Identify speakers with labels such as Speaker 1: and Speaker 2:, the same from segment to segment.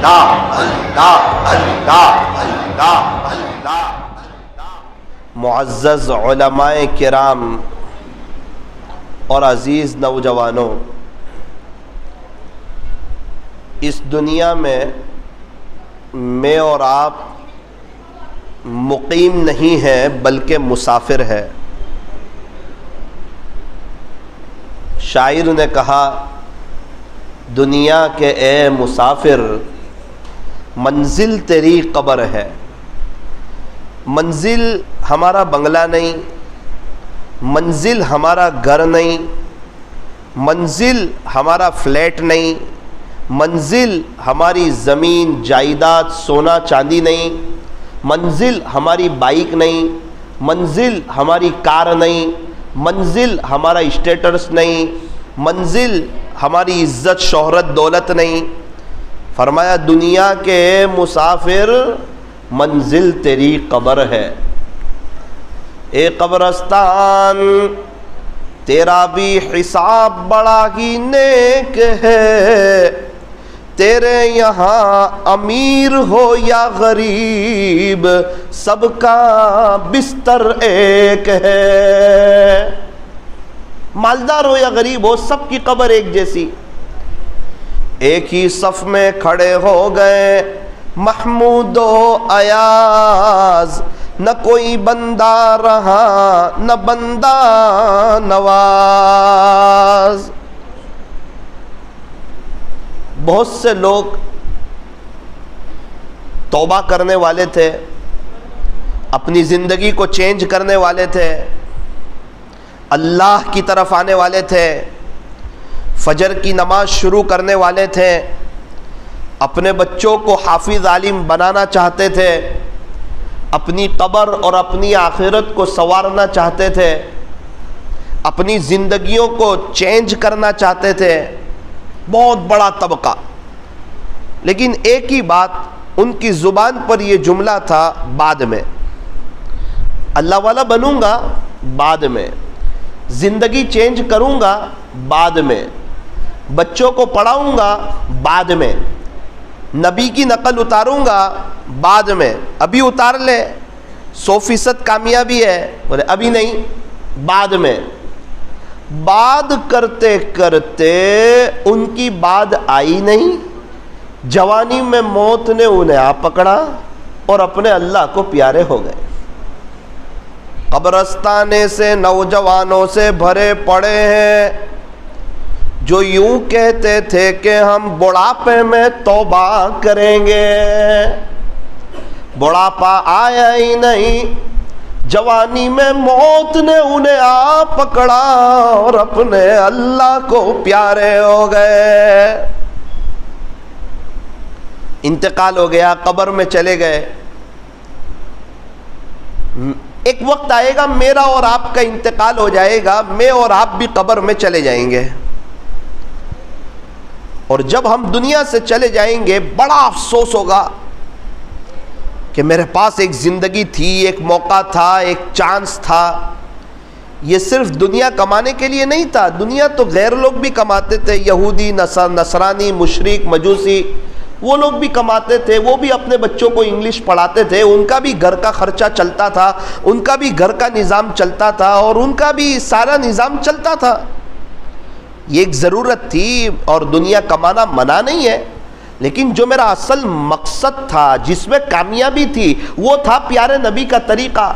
Speaker 1: اللہ اللہ اللہ اللہ اللہ۔ معزز علماء کرام اور عزیز نوجوانوں، اس دنیا میں اور آپ مقیم نہیں ہیں بلکہ مسافر ہے۔ شاعر نے کہا، دنیا کے اے مسافر منزل تیری قبر ہے۔ منزل ہمارا بنگلہ نہیں، منزل ہمارا گھر نہیں، منزل ہمارا فلیٹ نہیں، منزل ہماری زمین جائیداد سونا چاندی نہیں، منزل ہماری بائک نہیں، منزل ہماری کار نہیں، منزل ہمارا اسٹیٹس نہیں، منزل ہماری عزت شہرت دولت نہیں۔ فرمایا دنیا کے مسافر منزل تیری قبر ہے۔ اے قبرستان تیرا بھی حساب بڑا ہی نیک ہے، تیرے یہاں امیر ہو یا غریب سب کا بستر ایک ہے۔ مالدار ہو یا غریب ہو سب کی قبر ایک جیسی۔ ایک ہی صف میں کھڑے ہو گئے محمود و ایاز، نہ کوئی بندہ رہا نہ بندہ نواز۔ بہت سے لوگ توبہ کرنے والے تھے، اپنی زندگی کو چینج کرنے والے تھے، اللہ کی طرف آنے والے تھے، فجر کی نماز شروع کرنے والے تھے، اپنے بچوں کو حافظ عالم بنانا چاہتے تھے، اپنی قبر اور اپنی آخرت کو سنوارنا چاہتے تھے، اپنی زندگیوں کو چینج کرنا چاہتے تھے، بہت بڑا طبقہ۔ لیکن ایک ہی بات ان کی زبان پر یہ جملہ تھا، بعد میں اللہ والا بنوں گا، بعد میں زندگی چینج کروں گا، بعد میں بچوں کو پڑھاؤں گا، بعد میں نبی کی نقل اتاروں گا، بعد میں۔ ابھی اتار لے 100% کامیابی ہے، بولے ابھی نہیں، بعد میں۔ بات کرتے کرتے ان کی بات آئی نہیں، جوانی میں موت نے انہیں آ پکڑا اور اپنے اللہ کو پیارے ہو گئے۔ قبرستانے سے نوجوانوں سے بھرے پڑے ہیں جو یوں کہتے تھے کہ ہم بڑھاپے میں توبہ کریں گے۔ بڑھاپا آیا ہی نہیں، جوانی میں موت نے انہیں آ پکڑا اور اپنے اللہ کو پیارے ہو گئے۔ انتقال ہو گیا، قبر میں چلے گئے۔ ایک وقت آئے گا میرا اور آپ کا انتقال ہو جائے گا، میں اور آپ بھی قبر میں چلے جائیں گے، اور جب ہم دنیا سے چلے جائیں گے بڑا افسوس ہوگا کہ میرے پاس ایک زندگی تھی، ایک موقع تھا، ایک چانس تھا۔ یہ صرف دنیا کمانے کے لیے نہیں تھا، دنیا تو غیر لوگ بھی کماتے تھے، یہودی، نصرانی، مشرک، مجوسی، وہ لوگ بھی کماتے تھے، وہ بھی اپنے بچوں کو انگلش پڑھاتے تھے، ان کا بھی گھر کا خرچہ چلتا تھا، ان کا بھی گھر کا نظام چلتا تھا، اور ان کا بھی سارا نظام چلتا تھا۔ یہ ایک ضرورت تھی، اور دنیا کمانا منع نہیں ہے، لیکن جو میرا اصل مقصد تھا، جس میں کامیابی تھی، وہ تھا پیارے نبی کا طریقہ۔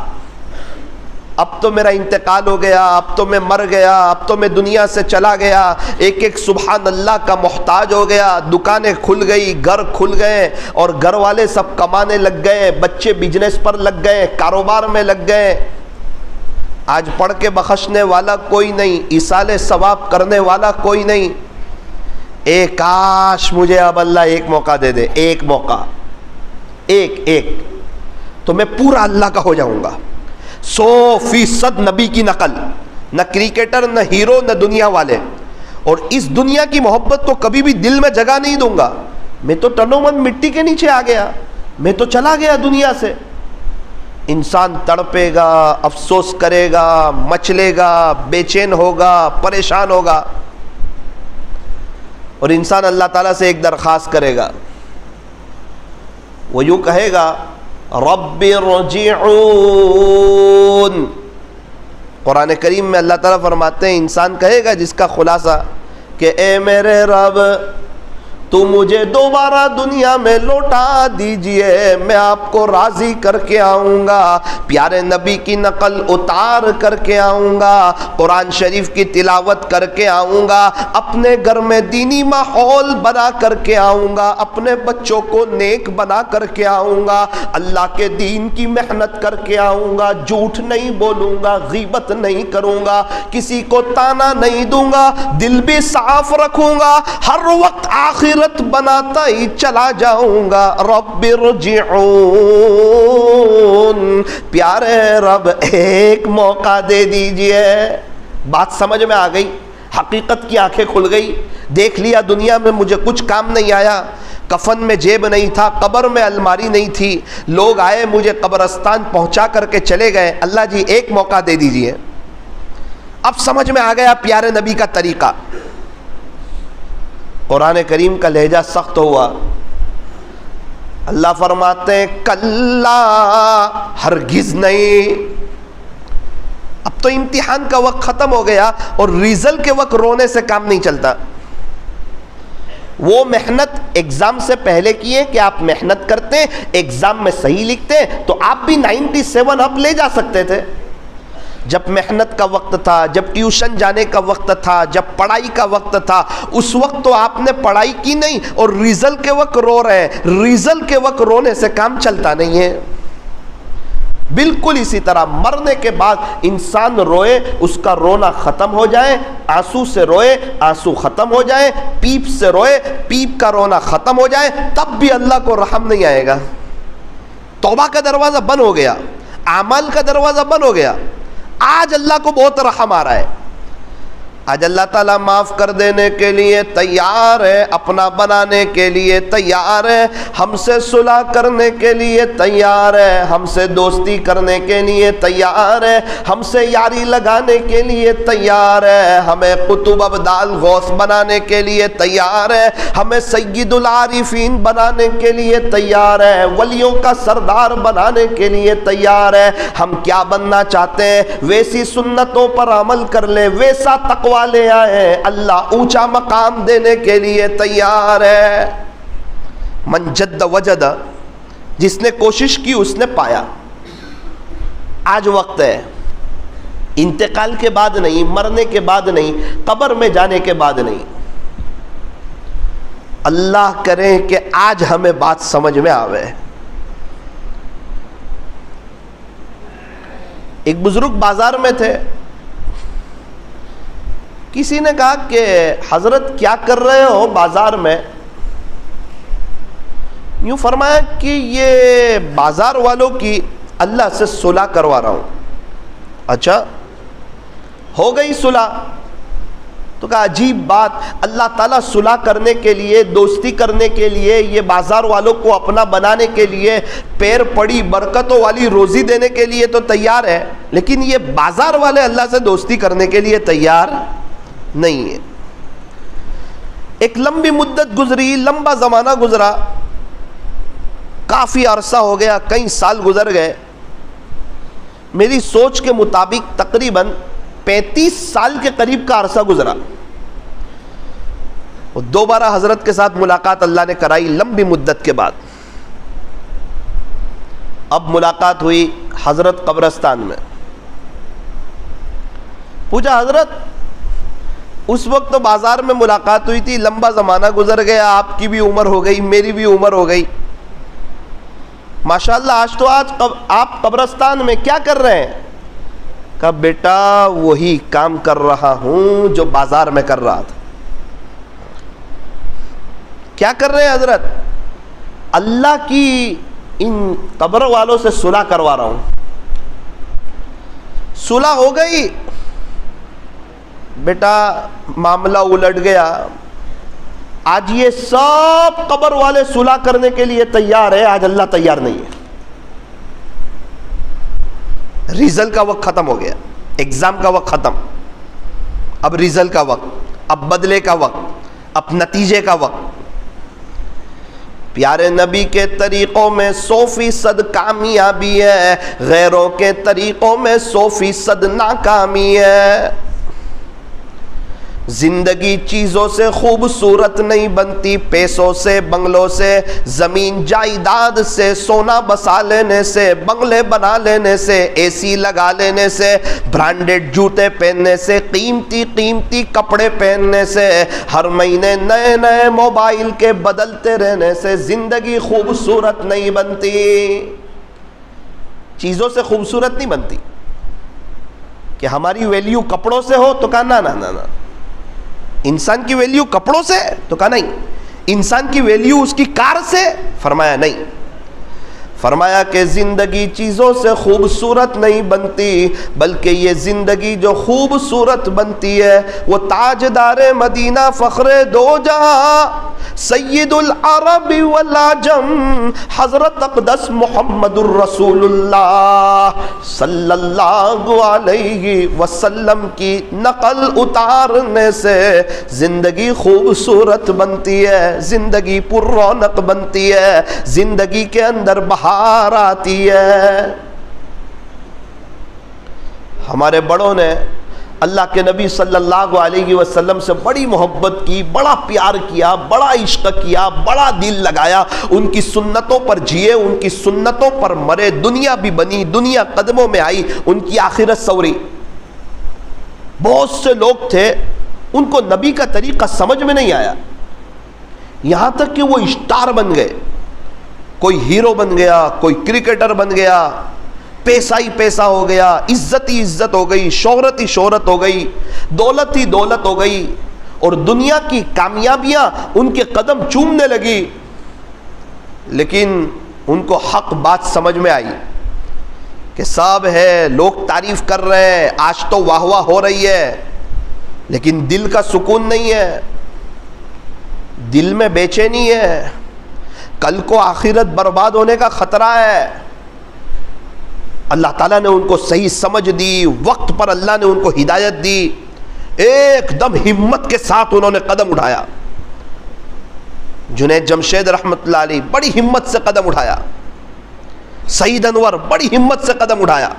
Speaker 1: اب تو میرا انتقال ہو گیا، اب تو میں مر گیا، اب تو میں دنیا سے چلا گیا، ایک ایک سبحان اللہ کا محتاج ہو گیا، دکانیں کھل گئی، گھر کھل گئے، اور گھر والے سب کمانے لگ گئے، بچے بزنس پر لگ گئے، کاروبار میں لگ گئے۔ آج پڑھ کے بخشنے والا کوئی نہیں، ایصال ثواب کرنے والا کوئی نہیں۔ کاش مجھے اب اللہ ایک موقع دے دے، ایک موقع، ایک تو میں پورا اللہ کا ہو جاؤں گا، 100% نبی کی نقل، نہ کرکٹر، نہ ہیرو، نہ دنیا والے۔ اور اس دنیا کی محبت تو کبھی بھی دل میں جگہ نہیں دوں گا، میں تو تنو من مٹی کے نیچے آ گیا، میں تو چلا گیا دنیا سے۔ انسان تڑپے گا، افسوس کرے گا، مچلے گا، بے چین ہوگا، پریشان ہوگا، اور انسان اللہ تعالیٰ سے ایک درخواست کرے گا، وہ یوں کہے گا رب ارجعون۔ قرآن کریم میں اللہ تعالیٰ فرماتے ہیں انسان کہے گا جس کا خلاصہ کہ اے میرے رب تو مجھے دوبارہ دنیا میں لوٹا دیجئے، میں آپ کو راضی کر کے آؤں گا، پیارے نبی کی نقل اتار کر کے آؤں گا، قرآن شریف کی تلاوت کر کے آؤں گا، اپنے گھر میں دینی ماحول بنا کر کے آؤں گا، اپنے بچوں کو نیک بنا کر کے آؤں گا، اللہ کے دین کی محنت کر کے آؤں گا، جھوٹ نہیں بولوں گا، غیبت نہیں کروں گا، کسی کو تانا نہیں دوں گا، دل بھی صاف رکھوں گا، ہر وقت آخرت بناتا ہی چلا جاؤں گا۔ رب ارجعون، پیارے رب ایک موقع دے دیجئے۔ بات سمجھ میں آ گئی، حقیقت کی آنکھیں کھل گئی، دیکھ لیا دنیا میں مجھے کچھ کام نہیں آیا، کفن میں جیب نہیں تھا، قبر میں الماری نہیں تھی، لوگ آئے مجھے قبرستان پہنچا کر کے چلے گئے، اللہ جی ایک موقع دے دیجئے۔ اب سمجھ میں آ گیا پیارے نبی کا طریقہ۔ قرآن کریم کا لہجہ سخت ہوا، اللہ فرماتے ہیں کلا، ہرگز نہیں۔ اب تو امتحان کا وقت ختم ہو گیا اور ریزلٹ کے وقت رونے سے کام نہیں چلتا۔ وہ محنت ایگزام سے پہلے کیے کہ آپ محنت کرتے ایگزام میں صحیح لکھتے تو آپ بھی 97 اپ لے جا سکتے تھے۔ جب محنت کا وقت تھا، جب ٹیوشن جانے کا وقت تھا، جب پڑھائی کا وقت تھا، اس وقت تو آپ نے پڑھائی کی نہیں اور ریزلٹ کے وقت رو رہے ہیں۔ ریزلٹ کے وقت رونے سے کام چلتا نہیں ہے۔ بالکل اسی طرح مرنے کے بعد انسان روئے، اس کا رونا ختم ہو جائے، آنسو سے روئے، آنسو ختم ہو جائے، پیپ سے روئے، پیپ کا رونا ختم ہو جائے، تب بھی اللہ کو رحم نہیں آئے گا۔ توبہ کا دروازہ بند ہو گیا، اعمال کا دروازہ بند ہو گیا، آج اللہ کو بہت رحم آ رہا ہے، آج اللہ تعالیٰ معاف کر دینے کے لیے تیار ہے، اپنا بنانے کے لیے تیار ہے، ہم سے صلح کرنے کے لیے تیار ہے، ہم سے دوستی کرنے کے لیے تیار ہے، ہم سے یاری لگانے کے لیے تیار ہے، ہمیں قطب ابدال غوث بنانے کے لیے تیار ہے، ہمیں سید العارفین بنانے کے لیے تیار ہے، ولیوں کا سردار بنانے کے لیے تیار ہے۔ ہم کیا بننا چاہتے ہیں؟ ویسی سنتوں پر عمل کر لے، ویسا تقوی لے آئے، اللہ اونچا مقام دینے کے لیے تیار ہے۔ من جد وجد، جس نے کوشش کی اس نے پایا۔ آج وقت ہے، انتقال کے بعد نہیں، مرنے کے بعد نہیں، قبر میں جانے کے بعد نہیں۔ اللہ کرے کہ آج ہمیں بات سمجھ میں آوے۔ ایک بزرگ بازار میں تھے، کسی نے کہا کہ حضرت کیا کر رہے ہو بازار میں؟ یوں فرمایا کہ یہ بازار والوں کی اللہ سے صلح کروا رہا ہوں۔ اچھا، ہو گئی صلح؟ تو کہا عجیب بات، اللہ تعالیٰ صلح کرنے کے لیے، دوستی کرنے کے لیے، یہ بازار والوں کو اپنا بنانے کے لیے، پیر پڑی برکتوں والی روزی دینے کے لیے تو تیار ہے، لیکن یہ بازار والے اللہ سے دوستی کرنے کے لیے تیار نہیں ہے۔ ایک لمبی مدت گزری، لمبا زمانہ گزرا، کافی عرصہ ہو گیا، کئی سال گزر گئے، میری سوچ کے مطابق تقریباً 35 سال کے قریب کا عرصہ گزرا۔ دوبارہ حضرت کے ساتھ ملاقات اللہ نے کرائی لمبی مدت کے بعد۔ اب ملاقات ہوئی حضرت قبرستان میں، پوچھا حضرت اس وقت تو بازار میں ملاقات ہوئی تھی، لمبا زمانہ گزر گیا، آپ کی بھی عمر ہو گئی، میری بھی عمر ہو گئی، ماشاءاللہ آج آپ قبرستان میں کیا کر رہے ہیں؟ کہا بیٹا وہی کام کر رہا ہوں جو بازار میں کر رہا تھا۔ کیا کر رہے ہیں حضرت؟ اللہ کی ان قبر والوں سے صلح کروا رہا ہوں۔ صلح ہو گئی بیٹا، معاملہ الٹ گیا، آج یہ سب قبر والے صلح کرنے کے لیے تیار ہے، آج اللہ تیار نہیں ہے۔ ریزلٹ کا وقت ختم ہو گیا، ایگزام کا وقت ختم، اب ریزلٹ کا وقت، اب بدلے کا وقت، اب نتیجے کا وقت۔ پیارے نبی کے طریقوں میں 100% کامیابی ہے، غیروں کے طریقوں میں 100% ناکامی ہے۔ زندگی چیزوں سے خوبصورت نہیں بنتی، پیسوں سے، بنگلوں سے، زمین جائیداد سے، سونا بسا لینے سے، بنگلے بنا لینے سے، اے سی لگا لینے سے، برانڈڈ جوتے پہننے سے، قیمتی قیمتی کپڑے پہننے سے، ہر مہینے نئے نئے موبائل کے بدلتے رہنے سے زندگی خوبصورت نہیں بنتی۔ چیزوں سے خوبصورت نہیں بنتی کہ ہماری ویلیو کپڑوں سے ہو تو کہا نا نا نا نا، انسان کی ویلیو کپڑوں سے تو کہا نہیں، انسان کی ویلیو اس کی کار سے، فرمایا نہیں، فرمایا کہ زندگی چیزوں سے خوبصورت نہیں بنتی، بلکہ یہ زندگی جو خوبصورت بنتی ہے وہ تاجدار مدینہ، فخر دو جہاں، سید العرب والعجم، حضرت اقدس محمد الرسول اللہ صلی اللہ علیہ وسلم کی نقل اتارنے سے زندگی خوبصورت بنتی ہے، زندگی پر رونق بنتی ہے، زندگی کے اندر بہار آتی ہے۔ ہمارے بڑوں نے اللہ کے نبی صلی اللہ علیہ وسلم سے بڑی محبت کی، بڑا پیار کیا، بڑا عشق کیا، بڑا دل لگایا، ان کی سنتوں پر جیے، ان کی سنتوں پر مرے، دنیا بھی بنی، دنیا قدموں میں آئی، ان کی آخرت سوری۔ بہت سے لوگ تھے ان کو نبی کا طریقہ سمجھ میں نہیں آیا، یہاں تک کہ وہ اسٹار بن گئے، کوئی ہیرو بن گیا، کوئی کرکٹر بن گیا، پیسہ ہی پیسہ ہو گیا، عزت ہی عزت ہو گئی، شہرت ہی شہرت ہو گئی، دولت ہی دولت ہو گئی، اور دنیا کی کامیابیاں ان کے قدم چومنے لگی۔ لیکن ان کو حق بات سمجھ میں آئی کہ سب ہے، لوگ تعریف کر رہے ہیں، آج تو واہ واہ ہو رہی ہے، لیکن دل کا سکون نہیں ہے، دل میں بے چینی ہے، کل کو آخرت برباد ہونے کا خطرہ ہے۔ اللہ تعالیٰ نے ان کو صحیح سمجھ دی، وقت پر اللہ نے ان کو ہدایت دی، ایک دم ہمت کے ساتھ انہوں نے قدم اٹھایا۔ جنید جمشید رحمت اللہ علیہ بڑی ہمت سے قدم اٹھایا، سعید انور بڑی ہمت سے قدم اٹھایا۔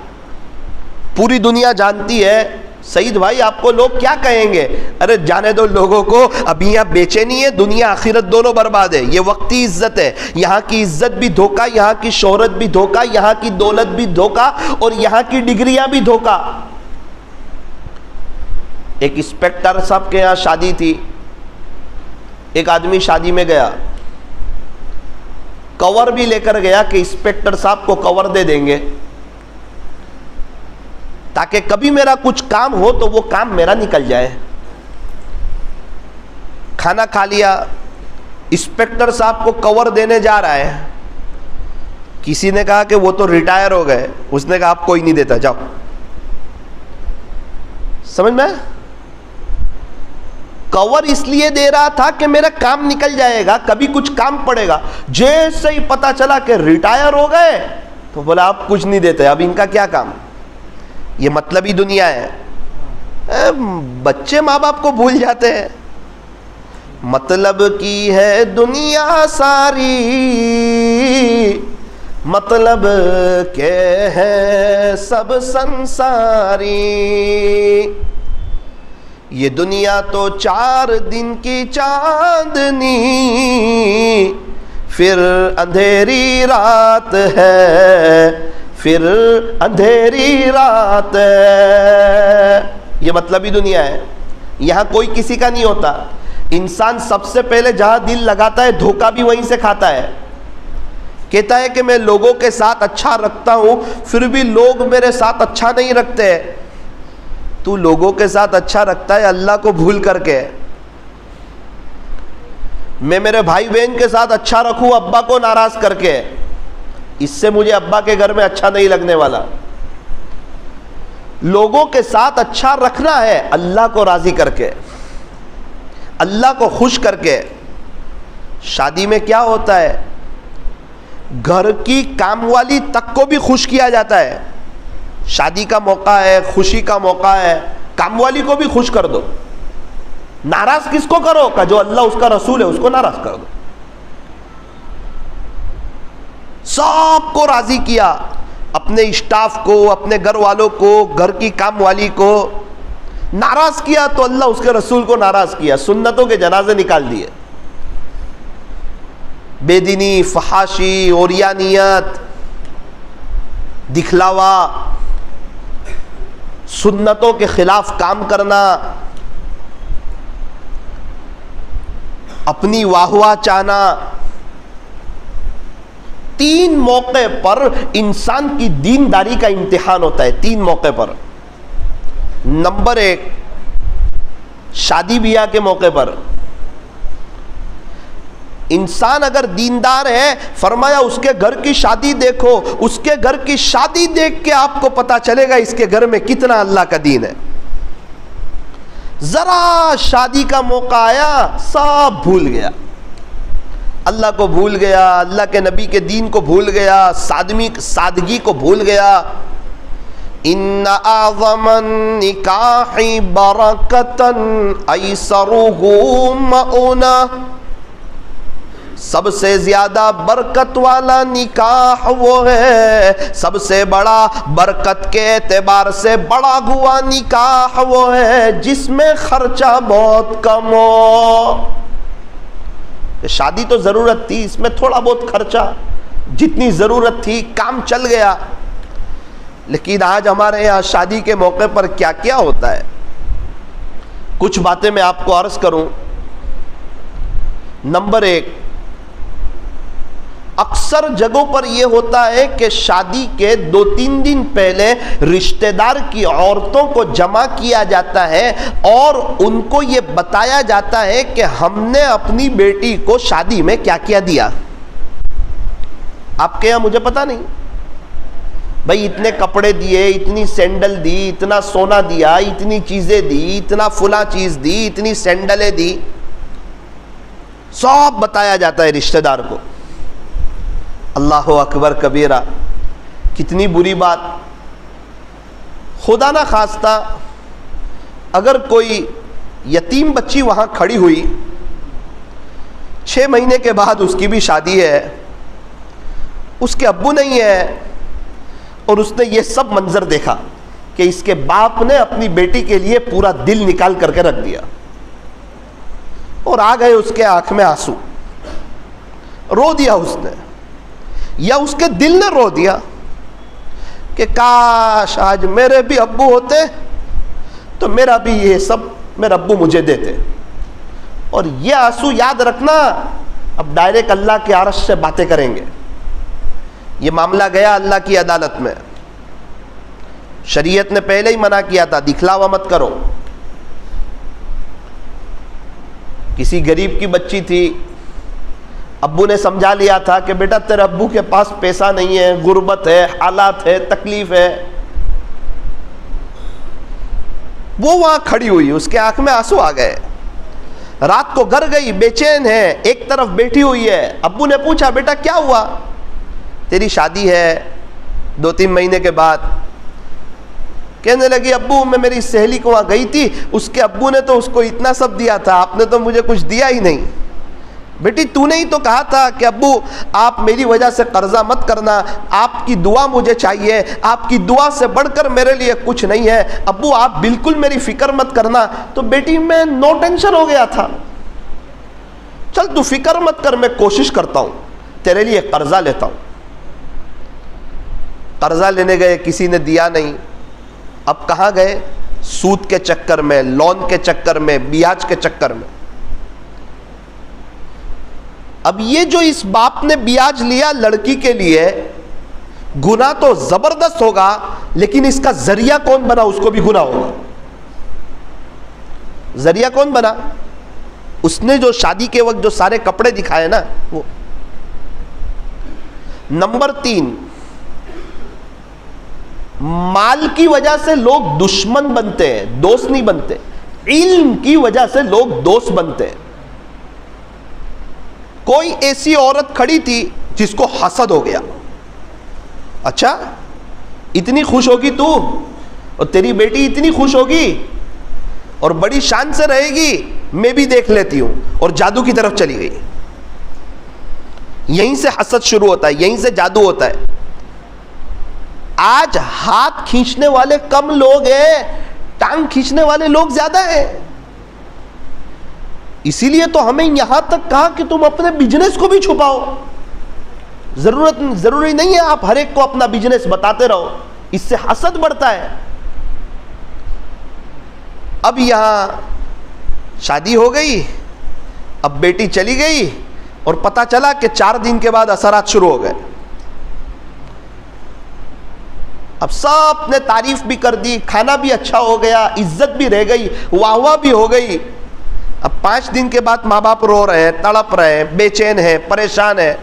Speaker 1: پوری دنیا جانتی ہے سعید بھائی آپ کو لوگ کیا کہیں گے، ارے جانے دو لوگوں کو، ابھی یہاں بے چینی ہے، دنیا آخرت دونوں برباد ہے، یہ وقتی عزت ہے، یہاں کی عزت بھی دھوکہ، یہاں کی شہرت بھی دھوکہ، یہاں کی دولت بھی دھوکہ، اور یہاں کی ڈگریاں بھی دھوکہ۔ ایک انسپیکٹر صاحب کے یہاں شادی تھی، ایک آدمی شادی میں گیا، کور بھی لے کر گیا کہ انسپیکٹر صاحب کو کور دے دیں گے تاکہ کبھی میرا کچھ کام ہو تو وہ کام میرا نکل جائے۔ کھانا کھا لیا، انسپیکٹر صاحب کو کور دینے جا رہا ہے، کسی نے کہا کہ وہ تو ریٹائر ہو گئے، اس نے کہا آپ کوئی نہیں دیتا، جاؤ۔ سمجھ میں؟ کور اس لیے دے رہا تھا کہ میرا کام نکل جائے گا، کبھی کچھ کام پڑے گا۔ جیسے ہی پتا چلا کہ ریٹائر ہو گئے تو بولا آپ کچھ نہیں دیتے، اب ان کا کیا کام۔ یہ مطلبی دنیا ہے، بچے ماں باپ کو بھول جاتے ہیں۔ مطلب کی ہے دنیا ساری، مطلب کے ہے سب سنساری، یہ دنیا تو 4 دن کی چاندنی، پھر اندھیری رات ہے، پھر اندھیری رات ہے۔ یہ مطلبی دنیا ہے، یہاں کوئی کسی کا نہیں ہوتا۔ انسان سب سے پہلے جہاں دل لگاتا ہے دھوکہ بھی وہیں سے کھاتا ہے۔ کہتا ہے کہ میں لوگوں کے ساتھ اچھا رکھتا ہوں، پھر بھی لوگ میرے ساتھ اچھا نہیں رکھتے۔ تو لوگوں کے ساتھ اچھا رکھتا ہے اللہ کو بھول کر کے۔ میں میرے بھائی بہن کے ساتھ اچھا رکھوں ابا کو ناراض کر کے، اس سے مجھے ابا کے گھر میں اچھا نہیں لگنے والا۔ لوگوں کے ساتھ اچھا رکھنا ہے اللہ کو راضی کر کے، اللہ کو خوش کر کے۔ شادی میں کیا ہوتا ہے، گھر کی کام والی تک کو بھی خوش کیا جاتا ہے۔ شادی کا موقع ہے، خوشی کا موقع ہے، کام والی کو بھی خوش کر دو۔ ناراض کس کو کرو کہ جو اللہ اس کا رسول ہے اس کو ناراض کر دو۔ سب کو راضی کیا، اپنے اسٹاف کو، اپنے گھر والوں کو، گھر کی کام والی کو ناراض کیا تو اللہ اس کے رسول کو ناراض کیا، سنتوں کے جنازے نکال دیے، بے دینی، فحاشی، اوریانیت، دکھلاوا، سنتوں کے خلاف کام کرنا، اپنی واہ واہ چاہنا، تین موقع پر انسان کی دینداری کا امتحان ہوتا ہے، تین موقع پر۔ نمبر ایک، شادی بیاہ کے موقع پر انسان اگر دیندار ہے، فرمایا اس کے گھر کی شادی دیکھو، اس کے گھر کی شادی دیکھ کے آپ کو پتا چلے گا اس کے گھر میں کتنا اللہ کا دین ہے۔ ذرا شادی کا موقع آیا سب بھول گیا، اللہ کو بھول گیا، اللہ کے نبی کے دین کو بھول گیا، سادگی کو بھول گیا۔ ان اعظم النکاح برکتا ایسرہ مؤنہ، سب سے زیادہ برکت والا نکاح وہ ہے، سب سے بڑا برکت کے اعتبار سے بڑا ہوا نکاح وہ ہے جس میں خرچہ بہت کم ہو۔ شادی تو ضرورت تھی، اس میں تھوڑا بہت خرچہ، جتنی ضرورت تھی کام چل گیا، لیکن آج ہمارے یہاں شادی کے موقع پر کیا کیا ہوتا ہے، کچھ باتیں میں آپ کو عرض کروں۔ نمبر ایک، اکثر جگہوں پر یہ ہوتا ہے کہ شادی کے 2-3 دن پہلے رشتہ دار کی عورتوں کو جمع کیا جاتا ہے اور ان کو یہ بتایا جاتا ہے کہ ہم نے اپنی بیٹی کو شادی میں کیا کیا دیا۔ آپ کے یہاں مجھے پتا نہیں، بھائی اتنے کپڑے دیے، اتنی سینڈل دی، اتنا سونا دیا، اتنی چیزیں دی، اتنا فلاں چیز دی، اتنی سینڈلیں دی، سب بتایا جاتا ہے رشتہ دار کو۔ اللہ اکبر کبیرہ، کتنی بری بات۔ خدا نہ خواستہ اگر کوئی یتیم بچی وہاں کھڑی ہوئی، 6 مہینے کے بعد اس کی بھی شادی ہے، اس کے ابو نہیں ہے، اور اس نے یہ سب منظر دیکھا کہ اس کے باپ نے اپنی بیٹی کے لیے پورا دل نکال کر کے رکھ دیا، اور آ گئے اس کے آنکھ میں آنسو، رو دیا اس نے، یا اس کے دل نے رو دیا کہ کاش آج میرے بھی ابو ہوتے تو میرا بھی یہ سب میرے ابو مجھے دیتے۔ اور یہ آنسو یاد رکھنا، اب ڈائریکٹ اللہ کے عرش سے باتیں کریں گے۔ یہ معاملہ گیا اللہ کی عدالت میں، شریعت نے پہلے ہی منع کیا تھا دکھلاوا مت کرو۔ کسی غریب کی بچی تھی، ابو نے سمجھا لیا تھا کہ بیٹا تیرے ابو کے پاس پیسہ نہیں ہے، غربت ہے، حالات ہے، تکلیف ہے، وہ وہاں کھڑی ہوئی، اس کے آنکھ میں آنسو آ گئے، رات کو گھر گئی، بے چین ہے، ایک طرف بیٹھی ہوئی ہے۔ ابو نے پوچھا بیٹا کیا ہوا؟ تیری شادی ہے 2-3 مہینے کے بعد۔ کہنے لگی ابو میں میری سہیلی کو وہاں گئی تھی، اس کے ابو نے تو اس کو اتنا سب دیا تھا، آپ نے تو مجھے کچھ دیا ہی نہیں۔ بیٹی تو نے ہی تو کہا تھا کہ ابو آپ میری وجہ سے قرضہ مت کرنا، آپ کی دعا مجھے چاہیے، آپ کی دعا سے بڑھ کر میرے لیے کچھ نہیں ہے، ابو آپ بالکل میری فکر مت کرنا۔ تو بیٹی میں نو ٹینشن ہو گیا تھا، چل تو فکر مت کر، میں کوشش کرتا ہوں، تیرے لیے قرضہ لیتا ہوں۔ قرضہ لینے گئے، کسی نے دیا نہیں، اب کہاں گئے؟ سود کے چکر میں، لون کے چکر میں، بیاج کے چکر میں۔ اب یہ جو اس باپ نے بیاج لیا لڑکی کے لیے، گناہ تو زبردست ہوگا، لیکن اس کا ذریعہ کون بنا اس کو بھی گناہ ہوگا۔ ذریعہ کون بنا؟ اس نے جو شادی کے وقت جو سارے کپڑے دکھائے نا وہ۔ نمبر 3، مال کی وجہ سے لوگ دشمن بنتے ہیں، دوست نہیں بنتے، علم کی وجہ سے لوگ دوست بنتے ہیں۔ کوئی ایسی عورت کھڑی تھی جس کو حسد ہو گیا، اچھا اتنی خوش ہوگی تو، اور تیری بیٹی اتنی خوش ہوگی اور بڑی شان سے رہے گی، میں بھی دیکھ لیتی ہوں، اور جادو کی طرف چلی گئی۔ یہیں سے حسد شروع ہوتا ہے, یہیں سے جادو ہوتا ہے. آج ہاتھ کھینچنے والے کم لوگ ہیں, ٹانگ کھینچنے والے لوگ زیادہ ہیں. اسی لیے تو ہمیں یہاں تک کہا کہ تم اپنے بزنس کو بھی چھپاؤ. ضروری نہیں ہے آپ ہر ایک کو اپنا بزنس بتاتے رہو, اس سے حسد بڑھتا ہے. اب یہاں شادی ہو گئی, اب بیٹی چلی گئی, اور پتا چلا کہ 4 دن کے بعد اثرات شروع ہو گئے. اب سب نے تعریف بھی کر دی, کھانا بھی اچھا ہو گیا, عزت بھی رہ گئی, واہ واہ بھی ہو گئی. اب 5 دن کے بعد ماں باپ رو رہے ہیں, تڑپ رہے ہیں, بے چین ہیں, پریشان ہیں.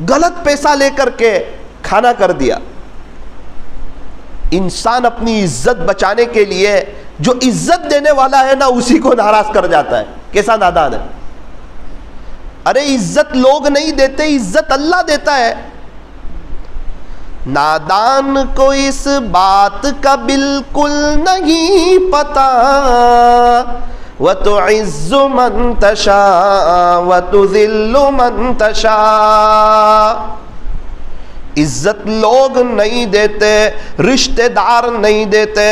Speaker 1: غلط پیسہ لے کر کے کھانا کر دیا. انسان اپنی عزت بچانے کے لیے جو عزت دینے والا ہے نا اسی کو ناراض کر جاتا ہے. کیسا نادان ہے. ارے عزت لوگ نہیں دیتے, عزت اللہ دیتا ہے. نادان کو اس بات کا بالکل نہیں پتا, وَتُعِزُّ مَن تَشَاءُ وَتُذِلُّ مَن تَشَاءُ. عزت لوگ نہیں دیتے, رشتہ دار نہیں دیتے,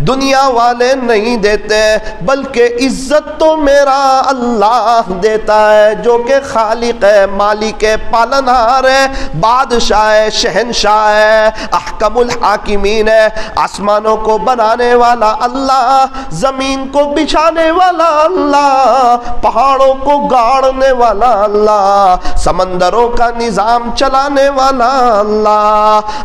Speaker 1: دنیا والے نہیں دیتے, بلکہ عزت تو میرا اللہ دیتا ہے جو کہ خالق ہے, مالک ہے, پالنہار ہے, بادشاہ ہے, شہنشاہ ہے, احکم الحاکمین ہے. آسمانوں کو بنانے والا اللہ, زمین کو بچھانے والا اللہ, پہاڑوں کو گاڑنے والا اللہ, سمندروں کا نظام چلانے والا اللہ,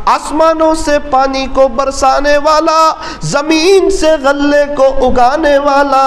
Speaker 1: آسمانوں سے پانی کو برسانے والا, زمین سے غلے کو اگانے والا,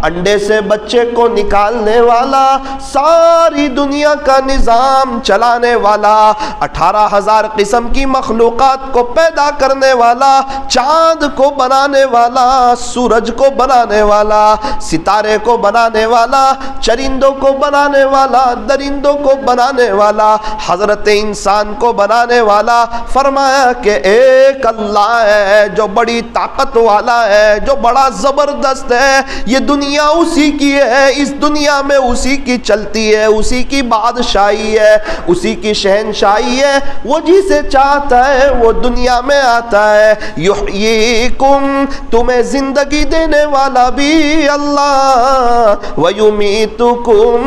Speaker 1: انڈے سے بچے کو نکالنے والا, ساری دنیا کا نظام چلانے والا, 18,000 قسم کی مخلوقات کو پیدا کرنے والا, چاند کو بنانے والا, سورج کو بنانے والا, ستارے کو بنانے والا, چرندوں کو بنانے والا, درندوں کو بنانے والا, حضرت انسان کو بنانے والا. فرمایا کہ ایک اللہ ہے جو بڑی طاقت والا ہے, جو بڑا زبردست ہے. یہ دنیا اسی کی ہے, اس دنیا میں اسی کی چلتی ہے, اسی کی بادشاہی ہے, اسی کی شہنشاہی ہے. وہ جسے چاہتا ہے وہ دنیا میں آتا ہے. یحییکم, تمہیں زندگی دینے والا بھی اللہ, ویمیتکم,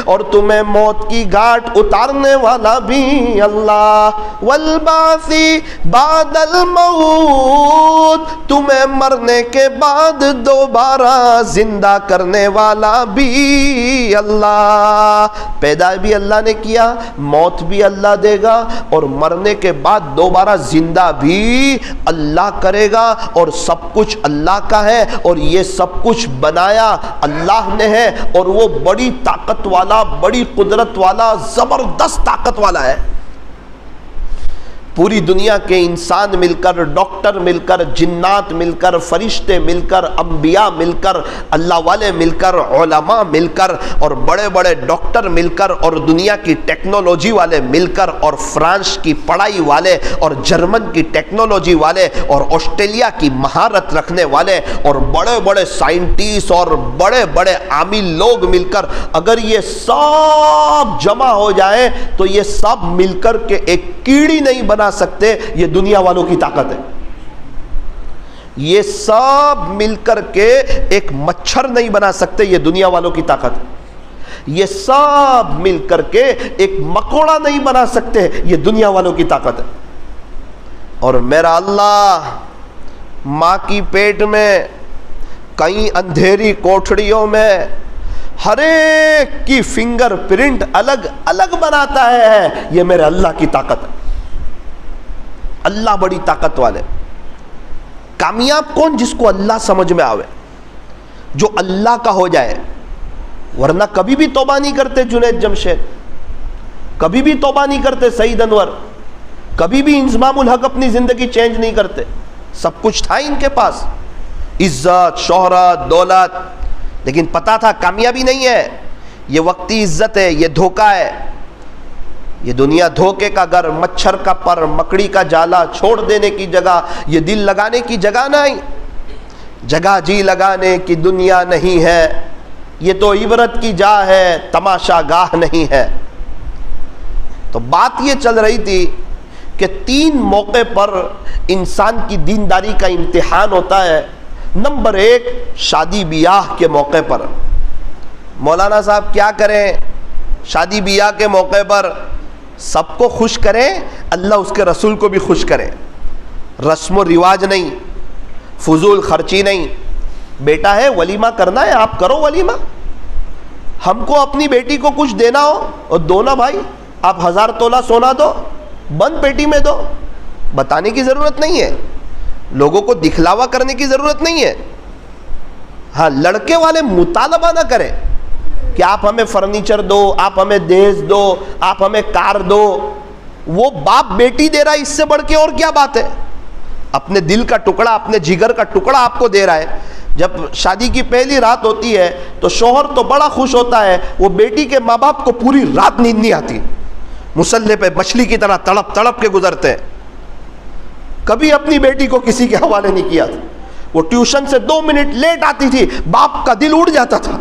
Speaker 1: اور تمہیں موت کی گھاٹ اتارنے والا بھی اللہ, والبعثی بعد الموت, تمہیں مرنے کے بعد دوبارہ زندہ کرنے والا بھی اللہ. پیدا بھی اللہ نے کیا, موت بھی اللہ دے گا, اور مرنے کے بعد دوبارہ زندہ بھی اللہ کرے گا. اور سب کچھ اللہ کا ہے, اور یہ سب کچھ بنایا اللہ نے ہے, اور وہ بڑی طاقت والا, بڑی قدرت والا, زبردست طاقت والا ہے. پوری دنیا کے انسان مل کر, ڈاکٹر مل کر, جنات مل کر, فرشتے مل کر, انبیاء مل کر, اللہ والے مل کر, علماء مل کر, اور بڑے بڑے ڈاکٹر مل کر, اور دنیا کی ٹیکنالوجی والے مل کر, اور فرانس کی پڑھائی والے, اور جرمن کی ٹیکنالوجی والے, اور آسٹریلیا کی مہارت رکھنے والے, اور بڑے بڑے سائنٹسٹ اور بڑے بڑے عامل لوگ مل کر, اگر یہ سب جمع ہو جائیں تو یہ سب مل کر کے ایک کیڑی نہیں بنا سکتے. یہ دنیا والوں کی طاقت ہے. یہ سب مل کر کے ایک مچھر نہیں بنا سکتے. یہ دنیا والوں کی طاقت ہے. یہ سب مل کر کے ایک مکوڑا نہیں بنا سکتے. یہ دنیا والوں کی طاقت ہے. اور میرا اللہ ماں کی پیٹ میں, کئی اندھیری کوٹھڑیوں میں, ہر ایک کی فنگر پرنٹ الگ الگ بناتا ہے. یہ میرے اللہ کی طاقت ہے. اللہ بڑی طاقت والے. کامیاب کون؟ جس کو اللہ سمجھ میں آوے, جو اللہ کا ہو جائے. ورنہ کبھی بھی توبہ نہیں کرتے جنید جمشید, کبھی بھی توبہ نہیں کرتے سعید انور, کبھی بھی انضمام الحق اپنی زندگی چینج نہیں کرتے. سب کچھ تھا ان کے پاس, عزت, شہرت, دولت, لیکن پتا تھا کامیابی نہیں ہے, یہ وقتی عزت ہے, یہ دھوکہ ہے. یہ دنیا دھوکے کا گھر, مچھر کا پر, مکڑی کا جالا, چھوڑ دینے کی جگہ, یہ دل لگانے کی جگہ نہیں. جگہ جی لگانے کی دنیا نہیں ہے, یہ تو عبرت کی جا ہے، تماشا گاہ نہیں ہے۔ تو بات یہ چل رہی تھی کہ 3 موقع پر انسان کی دینداری کا امتحان ہوتا ہے۔ نمبر 1 شادی بیاہ کے موقع پر۔ مولانا صاحب کیا کریں شادی بیاہ کے موقع پر؟ سب کو خوش کریں، اللہ اس کے رسول کو بھی خوش کریں۔ رسم و رواج نہیں، فضول خرچی نہیں۔ بیٹا ہے ولیمہ کرنا ہے، آپ کرو ولیمہ۔ ہم کو اپنی بیٹی کو کچھ دینا ہو اور دو نا بھائی، آپ 1000 تولہ سونا دو، بند پیٹی میں دو، بتانے کی ضرورت نہیں ہے، لوگوں کو دکھلاوا کرنے کی ضرورت نہیں ہے۔ ہاں لڑکے والے مطالبہ نہ کریں کہ آپ ہمیں فرنیچر دو، آپ ہمیں دہیز دو، آپ ہمیں کار دو۔ وہ باپ بیٹی دے رہا ہے، اس سے بڑھ کے اور کیا بات ہے؟ اپنے دل کا ٹکڑا، اپنے جگر کا ٹکڑا آپ کو دے رہا ہے۔ جب شادی کی پہلی رات ہوتی ہے تو شوہر تو بڑا خوش ہوتا ہے، وہ بیٹی کے ماں باپ کو پوری رات نیند نہیں آتی، مصلے پہ مچھلی کی طرح تڑپ تڑپ کے گزرتے ہیں۔ کبھی اپنی بیٹی کو کسی کے حوالے نہیں کیا تھا، وہ ٹیوشن سے 2 منٹ لیٹ آتی تھی، باپ کا دل اڑ جاتا تھا۔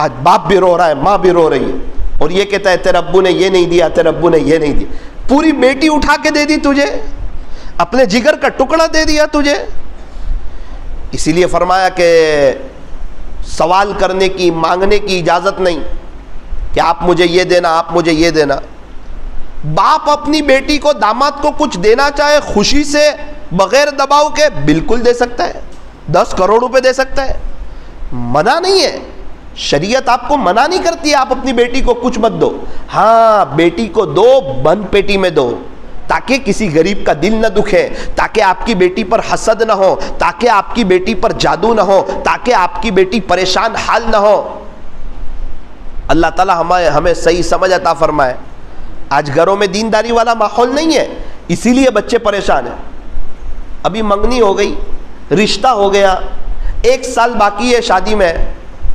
Speaker 1: آج باپ بھی رو رہا ہے، ماں بھی رو رہی ہے، اور یہ کہتا ہے تیرے ابو نے یہ نہیں دیا، تیرے ابو نے یہ نہیں دیا۔ پوری بیٹی اٹھا کے دے دی تجھے، اپنے جگر کا ٹکڑا دے دیا تجھے۔ اسی لیے فرمایا کہ سوال کرنے کی، مانگنے کی اجازت نہیں کہ آپ مجھے یہ دینا، آپ مجھے یہ دینا۔ باپ اپنی بیٹی کو، داماد کو کچھ دینا چاہے خوشی سے، بغیر دباؤ کے، بالکل دے سکتا ہے، 10 کروڑ روپے دے سکتا ہے، منع نہیں ہے۔ شریعت آپ کو منع نہیں کرتی ہے آپ اپنی بیٹی کو کچھ مت دو۔ ہاں بیٹی کو دو، بند پیٹی میں دو، تاکہ کسی غریب کا دل نہ دکھے، تاکہ آپ کی بیٹی پر حسد نہ ہو، تاکہ آپ کی بیٹی پر جادو نہ ہو، تاکہ آپ کی بیٹی پریشان حال نہ ہو۔ اللہ تعالی ہمیں صحیح سمجھ عطا فرمائے۔ آج گھروں میں دینداری والا ماحول نہیں ہے، اسی لیے بچے پریشان ہیں۔ ابھی منگنی ہو گئی، رشتہ ہو گیا، 1 سال باقی ہے شادی میں،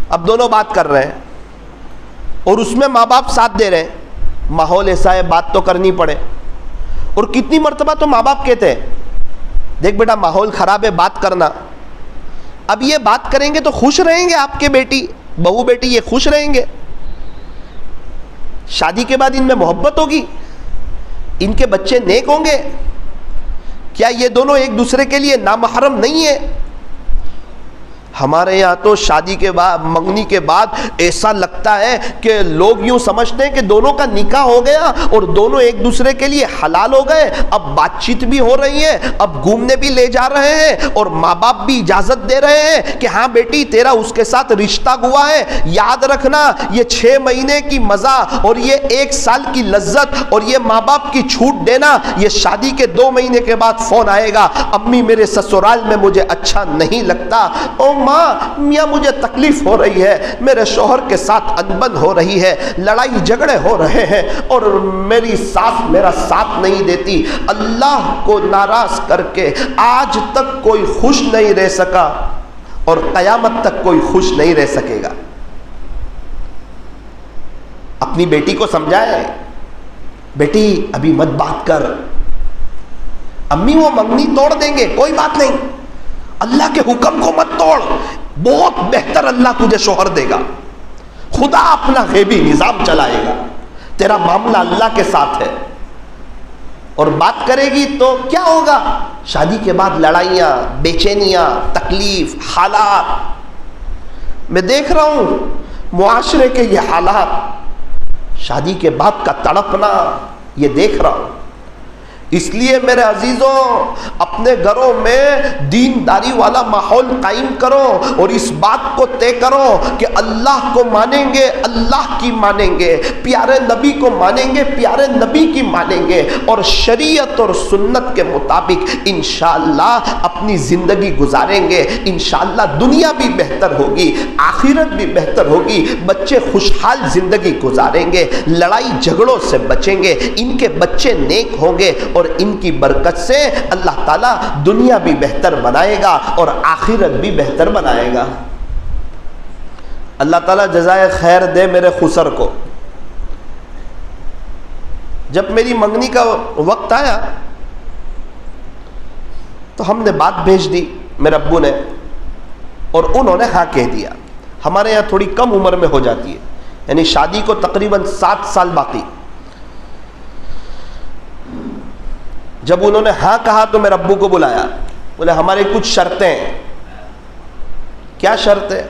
Speaker 1: اب دونوں بات کر رہے ہیں اور اس میں ماں باپ ساتھ دے رہے ہیں۔ ماحول ایسا ہے بات تو کرنی پڑے، اور کتنی مرتبہ تو ماں باپ کہتے ہیں دیکھ بیٹا ماحول خراب ہے، بات کرنا۔ اب یہ بات کریں گے تو خوش رہیں گے آپ کے بیٹی، بہو بیٹی یہ خوش رہیں گے؟ شادی کے بعد ان میں محبت ہوگی؟ ان کے بچے نیک ہوں گے؟ کیا یہ دونوں ایک دوسرے کے لیے نامحرم نہیں ہے؟ ہمارے یہاں تو شادی کے بعد، منگنی کے بعد ایسا لگتا ہے کہ لوگ یوں سمجھتے ہیں کہ دونوں کا نکاح ہو گیا اور دونوں ایک دوسرے کے لیے حلال ہو گئے۔ اب بات چیت بھی ہو رہی ہے، اب گھومنے بھی لے جا رہے ہیں، اور ماں باپ بھی اجازت دے رہے ہیں کہ ہاں بیٹی تیرا اس کے ساتھ رشتہ ہوا ہے۔ یاد رکھنا یہ 6 مہینے کی مزہ اور یہ 1 سال کی لذت اور یہ ماں باپ کی چھوٹ دینا، یہ شادی کے 2 مہینے کے بعد فون آئے گا، امی میرے سسرال میں مجھے اچھا نہیں لگتا، او ماں میاں مجھے تکلیف ہو رہی ہے، میرے شوہر کے ساتھ انبن ہو رہی ہے، لڑائی جھگڑے ہو رہے ہیں، اور میری ساس میرا ساتھ نہیں دیتی۔ اللہ کو ناراض کر کے آج تک کوئی خوش نہیں رہ سکا اور قیامت تک کوئی خوش نہیں رہ سکے گا۔ اپنی بیٹی کو سمجھائے، بیٹی ابھی مت بات کر، امی وہ منگنی توڑ دیں گے، کوئی بات نہیں، اللہ کے حکم کو مت توڑ، بہت بہتر اللہ تجھے شوہر دے گا، خدا اپنا غیبی نظام چلائے گا، تیرا معاملہ اللہ کے ساتھ ہے۔ اور بات کرے گی تو کیا ہوگا؟ شادی کے بعد لڑائیاں، بے چینیاں، تکلیف، حالات۔ میں دیکھ رہا ہوں معاشرے کے یہ حالات، شادی کے بعد کا تڑپنا، یہ دیکھ رہا ہوں۔ اس لیے میرے عزیزوں اپنے گھروں میں دینداری والا ماحول قائم کرو اور اس بات کو طے کرو کہ اللہ کو مانیں گے، اللہ کی مانیں گے، پیارے نبی کو مانیں گے، پیارے نبی کی مانیں گے، اور شریعت اور سنت کے مطابق انشاءاللہ اپنی زندگی گزاریں گے۔ انشاءاللہ دنیا بھی بہتر ہوگی، آخرت بھی بہتر ہوگی، بچے خوشحال زندگی گزاریں گے، لڑائی جھگڑوں سے بچیں گے، ان کے بچے نیک ہوں گے، اور ان کی برکت سے اللہ تعالیٰ دنیا بھی بہتر بنائے گا اور آخرت بھی بہتر بنائے گا۔ اللہ تعالیٰ جزائے خیر دے میرے خسر کو۔ جب میری منگنی کا وقت آیا تو ہم نے بات بھیج دی میرے ابو نے، اور انہوں نے ہاں کہہ دیا۔ ہمارے یہاں تھوڑی کم عمر میں ہو جاتی ہے، یعنی شادی کو تقریباً 7 سال باقی. جب انہوں نے ہاں کہا تو میرے ابو کو بلایا، بولے ہمارے کچھ شرطیں ہیں. کیا شرط ہے؟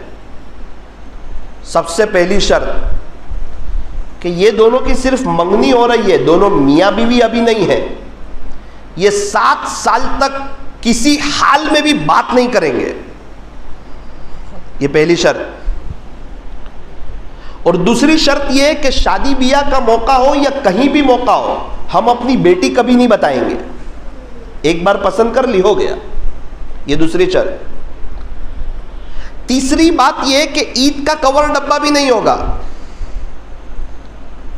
Speaker 1: سب سے پہلی شرط کہ یہ دونوں کی صرف منگنی ہو رہی ہے، دونوں میاں بیوی ابھی نہیں ہے، یہ 7 سال تک کسی حال میں بھی بات نہیں کریں گے. یہ پہلی شرط. اور دوسری شرط یہ ہے کہ شادی بیاہ کا موقع ہو یا کہیں بھی موقع ہو، ہم اپنی بیٹی کبھی نہیں بتائیں گے. ایک بار پسند کر لی، ہو گیا. یہ دوسری شرط. تیسری بات یہ ہے کہ عید کا کور ڈبہ بھی نہیں ہوگا.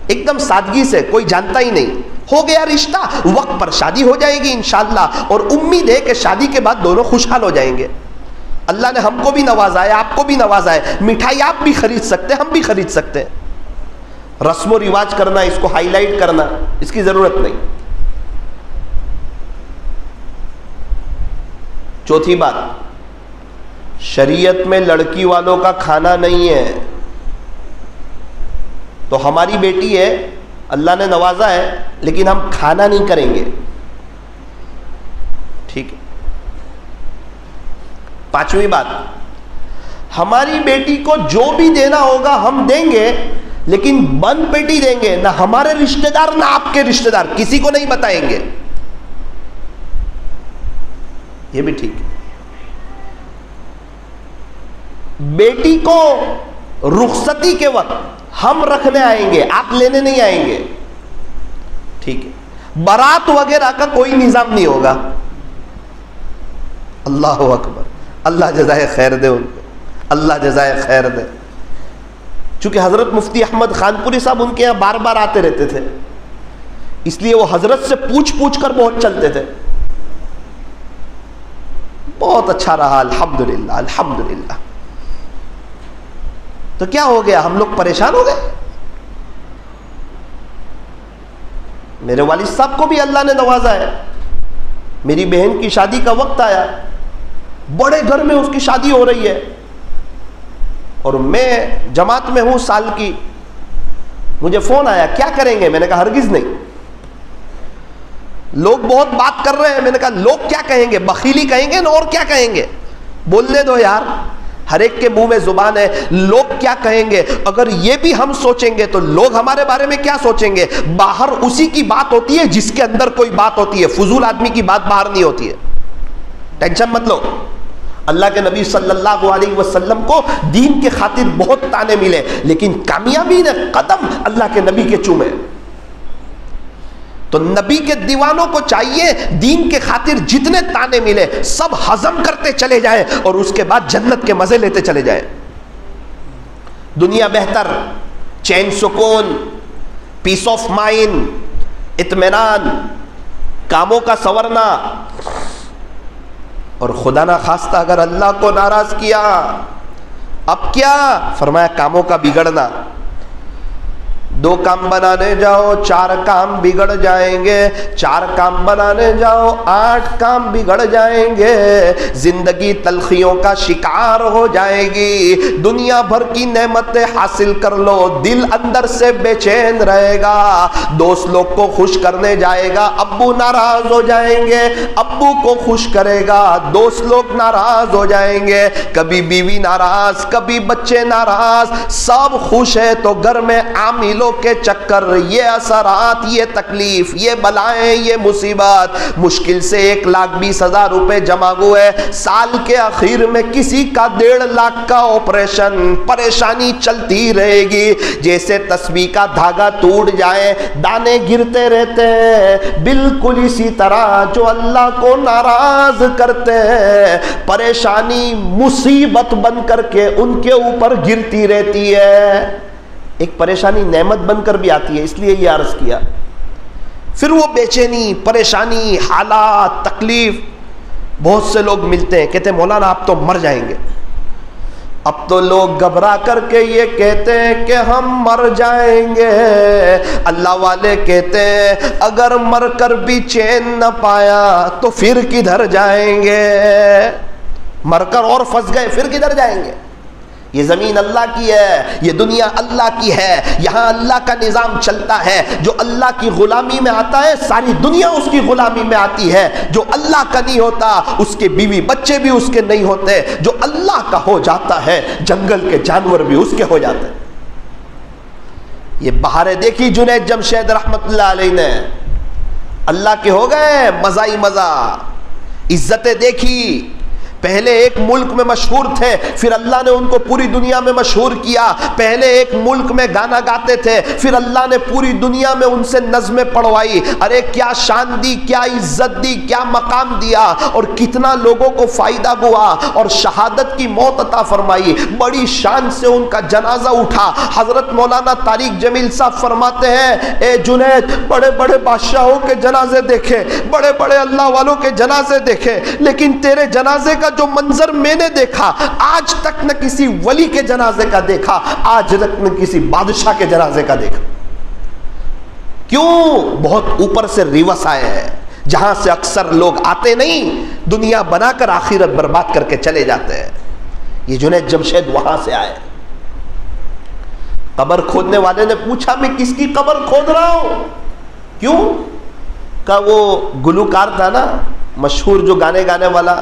Speaker 1: ایک دم سادگی سے، کوئی جانتا ہی نہیں، ہو گیا رشتہ، وقت پر شادی ہو جائے گی انشاءاللہ، اور امید ہے کہ شادی کے بعد دونوں خوشحال ہو جائیں گے. اللہ نے ہم کو بھی نوازا ہے، آپ کو بھی نوازا ہے. مٹھائی آپ بھی خرید سکتے ہیں، ہم بھی خرید سکتے ہیں. رسم و رواج کرنا، اس کو ہائی لائٹ کرنا، اس کی ضرورت نہیں. چوتھی بات، شریعت میں لڑکی والوں کا کھانا نہیں ہے. تو ہماری بیٹی ہے، اللہ نے نوازا ہے، لیکن ہم کھانا نہیں کریں گے. ٹھیک ہے. پانچویں بات، ہماری بیٹی کو جو بھی دینا ہوگا ہم دیں گے، لیکن بند پیٹی دیں گے. نہ ہمارے رشتہ دار نہ آپ کے رشتہ دار، کسی کو نہیں بتائیں گے. یہ بھی ٹھیک ہے. بیٹی کو رخصتی کے وقت ہم رکھنے آئیں گے، آپ لینے نہیں آئیں گے. ٹھیک ہے. بارات وغیرہ کا کوئی نظام نہیں ہوگا. اللہ اکبر. اللہ جزائے خیر دے ان کو، اللہ جزائے خیر دے. چونکہ حضرت مفتی احمد خان پوری صاحب ان کے یہاں بار بار آتے رہتے تھے، اس لیے وہ حضرت سے پوچھ کر بہت چلتے تھے. بہت اچھا رہا، الحمدللہ الحمدللہ. تو کیا ہو گیا؟ ہم لوگ پریشان ہو گئے. میرے والد صاحب کو بھی اللہ نے نوازا ہے. میری بہن کی شادی کا وقت آیا، بڑے گھر میں اس کی شادی ہو رہی ہے، اور میں جماعت میں ہوں سال کی. مجھے فون آیا، کیا کریں گے؟ میں نے کہا ہرگز نہیں. لوگ بہت بات کر رہے ہیں. میں نے کہا لوگ کیا کہیں گے؟ بخیلی کہیں گے نا، اور کیا کہیں گے؟ بولنے دو یار، ہر ایک کے منہ میں زبان ہے. لوگ کیا کہیں گے؟ اگر یہ بھی ہم سوچیں گے تو لوگ ہمارے بارے میں کیا سوچیں گے؟ باہر اسی کی بات ہوتی ہے جس کے اندر کوئی بات ہوتی ہے. فضول آدمی کی بات باہر نہیں ہوتی ہے. ٹینشن مت لو. اللہ کے نبی صلی اللہ علیہ وسلم کو دین کے خاطر بہت تانے ملے، لیکن کامیابی نے قدم اللہ کے نبی کے چومے. تو نبی کے دیوانوں کو چاہیے دین کے خاطر جتنے تانے ملے سب ہضم کرتے چلے جائیں، اور اس کے بعد جنت کے مزے لیتے چلے جائیں. دنیا بہتر، چین سکون، پیس آف مائنڈ، اطمینان، کاموں کا سنورنا. اور خدا نہ خواستہ اگر اللہ کو ناراض کیا، اب کیا؟ فرمایا کاموں کا بگڑنا. 2 کام بنانے جاؤ 4 کام بگڑ جائیں گے، 4 کام بنانے جاؤ 8 کام بگڑ جائیں گے. زندگی تلخیوں کا شکار ہو جائے گی. دنیا بھر کی نعمتیں حاصل کر لو، دل اندر سے بے چین رہے گا. دوست لوگ کو خوش کرنے جائے گا، ابو ناراض ہو جائیں گے. ابو کو خوش کرے گا، دوست لوگ ناراض ہو جائیں گے. کبھی بیوی ناراض، کبھی بچے ناراض، سب خوش ہے تو گھر میں عاملوں کے چکر، یہ اثرات، یہ تکلیف، یہ بلائیں، یہ مصیبت. مشکل سے 1,20,000 روپے جمع ہوئے، سال کے اخیر میں کسی کا 1.5 لاکھ کا آپریشن. پریشانی چلتی رہے گی، جیسے تسبیح کا دھاگا ٹوٹ جائے دانے گرتے رہتے ہیں. بالکل اسی طرح جو اللہ کو ناراض کرتے ہیں، پریشانی مصیبت بن کر کے ان کے اوپر گرتی رہتی ہے. ایک پریشانی نعمت بن کر بھی آتی ہے، اس لیے یہ عرض کیا. پھر وہ بے چینی، پریشانی، حالات، تکلیف. بہت سے لوگ ملتے ہیں، کہتے ہیں مولانا آپ تو مر جائیں گے. اب تو لوگ گھبرا کر کے یہ کہتے ہیں کہ ہم مر جائیں گے. اللہ والے کہتے ہیں اگر مر کر بھی چین نہ پایا تو پھر کدھر جائیں گے؟ مر کر اور پھنس گئے، پھر کدھر جائیں گے؟ یہ زمین اللہ کی ہے، یہ دنیا اللہ کی ہے، یہاں اللہ کا نظام چلتا ہے۔ جو اللہ کی غلامی میں آتا ہے ساری دنیا اس کی غلامی میں آتی ہے، جو اللہ کا نہیں ہوتا اس کے بیوی بچے بھی اس کے نہیں ہوتے، جو اللہ کا ہو جاتا ہے جنگل کے جانور بھی اس کے ہو جاتے ہیں۔ یہ بہاریں دیکھی جنید جمشید رحمت اللہ علیہ نے، اللہ کے ہو گئے مزہ ہی مزہ، عزتیں دیکھی۔ پہلے ایک ملک میں مشہور تھے، پھر اللہ نے ان کو پوری دنیا میں مشہور کیا۔ پہلے ایک ملک میں گانا گاتے تھے، پھر اللہ نے پوری دنیا میں ان سے نظمیں پڑھوائی۔ ارے کیا شان دی، کیا عزت دی، کیا مقام دیا، اور کتنا لوگوں کو فائدہ ہوا، اور شہادت کی موت عطا فرمائی۔ بڑی شان سے ان کا جنازہ اٹھا۔ حضرت مولانا طارق جمیل صاحب فرماتے ہیں، اے جنید، بڑے بڑے بادشاہوں کے جنازے دیکھے، بڑے بڑے اللہ والوں کے جنازے دیکھے، لیکن تیرے جنازے کا جو منظر میں نے دیکھا آج تک نہ کسی ولی کے جنازے کا دیکھا، آج تک نہ کسی بادشاہ کے جنازے کا دیکھا۔ کیوں؟ بہت اوپر سے ریوس آئے ہیں، جہاں سے اکثر لوگ آتے نہیں، دنیا بنا کر آخرت برباد کر کے چلے جاتے ہیں۔ یہ جنید جمشید وہاں سے آئے۔ قبر کھودنے والے نے پوچھا، میں کس کی قبر کھود رہا ہوں؟ کیوں؟ کہ وہ گلوکار تھا نا مشہور، جو گانے گانے والا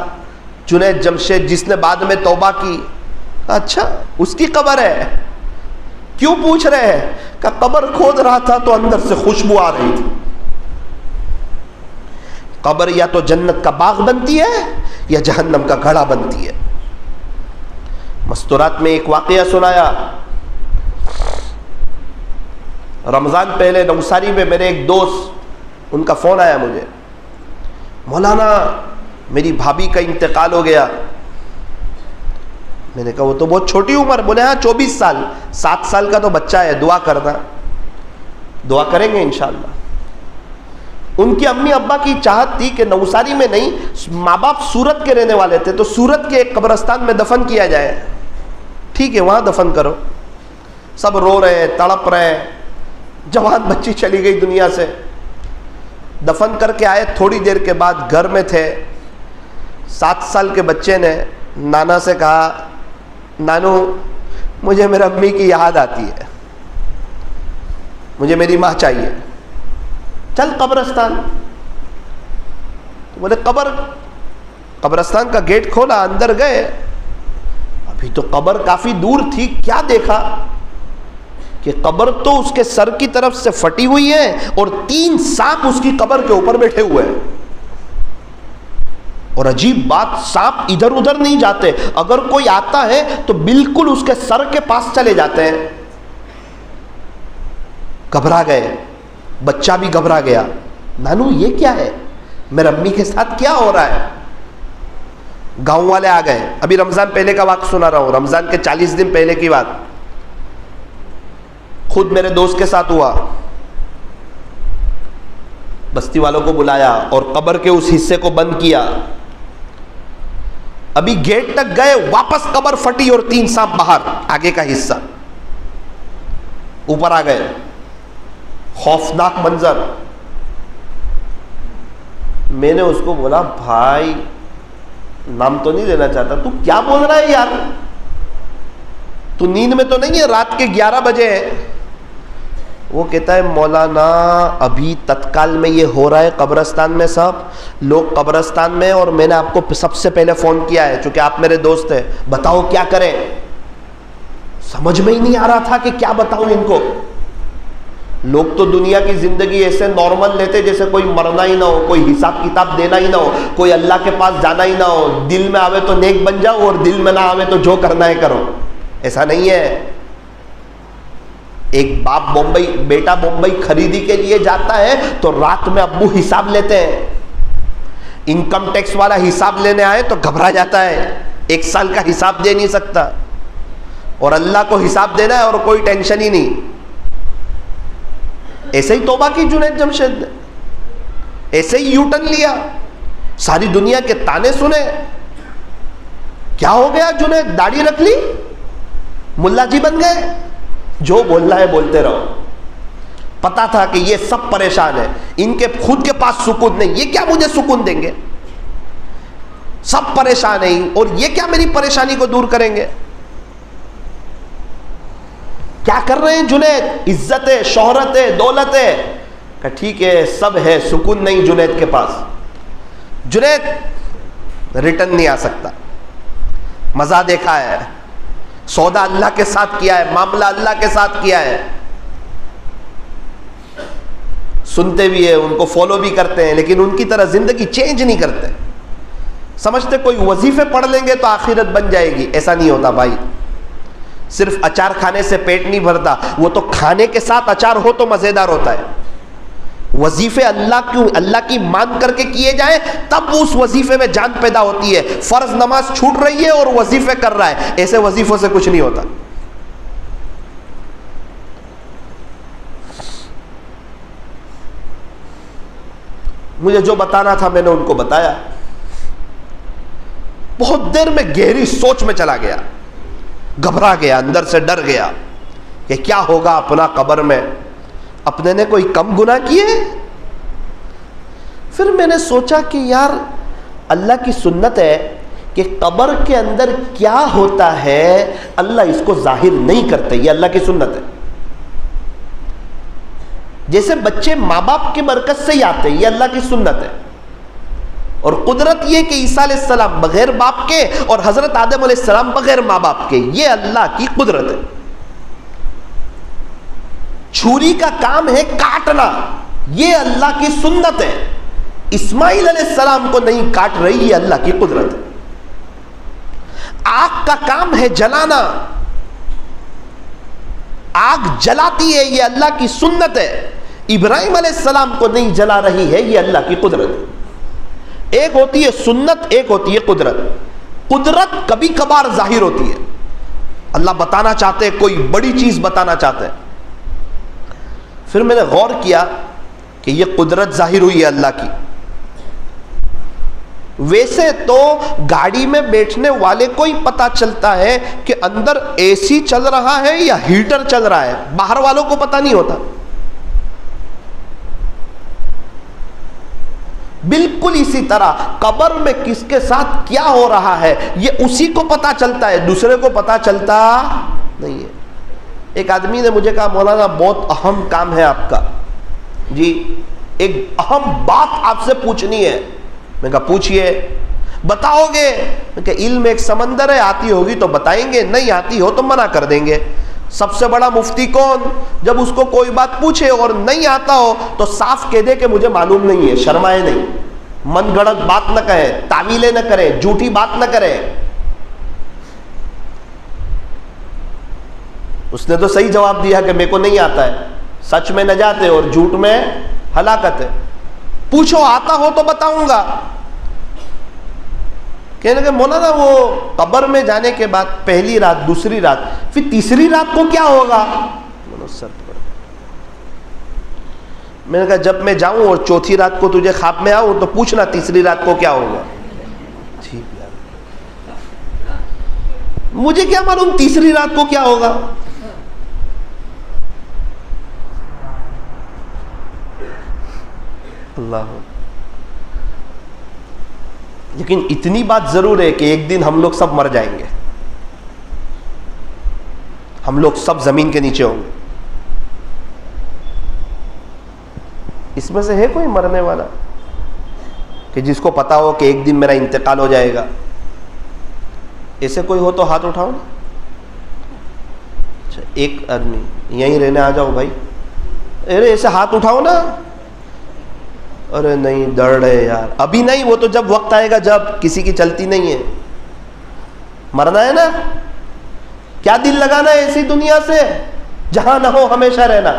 Speaker 1: جنید جمشید، جس نے بعد میں توبہ کی۔ اچھا، اس کی قبر ہے؟ کیوں پوچھ رہے ہیں؟ کہ قبر کھود رہا تھا تو اندر سے خوشبو آ رہی تھی۔ قبر یا تو جنت کا باغ بنتی ہے یا جہنم کا گھڑا بنتی ہے۔ مستورات میں ایک واقعہ سنایا۔ رمضان پہلے نوساری میں میرے ایک دوست، ان کا فون آیا مجھے، مولانا میری بھابھی کا انتقال ہو گیا۔ میں نے کہا وہ تو بہت چھوٹی عمر۔ بولے ہاں 24 سال، 7 سال کا تو بچہ ہے، دعا کرنا۔ دعا کریں گے انشاءاللہ۔ ان کی امی ابا کی چاہت تھی کہ نوساری میں نہیں، ماں باپ سورت کے رہنے والے تھے، تو سورت کے ایک قبرستان میں دفن کیا جائے۔ ٹھیک ہے، وہاں دفن کرو۔ سب رو رہے ہیں، تڑپ رہے ہیں۔ جوان بچی چلی گئی دنیا سے۔ دفن کر کے آئے، تھوڑی دیر کے بعد گھر میں تھے، 7 سال کے بچے نے نانا سے کہا، نانو مجھے میرے امی کی یاد آتی ہے، مجھے میری ماں چاہیے، چل قبرستان۔ بولے قبرستان کا گیٹ کھولا، اندر گئے۔ ابھی تو قبر کافی دور تھی، کیا دیکھا کہ قبر تو اس کے سر کی طرف سے پھٹی ہوئی ہے اور 3 سانپ اس کی قبر کے اوپر بیٹھے ہوئے ہیں۔ اور عجیب بات، سانپ ادھر ادھر نہیں جاتے، اگر کوئی آتا ہے تو بالکل اس کے سر کے پاس چلے جاتے ہیں۔ گھبرا گئے، بچہ بھی گھبرا گیا، نانو یہ کیا ہے، میرے امی کے ساتھ کیا ہو رہا ہے؟ گاؤں والے آ گئے۔ ابھی رمضان پہلے کا واقعہ سنا رہا ہوں، رمضان کے 40 دن پہلے کی بات، خود میرے دوست کے ساتھ ہوا۔ بستی والوں کو بلایا اور قبر کے اس حصے کو بند کیا۔ ابھی گیٹ تک گئے، واپس قبر پھٹی اور 3 سانپ باہر، آگے کا حصہ۔ اوپر آ گئے، خوفناک منظر۔ میں نے اس کو بولا، بھائی نام تو نہیں لینا چاہتا، تو کیا بول رہا ہے یار، تو نیند میں تو نہیں ہے، رات کے 11 بجے ہے۔ وہ کہتا ہے، مولانا ابھی تتکال میں یہ ہو رہا ہے قبرستان میں، سب لوگ قبرستان میں، اور میں نے آپ کو سب سے پہلے فون کیا ہے چونکہ آپ میرے دوست ہیں، بتاؤ کیا کریں۔ سمجھ میں ہی نہیں آ رہا تھا کہ کیا بتاؤں ان کو۔ لوگ تو دنیا کی زندگی ایسے نارمل لیتے جیسے کوئی مرنا ہی نہ ہو، کوئی حساب کتاب دینا ہی نہ ہو، کوئی اللہ کے پاس جانا ہی نہ ہو، دل میں آوے تو نیک بن جاؤ اور دل میں نہ آوے تو جو کرنا ہے کرو۔ ایسا نہیں ہے۔ ایک بیٹا بمبئی خریدی کے لیے جاتا ہے تو رات میں ابو حساب لیتے ہیں، انکم ٹیکس والا حساب لینے آئے تو گھبرا جاتا ہے، 1 سال کا حساب دے نہیں سکتا، اور اللہ کو حساب دینا ہے اور کوئی ٹینشن ہی نہیں۔ ایسے ہی توبہ کی جنید جمشید نے، ایسے ہی یو ٹرن لیا، ساری دنیا کے تانے سنے۔ کیا ہو گیا جنید، داڑھی رکھ لی، ملا جی بن گئے، جو بولنا ہے بولتے رہو۔ پتا تھا کہ یہ سب پریشان ہیں، ان کے خود کے پاس سکون نہیں، یہ کیا مجھے سکون دیں گے، سب پریشان ہیں، اور یہ کیا میری پریشانی کو دور کریں گے۔ کیا کر رہے ہیں جنید؟ عزت ہے، شہرت ہے، دولت ہے. کہ ٹھیک ہے سب ہے، سکون نہیں جنید کے پاس. جنید ریٹرن نہیں آ سکتا. مزہ دیکھا ہے، سودا اللہ کے ساتھ کیا ہے، معاملہ اللہ کے ساتھ کیا ہے. سنتے بھی ہیں، ان کو فالو بھی کرتے ہیں، لیکن ان کی طرح زندگی چینج نہیں کرتے. سمجھتے کوئی وظیفے پڑھ لیں گے تو آخرت بن جائے گی. ایسا نہیں ہوتا بھائی. صرف اچار کھانے سے پیٹ نہیں بھرتا، وہ تو کھانے کے ساتھ اچار ہو تو مزیدار ہوتا ہے. وظیفے اللہ کی مان کر کے کیے جائیں تب اس وظیفے میں جان پیدا ہوتی ہے. فرض نماز چھوٹ رہی ہے اور وظیفے کر رہا ہے، ایسے وظیفوں سے کچھ نہیں ہوتا. مجھے جو بتانا تھا میں نے ان کو بتایا. بہت دیر میں گہری سوچ میں چلا گیا، گھبرا گیا، اندر سے ڈر گیا کہ کیا ہوگا اپنا قبر میں. اپنے نے کوئی کم گناہ کیے؟ پھر میں نے سوچا کہ یار اللہ کی سنت ہے کہ قبر کے اندر کیا ہوتا ہے اللہ اس کو ظاہر نہیں کرتے. یہ اللہ کی سنت ہے. جیسے بچے ماں باپ کے برکت سے ہی آتے، یہ اللہ کی سنت ہے. اور قدرت یہ کہ عیسیٰ علیہ السلام بغیر باپ کے اور حضرت آدم علیہ السلام بغیر ماں باپ کے، یہ اللہ کی قدرت ہے. چھری کا کام ہے کاٹنا، یہ اللہ کی سنت ہے. اسماعیل علیہ السلام کو نہیں کاٹ رہی، یہ اللہ کی قدرت ہے. آگ کا کام ہے جلانا، آگ جلاتی ہے، یہ اللہ کی سنت ہے. ابراہیم علیہ السلام کو نہیں جلا رہی ہے، یہ اللہ کی قدرت ہے. ایک ہوتی ہے سنت، ایک ہوتی ہے قدرت. قدرت کبھی کبھار ظاہر ہوتی ہے. اللہ بتانا چاہتے ہیں، کوئی بڑی چیز بتانا چاہتے ہیں. پھر میں نے غور کیا کہ یہ قدرت ظاہر ہوئی ہے اللہ کی. ویسے تو گاڑی میں بیٹھنے والے کو ہی پتا چلتا ہے کہ اندر اے سی چل رہا ہے یا ہیٹر چل رہا ہے، باہر والوں کو پتا نہیں ہوتا. بالکل اسی طرح قبر میں کس کے ساتھ کیا ہو رہا ہے یہ اسی کو پتا چلتا ہے، دوسرے کو پتا چلتا نہیں ہے. ایک آدمی نے مجھے کہا مولانا بہت اہم کام ہے آپ کا. جی ایک اہم بات آپ سے پوچھنی ہے. میں کہا پوچھئے. بتاؤ گے؟ میں کہا علم ایک سمندر ہے، آتی ہوگی تو بتائیں گے، نہیں آتی ہو تو منع کر دیں گے. سب سے بڑا مفتی کون؟ جب اس کو کوئی بات پوچھے اور نہیں آتا ہو تو صاف کہہ دے کہ مجھے معلوم نہیں ہے. شرمائے نہیں، من گڑت بات نہ کہے، تعویلیں نہ کرے، جھوٹی بات نہ کرے. اس نے تو صحیح جواب دیا کہ میرے کو نہیں آتا ہے. سچ میں نجات ہے اور جھوٹ میں ہلاکت ہے. پوچھو آتا ہو تو بتاؤں گا. کہنے لگے مولانا وہ قبر میں جانے کے بعد پہلی رات، دوسری رات، پھر تیسری رات کو کیا ہوگا؟ میں نے کہا جب میں جاؤں اور چوتھی رات کو تجھے خواب میں آؤں تو پوچھنا تیسری رات کو کیا ہوگا. ٹھیک ہے، مجھے کیا معلوم تیسری رات کو کیا ہوگا. اللہ. لیکن اتنی بات ضرور ہے کہ ایک دن ہم لوگ سب مر جائیں گے. ہم لوگ سب زمین کے نیچے ہوں گے. اس میں سے ہے کوئی مرنے والا کہ جس کو پتا ہو کہ ایک دن میرا انتقال ہو جائے گا؟ ایسے کوئی ہو تو ہاتھ اٹھاؤ نا. اچھا ایک آدمی یہیں رہنے آ جاؤ بھائی. ارے ایسے ہاتھ اٹھاؤ نا. ارے نہیں ڈر رہے یار. ابھی نہیں، وہ تو جب وقت آئے گا جب کسی کی چلتی نہیں ہے. مرنا ہے نا، کیا دل لگانا ہے ایسی دنیا سے جہاں نہ ہو ہمیشہ رہنا.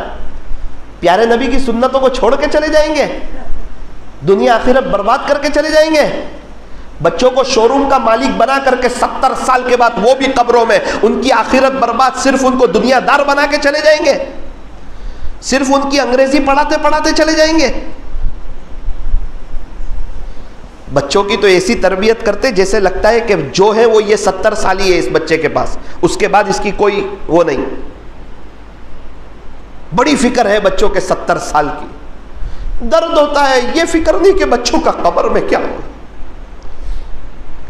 Speaker 1: پیارے نبی کی سنتوں کو چھوڑ کے چلے جائیں گے، دنیا آخرت برباد کر کے چلے جائیں گے. بچوں کو شو روم کا مالک بنا کر کے 70 سال کے بعد وہ بھی قبروں میں، ان کی آخرت برباد. صرف ان کو دنیا دار بنا کے چلے جائیں گے، صرف ان کی انگریزی پڑھاتے پڑھاتے چلے جائیں گے. بچوں کی تو ایسی تربیت کرتے جیسے لگتا ہے کہ جو ہے وہ یہ 70 سال ہی ہے اس بچے کے پاس، اس کے بعد اس کی کوئی وہ نہیں. بڑی فکر ہے بچوں کے 70 سال کی. درد ہوتا ہے، یہ فکر نہیں کہ بچوں کا قبر میں کیا ہوگا.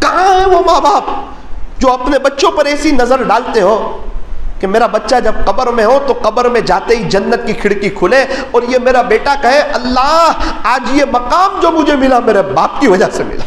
Speaker 1: کہاں ہے وہ ماں باپ جو اپنے بچوں پر ایسی نظر ڈالتے ہو کہ میرا بچہ جب قبر میں ہو تو قبر میں جاتے ہی جنت کی کھڑکی کھلے اور یہ میرا بیٹا کہے اللہ آج یہ مقام جو مجھے ملا میرے باپ کی وجہ سے ملا،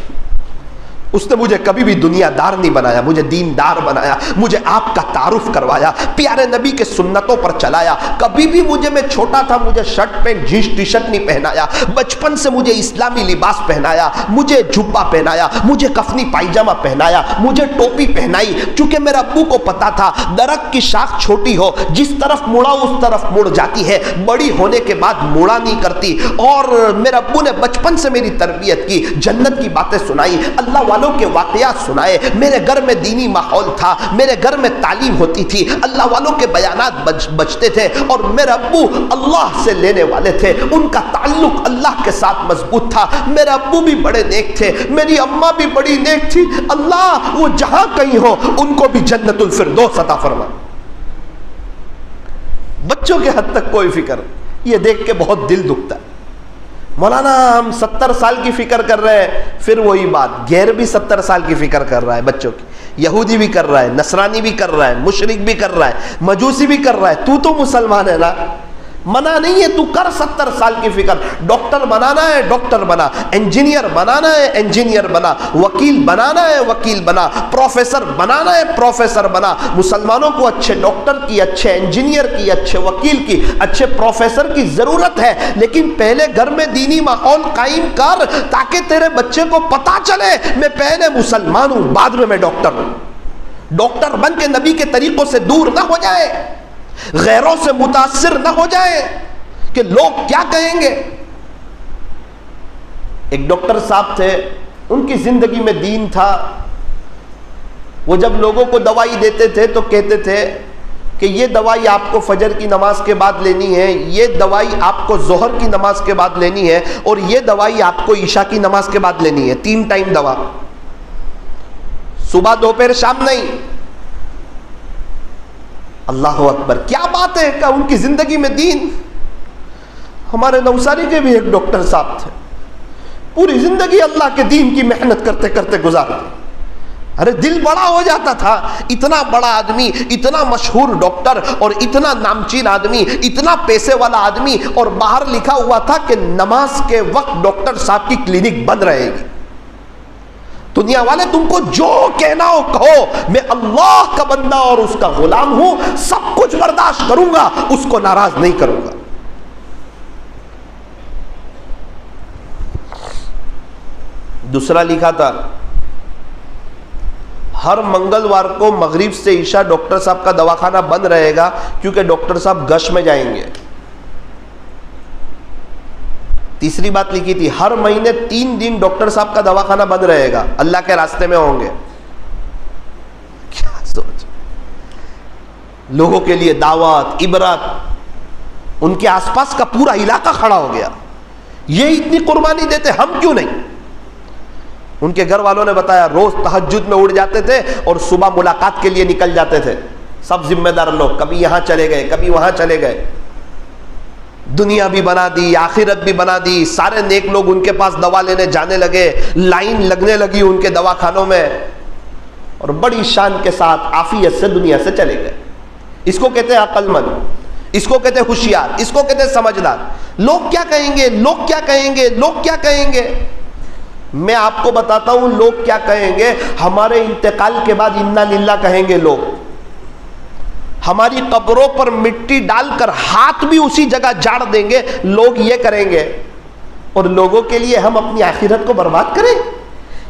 Speaker 1: اس نے مجھے کبھی بھی دنیا دار نہیں بنایا، مجھے دین دار بنایا، مجھے آپ کا تعارف کروایا، پیارے نبی کے سنتوں پر چلایا، کبھی بھی میں چھوٹا تھا مجھے shirt pant jeans T shirt نہیں پہنایا، بچپن سے مجھے اسلامی لباس پہنایا، مجھے جھبا پہنایا، مجھے کفنی پائجامہ پہنایا، مجھے ٹوپی پہنائی، چونکہ میرے ابو کو پتا تھا درخت کی شاخ چھوٹی ہو جس طرف مڑا اس طرف مڑ جاتی ہے، بڑی ہونے کے بعد مڑا نہیں کرتی، اور میرے ابو نے بچپن سے میری تربیت کی، جنت کی باتیں سنائی، اللہ والوں کے واقعات سنائے، میرے گھر میں دینی ماحول تھا، میرے گھر میں تعلیم ہوتی تھی، اللہ والوں کے بیانات بچتے تھے، اور میرے ابو اللہ سے لینے والے تھے، ان کا تعلق اللہ کے ساتھ مضبوط تھا، میرے ابو بھی بڑے نیک تھے، میری اماں بھی بڑی نیک تھی، اللہ وہ جہاں کہیں ہو ان کو بھی جنت الفردوس عطا فرما۔ بچوں کے حد تک کوئی فکر، یہ دیکھ کے بہت دل دکھتا ہے، مولانا ہم 70 سال کی فکر کر رہے ہیں، پھر وہی بات، غیر بھی 70 سال کی فکر کر رہا ہے بچوں کی، یہودی بھی کر رہا ہے، نصرانی بھی کر رہا ہے، مشرک بھی کر رہا ہے، مجوسی بھی کر رہا ہے، تو مسلمان ہے نا، منع نہیں ہے، تو کر 70 سال کی فکر، ڈاکٹر بنانا ہے ڈاکٹر بنا، انجینئر بنانا ہے انجینئر بنا، وکیل بنانا ہے وکیل بنا، پروفیسر بنانا ہے پروفیسر بنا، مسلمانوں کو اچھے ڈاکٹر کی، اچھے انجینئر کی، اچھے وکیل کی، اچھے پروفیسر کی ضرورت ہے، لیکن پہلے گھر میں دینی ماحول قائم کر تاکہ تیرے بچے کو پتا چلے میں پہلے مسلمان ہوں بعد میں ڈاکٹر ہوں، ڈاکٹر بن کے نبی کے طریقوں سے دور نہ ہو جائے، غیروں سے متاثر نہ ہو جائے کہ لوگ کیا کہیں گے۔ ایک ڈاکٹر صاحب تھے، ان کی زندگی میں دین تھا، وہ جب لوگوں کو دوائی دیتے تھے تو کہتے تھے کہ یہ دوائی آپ کو فجر کی نماز کے بعد لینی ہے، یہ دوائی آپ کو ظہر کی نماز کے بعد لینی ہے، اور یہ دوائی آپ کو عشاء کی نماز کے بعد لینی ہے، 3 ٹائم دوا، صبح دوپہر شام نہیں۔ اللہ اکبر، کیا بات ہے کہ ان کی زندگی میں دین۔ ہمارے نوساری کے بھی ایک ڈاکٹر صاحب تھے، پوری زندگی اللہ کے دین کی محنت کرتے کرتے گزارتے، ارے دل بڑا ہو جاتا تھا، اتنا بڑا آدمی، اتنا مشہور ڈاکٹر اور اتنا نامچین آدمی، اتنا پیسے والا آدمی، اور باہر لکھا ہوا تھا کہ نماز کے وقت ڈاکٹر صاحب کی کلینک بند رہے گی۔ دنیا والے تم کو جو کہنا ہو کہو، میں اللہ کا بندہ اور اس کا غلام ہوں، سب کچھ برداشت کروں گا، اس کو ناراض نہیں کروں گا۔ دوسرا لکھا تھا ہر منگلوار کو مغرب سے عشاء ڈاکٹر صاحب کا دواخانہ بند رہے گا کیونکہ ڈاکٹر صاحب گش میں جائیں گے۔ تیسری بات لکھی تھی ہر مہینے 3 دن ڈاکٹر صاحب کا دواخانہ بند رہے گا، اللہ کے راستے میں ہوں گے۔ کیا سوچ، لوگوں کے لیے دعوت عبرت، ان کے آس پاس کا پورا علاقہ کھڑا ہو گیا، یہ اتنی قربانی دیتے ہم کیوں نہیں؟ ان کے گھر والوں نے بتایا روز تہجد میں اٹھ جاتے تھے اور صبح ملاقات کے لیے نکل جاتے تھے، سب ذمہ دار لوگ، کبھی یہاں چلے گئے کبھی وہاں چلے گئے، دنیا بھی بنا دی آخرت بھی بنا دی، سارے نیک لوگ ان کے پاس دوا لینے جانے لگے، لائن لگنے لگی ان کے دواخانوں میں، اور بڑی شان کے ساتھ عافیت سے دنیا سے چلے گئے۔ اس کو کہتے ہیں عقل مند، اس کو کہتے ہیں ہوشیار، اس کو کہتے ہیں سمجھدار۔ لوگ کیا کہیں گے، لوگ کیا کہیں گے، لوگ کیا کہیں گے؟ میں آپ کو بتاتا ہوں لوگ کیا کہیں گے۔ ہمارے انتقال کے بعد انا للہ کہیں گے لوگ، ہماری قبروں پر مٹی ڈال کر ہاتھ بھی اسی جگہ جاڑ دیں گے، لوگ یہ کریں گے، اور لوگوں کے لیے ہم اپنی آخرت کو برباد کریں؟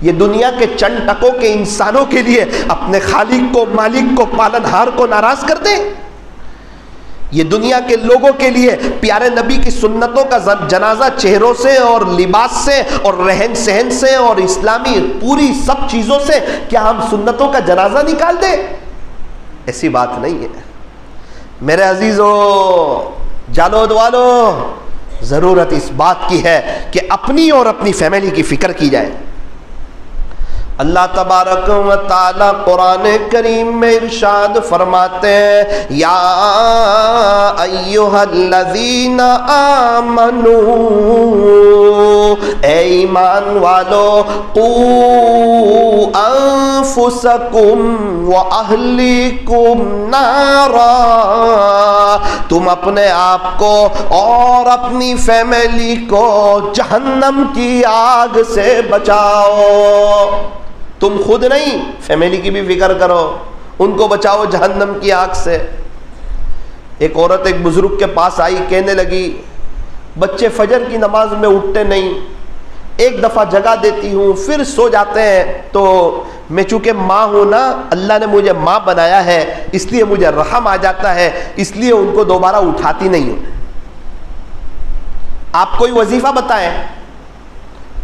Speaker 1: یہ دنیا کے چند ٹکوں کے انسانوں کے لیے اپنے خالق کو، مالک کو، پالنہار کو ناراض کر دیں؟ یہ دنیا کے لوگوں کے لیے پیارے نبی کی سنتوں کا جنازہ چہروں سے اور لباس سے اور رہن سہن سے اور اسلامی پوری سب چیزوں سے کیا ہم سنتوں کا جنازہ نکال دیں؟ ایسی بات نہیں ہے میرے عزیزو، جالود والو، ضرورت اس بات کی ہے کہ اپنی اور اپنی فیملی کی فکر کی جائے۔ اللہ تبارک و تعالی قرآن کریم میں ارشاد فرماتے ہیں یا ایھا الذین آمنوا، اے ایمان والو، قوا انفسکم واہلیکم نارا، تم اپنے آپ کو اور اپنی فیملی کو جہنم کی آگ سے بچاؤ۔ تم خود نہیں، فیملی کی بھی فکر کرو، ان کو بچاؤ جہنم کی آگ سے۔ ایک عورت ایک بزرگ کے پاس آئی، کہنے لگی بچے فجر کی نماز میں اٹھتے نہیں، ایک دفعہ جگا دیتی ہوں پھر سو جاتے ہیں، تو میں چونکہ ماں ہوں نا، اللہ نے مجھے ماں بنایا ہے اس لیے مجھے رحم آ جاتا ہے، اس لیے ان کو دوبارہ اٹھاتی نہیں ہوں۔ آپ کوئی وظیفہ بتائیں۔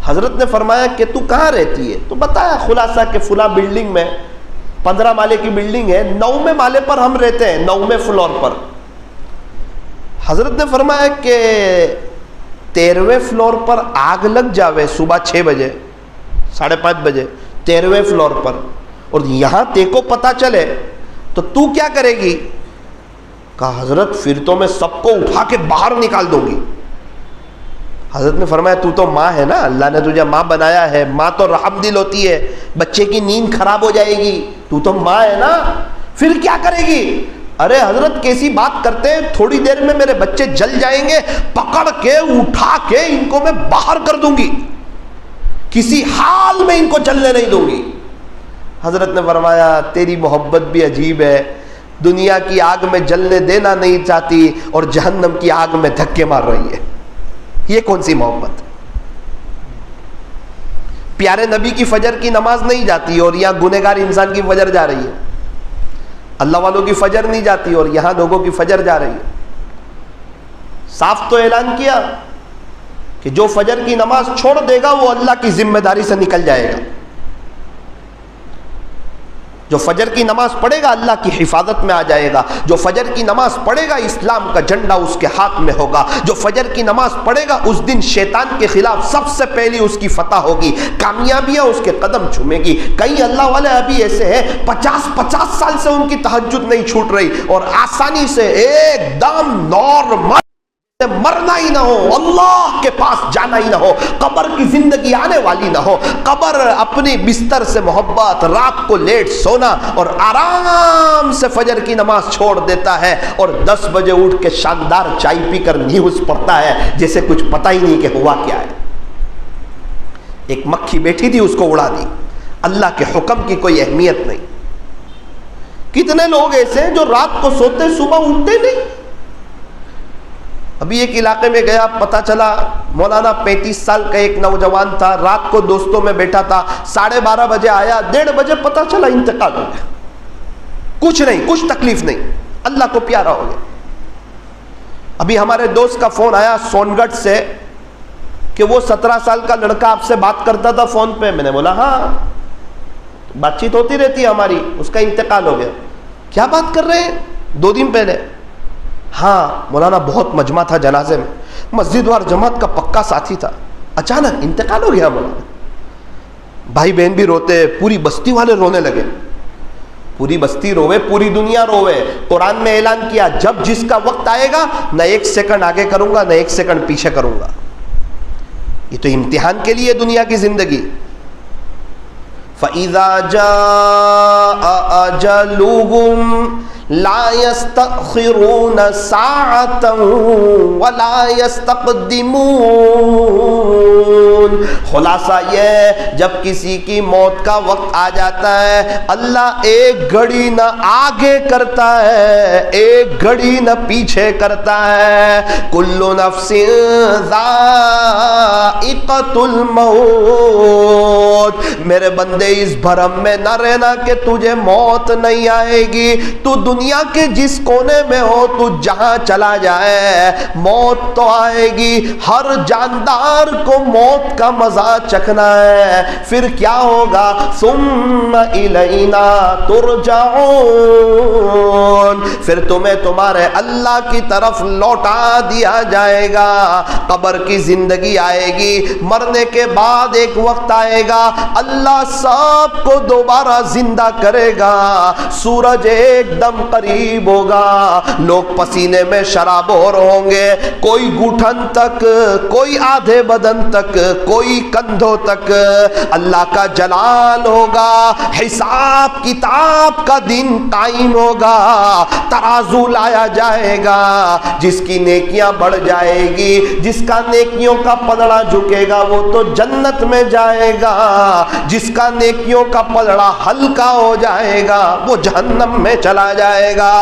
Speaker 1: حضرت نے فرمایا کہ تو کہاں رہتی ہے؟ تو بتایا خلاصہ کہ فلاں بلڈنگ میں، 15 مالے کی بلڈنگ ہے، 9ویں مالے پر ہم رہتے ہیں، 9ویں فلور پر۔ حضرت نے فرمایا کہ 13ویں فلور پر آگ لگ جاوے صبح 6 بجے 5:30 بجے 13ویں فلور پر، اور یہاں تے کو پتا چلے تو کیا کرے گی؟ کہا حضرت پھر تو میں سب کو اٹھا کے باہر نکال دوں گی۔ حضرت نے فرمایا تو ماں ہے نا، اللہ نے تجھے ماں بنایا ہے، ماں تو رحم دل ہوتی ہے، بچے کی نیند خراب ہو جائے گی، تو ماں ہے نا، پھر کیا کرے گی؟ ارے حضرت کیسی بات کرتے ہیں، تھوڑی دیر میں میرے بچے جل جائیں گے، پکڑ کے اٹھا کے ان کو میں باہر کر دوں گی، کسی حال میں ان کو جلنے نہیں دوں گی۔ حضرت نے فرمایا تیری محبت بھی عجیب ہے، دنیا کی آگ میں جلنے دینا نہیں چاہتی اور جہنم کی آگ میں دھکے مار رہی ہے، یہ کون سی محبت؟ پیارے نبی کی فجر کی نماز نہیں جاتی اور یہاں گنہگار انسان کی فجر جا رہی ہے، اللہ والوں کی فجر نہیں جاتی اور یہاں لوگوں کی فجر جا رہی ہے۔ صاف تو اعلان کیا کہ جو فجر کی نماز چھوڑ دے گا وہ اللہ کی ذمہ داری سے نکل جائے گا، جو فجر کی نماز پڑھے گا اللہ کی حفاظت میں آ جائے گا، جو فجر کی نماز پڑھے گا اسلام کا جھنڈا اس کے ہاتھ میں ہوگا، جو فجر کی نماز پڑھے گا اس دن شیطان کے خلاف سب سے پہلی اس کی فتح ہوگی، کامیابیاں اس کے قدم چومے گی۔ کئی اللہ والے ابھی ایسے ہیں 50 سال سے ان کی تہجد نہیں چھوٹ رہی اور آسانی سے ایک دم نارمل مرنا ہی نہ ہو، اللہ کے پاس جانا ہی نہ ہو، قبر کی زندگی آنے والی نہ ہو، قبر اپنی بستر سے محبت، رات کو لیٹ سونا اور آرام سے فجر کی نماز چھوڑ دیتا ہے اور 10 بجے اٹھ کے شاندار چائے پی کر نیوز پڑھتا ہے جیسے کچھ پتہ ہی نہیں کہ ہوا کیا ہے۔ ایک مکھی بیٹھی تھی اس کو اڑا دی، اللہ کے حکم کی کوئی اہمیت نہیں۔ کتنے لوگ ایسے ہیں جو رات کو سوتے صبح اٹھتے نہیں۔ ابھی ایک علاقے میں گیا، پتہ چلا مولانا 35 سال کا ایک نوجوان تھا، رات کو دوستوں میں بیٹھا تھا، 12:30 بجے آیا، 1:30 بجے پتہ چلا انتقال ہو گیا، کچھ نہیں، کچھ تکلیف نہیں، اللہ کو پیارا ہو گیا۔ ابھی ہمارے دوست کا فون آیا سونگڑھ سے کہ وہ 17 سال کا لڑکا آپ سے بات کرتا تھا فون پہ، میں نے بولا ہاں بات چیت ہوتی رہتی ہے ہماری، اس کا انتقال ہو گیا۔ کیا بات کر رہے ہیں؟ 2 دن پہلے؟ ہاں مولانا بہت مجمع تھا جنازے میں، مسجد وار جماعت کا پکا ساتھی تھا، اچانک انتقال ہو گیا مولانا۔ بھائی بہن بھی روتے، پوری بستی والے رونے لگے، پوری بستی روے، پوری دنیا روے۔ قرآن میں اعلان کیا جب جس کا وقت آئے گا نہ 1 سیکنڈ آگے کروں گا نہ 1 سیکنڈ پیچھے کروں گا۔ یہ تو امتحان کے لیے دنیا کی زندگی۔ فَإِذَا جَاءَ أَجَلُهُمْ لا يستأخرون ساعة ولا يستقدمون۔ خلاصہ یہ جب کسی کی موت کا وقت آ جاتا ہے اللہ ایک گھڑی نہ آگے کرتا ہے، ایک گھڑی نہ پیچھے کرتا ہے۔ کل نفس ذائقۃ الموت۔ میرے بندے اس بھرم میں نہ رہنا کہ تجھے موت نہیں آئے گی، تو دنیا کے جس کونے میں ہو تو جہاں چلا جائے موت تو آئے گی، ہر جاندار کو موت کا مزہ چکھنا ہے، پھر کیا ہوگا؟ ثم الینا ترجعون، پھر تمہیں تمہارے اللہ کی طرف لوٹا دیا جائے گا۔ قبر کی زندگی آئے گی، مرنے کے بعد ایک وقت آئے گا اللہ سب کو دوبارہ زندہ کرے گا، سورج ایک دم قریب ہوگا، لوگ پسینے میں شرابور ہوں گے، کوئی گھٹن تک، کوئی آدھے بدن تک، کوئی کندھوں تک، اللہ کا جلال ہوگا، حساب کتاب کا دن قائم ہوگا، ترازو لایا جائے گا، جس کی نیکیاں بڑھ جائے گی، جس کا نیکیوں کا پلڑا جھکے گا وہ تو جنت میں جائے گا، جس کا نیکیوں کا پلڑا ہلکا ہو جائے گا وہ جہنم میں چلا جائے گا۔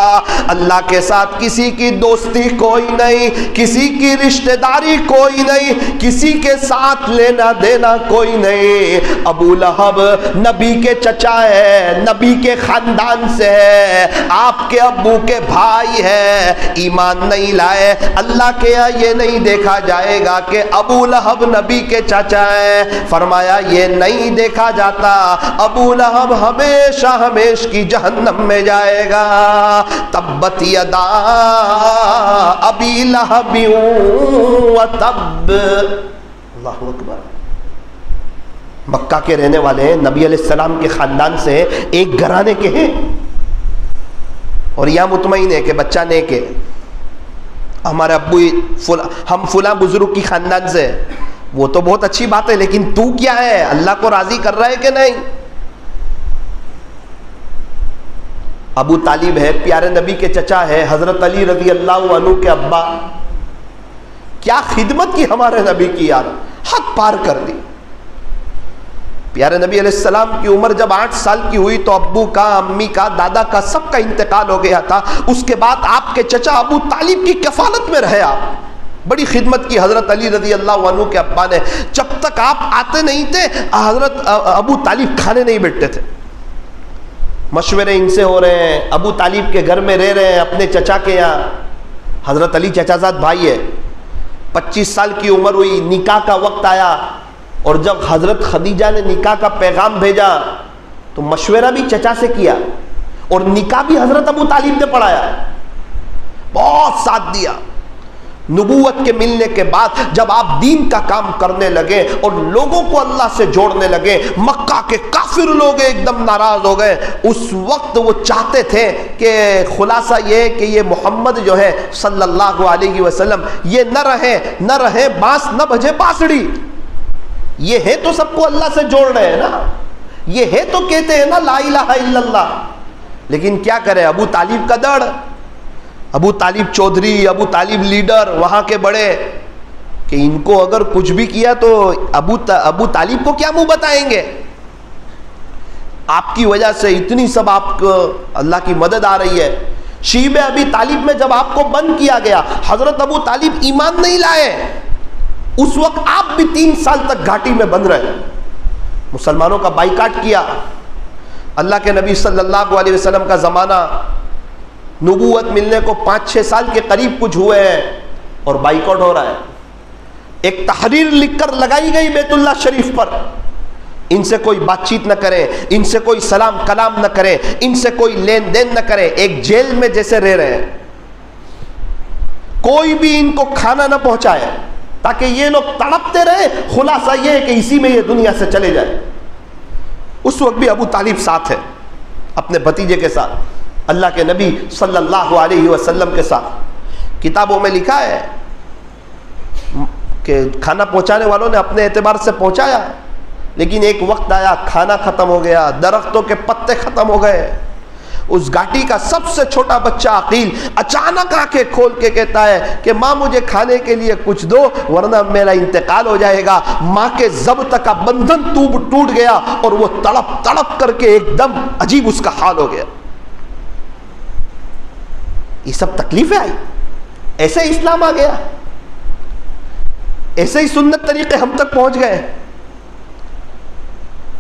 Speaker 1: اللہ کے ساتھ کسی کی دوستی کوئی نہیں، کسی کی رشتہ داری کوئی نہیں، کسی کے ساتھ لینا دینا کوئی نہیں۔ ابو لہب نبی کے چچا ہے، نبی کے خاندان سے ہے، آپ کے ابو کے بھائی ہے، ایمان نہیں لائے۔ اللہ کے یہاں یہ نہیں دیکھا جائے گا کہ ابو لہب نبی کے چچا ہے، فرمایا یہ نہیں دیکھا جاتا، ابو لہب ہمیشہ ہمیش کی جہنم میں جائے گا۔ تبت یدا ابی لہب وتب، اللہ اکبر۔ مکہ کے رہنے والے ہیں، نبی علیہ السلام کے خاندان سے ایک گھرانے کے ہیں، اور یہاں مطمئن ہے کہ بچہ نیک ہے، ہمارے ابو ہم فلاں بزرگ کی خاندان سے، وہ تو بہت اچھی بات ہے، لیکن تو کیا ہے؟ اللہ کو راضی کر رہا ہے کہ نہیں؟ ابو طالب ہے، پیارے نبی کے چچا ہے، حضرت علی رضی اللہ عنہ کے ابا، کیا خدمت کی ہمارے نبی کی یار، حد پار کر دی۔ پیارے نبی علیہ السلام کی عمر جب 8 سال کی ہوئی تو ابو کا، امی کا، دادا کا، سب کا انتقال ہو گیا تھا۔ اس کے بعد آپ کے چچا ابو طالب کی کفالت میں رہے، آپ بڑی خدمت کی حضرت علی رضی اللہ عنہ کے ابا نے۔ جب تک آپ آتے نہیں تھے حضرت ابو طالب کھانے نہیں بیٹھتے تھے، مشورے ان سے ہو رہے ہیں، ابو طالب کے گھر میں رہ رہے ہیں اپنے چچا کے یہاں۔ حضرت علی چچا زاد بھائی ہے، 25 سال کی عمر ہوئی، نکاح کا وقت آیا، اور جب حضرت خدیجہ نے نکاح کا پیغام بھیجا تو مشورہ بھی چچا سے کیا، اور نکاح بھی حضرت ابو طالب نے پڑھایا، بہت ساتھ دیا۔ نبوت کے ملنے کے بعد جب آپ دین کا کام کرنے لگے اور لوگوں کو اللہ سے جوڑنے لگے، مکہ کے کافر لوگ ایک دم ناراض ہو گئے۔ اس وقت وہ چاہتے تھے کہ خلاصہ یہ کہ یہ محمد جو ہے صلی اللہ علیہ وسلم یہ نہ رہے بانس نہ بجے بانسڑی، یہ ہے تو سب کو اللہ سے جوڑ رہے ہیں نا، یہ ہے تو کہتے ہیں نا لا الہ الا اللہ، لیکن کیا کرے؟ ابو طالب کا دڑ، ابو طالب چودھری، ابو طالب لیڈر، وہاں کے بڑے، کہ ان کو اگر کچھ بھی کیا تو ابو طالب کو کیا منہ بتائیں گے؟ آپ کی وجہ سے اتنی سب آپ کو اللہ کی مدد آ رہی ہے۔ شیب ابی طالب میں جب آپ کو بند کیا گیا، حضرت ابو طالب ایمان نہیں لائے، اس وقت آپ بھی 3 سال تک گھاٹی میں بند رہے، مسلمانوں کا بائیکاٹ کیا۔ اللہ کے نبی صلی اللہ علیہ وسلم کا زمانہ، نبوت ملنے کو 5-6 سال کے قریب کچھ ہوئے ہیں اور بائیکاٹ ہو رہا ہے۔ ایک تحریر لکھ کر لگائی گئی بیت اللہ شریف پر، ان سے کوئی بات چیت نہ کرے، ان سے کوئی سلام کلام نہ کرے، ان سے کوئی لین دین نہ کرے، ایک جیل میں جیسے رہ رہے ہیں، کوئی بھی ان کو کھانا نہ پہنچائے تاکہ یہ لوگ تڑپتے رہے، خلاصہ یہ ہے کہ اسی میں یہ دنیا سے چلے جائے۔ اس وقت بھی ابو طالب ساتھ ہے اپنے بھتیجے کے ساتھ، اللہ کے نبی صلی اللہ علیہ وسلم کے ساتھ۔ کتابوں میں لکھا ہے کہ کھانا پہنچانے والوں نے اپنے اعتبار سے پہنچایا، لیکن ایک وقت آیا کھانا ختم ہو گیا، درختوں کے پتے ختم ہو گئے۔ اس گھاٹی کا سب سے چھوٹا بچہ عقیل اچانک آنکھیں کھول کے کہتا ہے کہ ماں مجھے کھانے کے لیے کچھ دو ورنہ میرا انتقال ہو جائے گا۔ ماں کے ضبط کا بندھن ٹوٹ گیا اور وہ تڑپ تڑپ کر کے ایک دم عجیب اس کا حال ہو گیا۔ یہ سب تکلیفیں آئی، ایسے اسلام آ گیا، ایسے ہی سنت طریقے ہم تک پہنچ گئے۔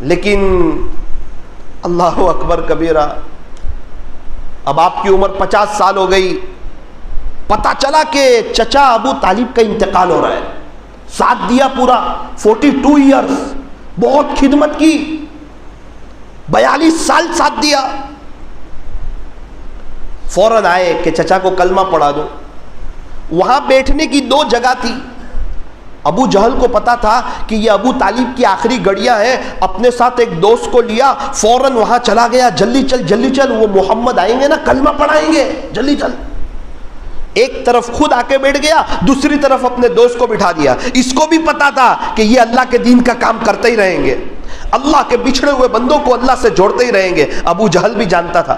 Speaker 1: لیکن اللہ اکبر کبیرہ، اب آپ کی عمر 50 سال ہو گئی، پتہ چلا کہ چچا ابو طالب کا انتقال ہو رہا ہے، ساتھ دیا پورا 42 ایئرز، بہت خدمت کی، 42 سال ساتھ دیا، فوراً آئے کہ چچا کو کلمہ پڑھا دو۔ وہاں بیٹھنے کی 2 جگہ تھی، ابو جہل کو پتا تھا کہ یہ ابو طالب کی آخری گھڑیاں ہیں، اپنے ساتھ ایک دوست کو لیا، فوراً وہاں چلا گیا، جلدی چل وہ محمد آئیں گے نا کلمہ پڑھائیں گے، جلدی چل۔ ایک طرف خود آ کے بیٹھ گیا، دوسری طرف اپنے دوست کو بٹھا دیا۔ اس کو بھی پتا تھا کہ یہ اللہ کے دین کا کام کرتے ہی رہیں گے، اللہ کے بچھڑے ہوئے بندوں کو اللہ سے جوڑتے ہی رہیں گے۔ ابو جہل بھی جانتا تھا۔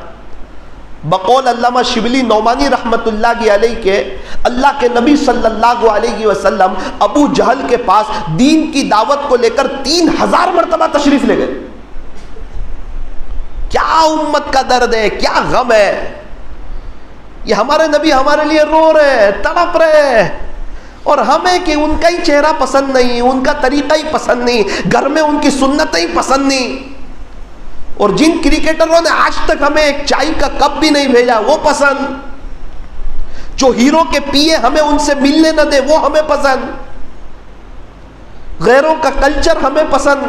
Speaker 1: بقول علامہ شبلی نعمانی رحمت اللہ علیہ کے، اللہ کے نبی صلی اللہ علیہ وسلم ابو جہل کے پاس دین کی دعوت کو لے کر 3000 مرتبہ تشریف لے گئے۔ کیا امت کا درد ہے، کیا غم ہے، یہ ہمارے نبی ہمارے لیے رو رہے ہیں، تڑپ رہے ہیں، اور ہمیں کہ ان کا ہی چہرہ پسند نہیں، ان کا طریقہ ہی پسند نہیں، گھر میں ان کی سنتیں ہی پسند نہیں، اور جن کرکٹروں نے آج تک ہمیں ایک چائے کا کپ بھی نہیں بھیجا وہ پسند، جو ہیرو کے پیے ہمیں ان سے ملنے نہ دے وہ ہمیں پسند، غیروں کا کلچر ہمیں پسند،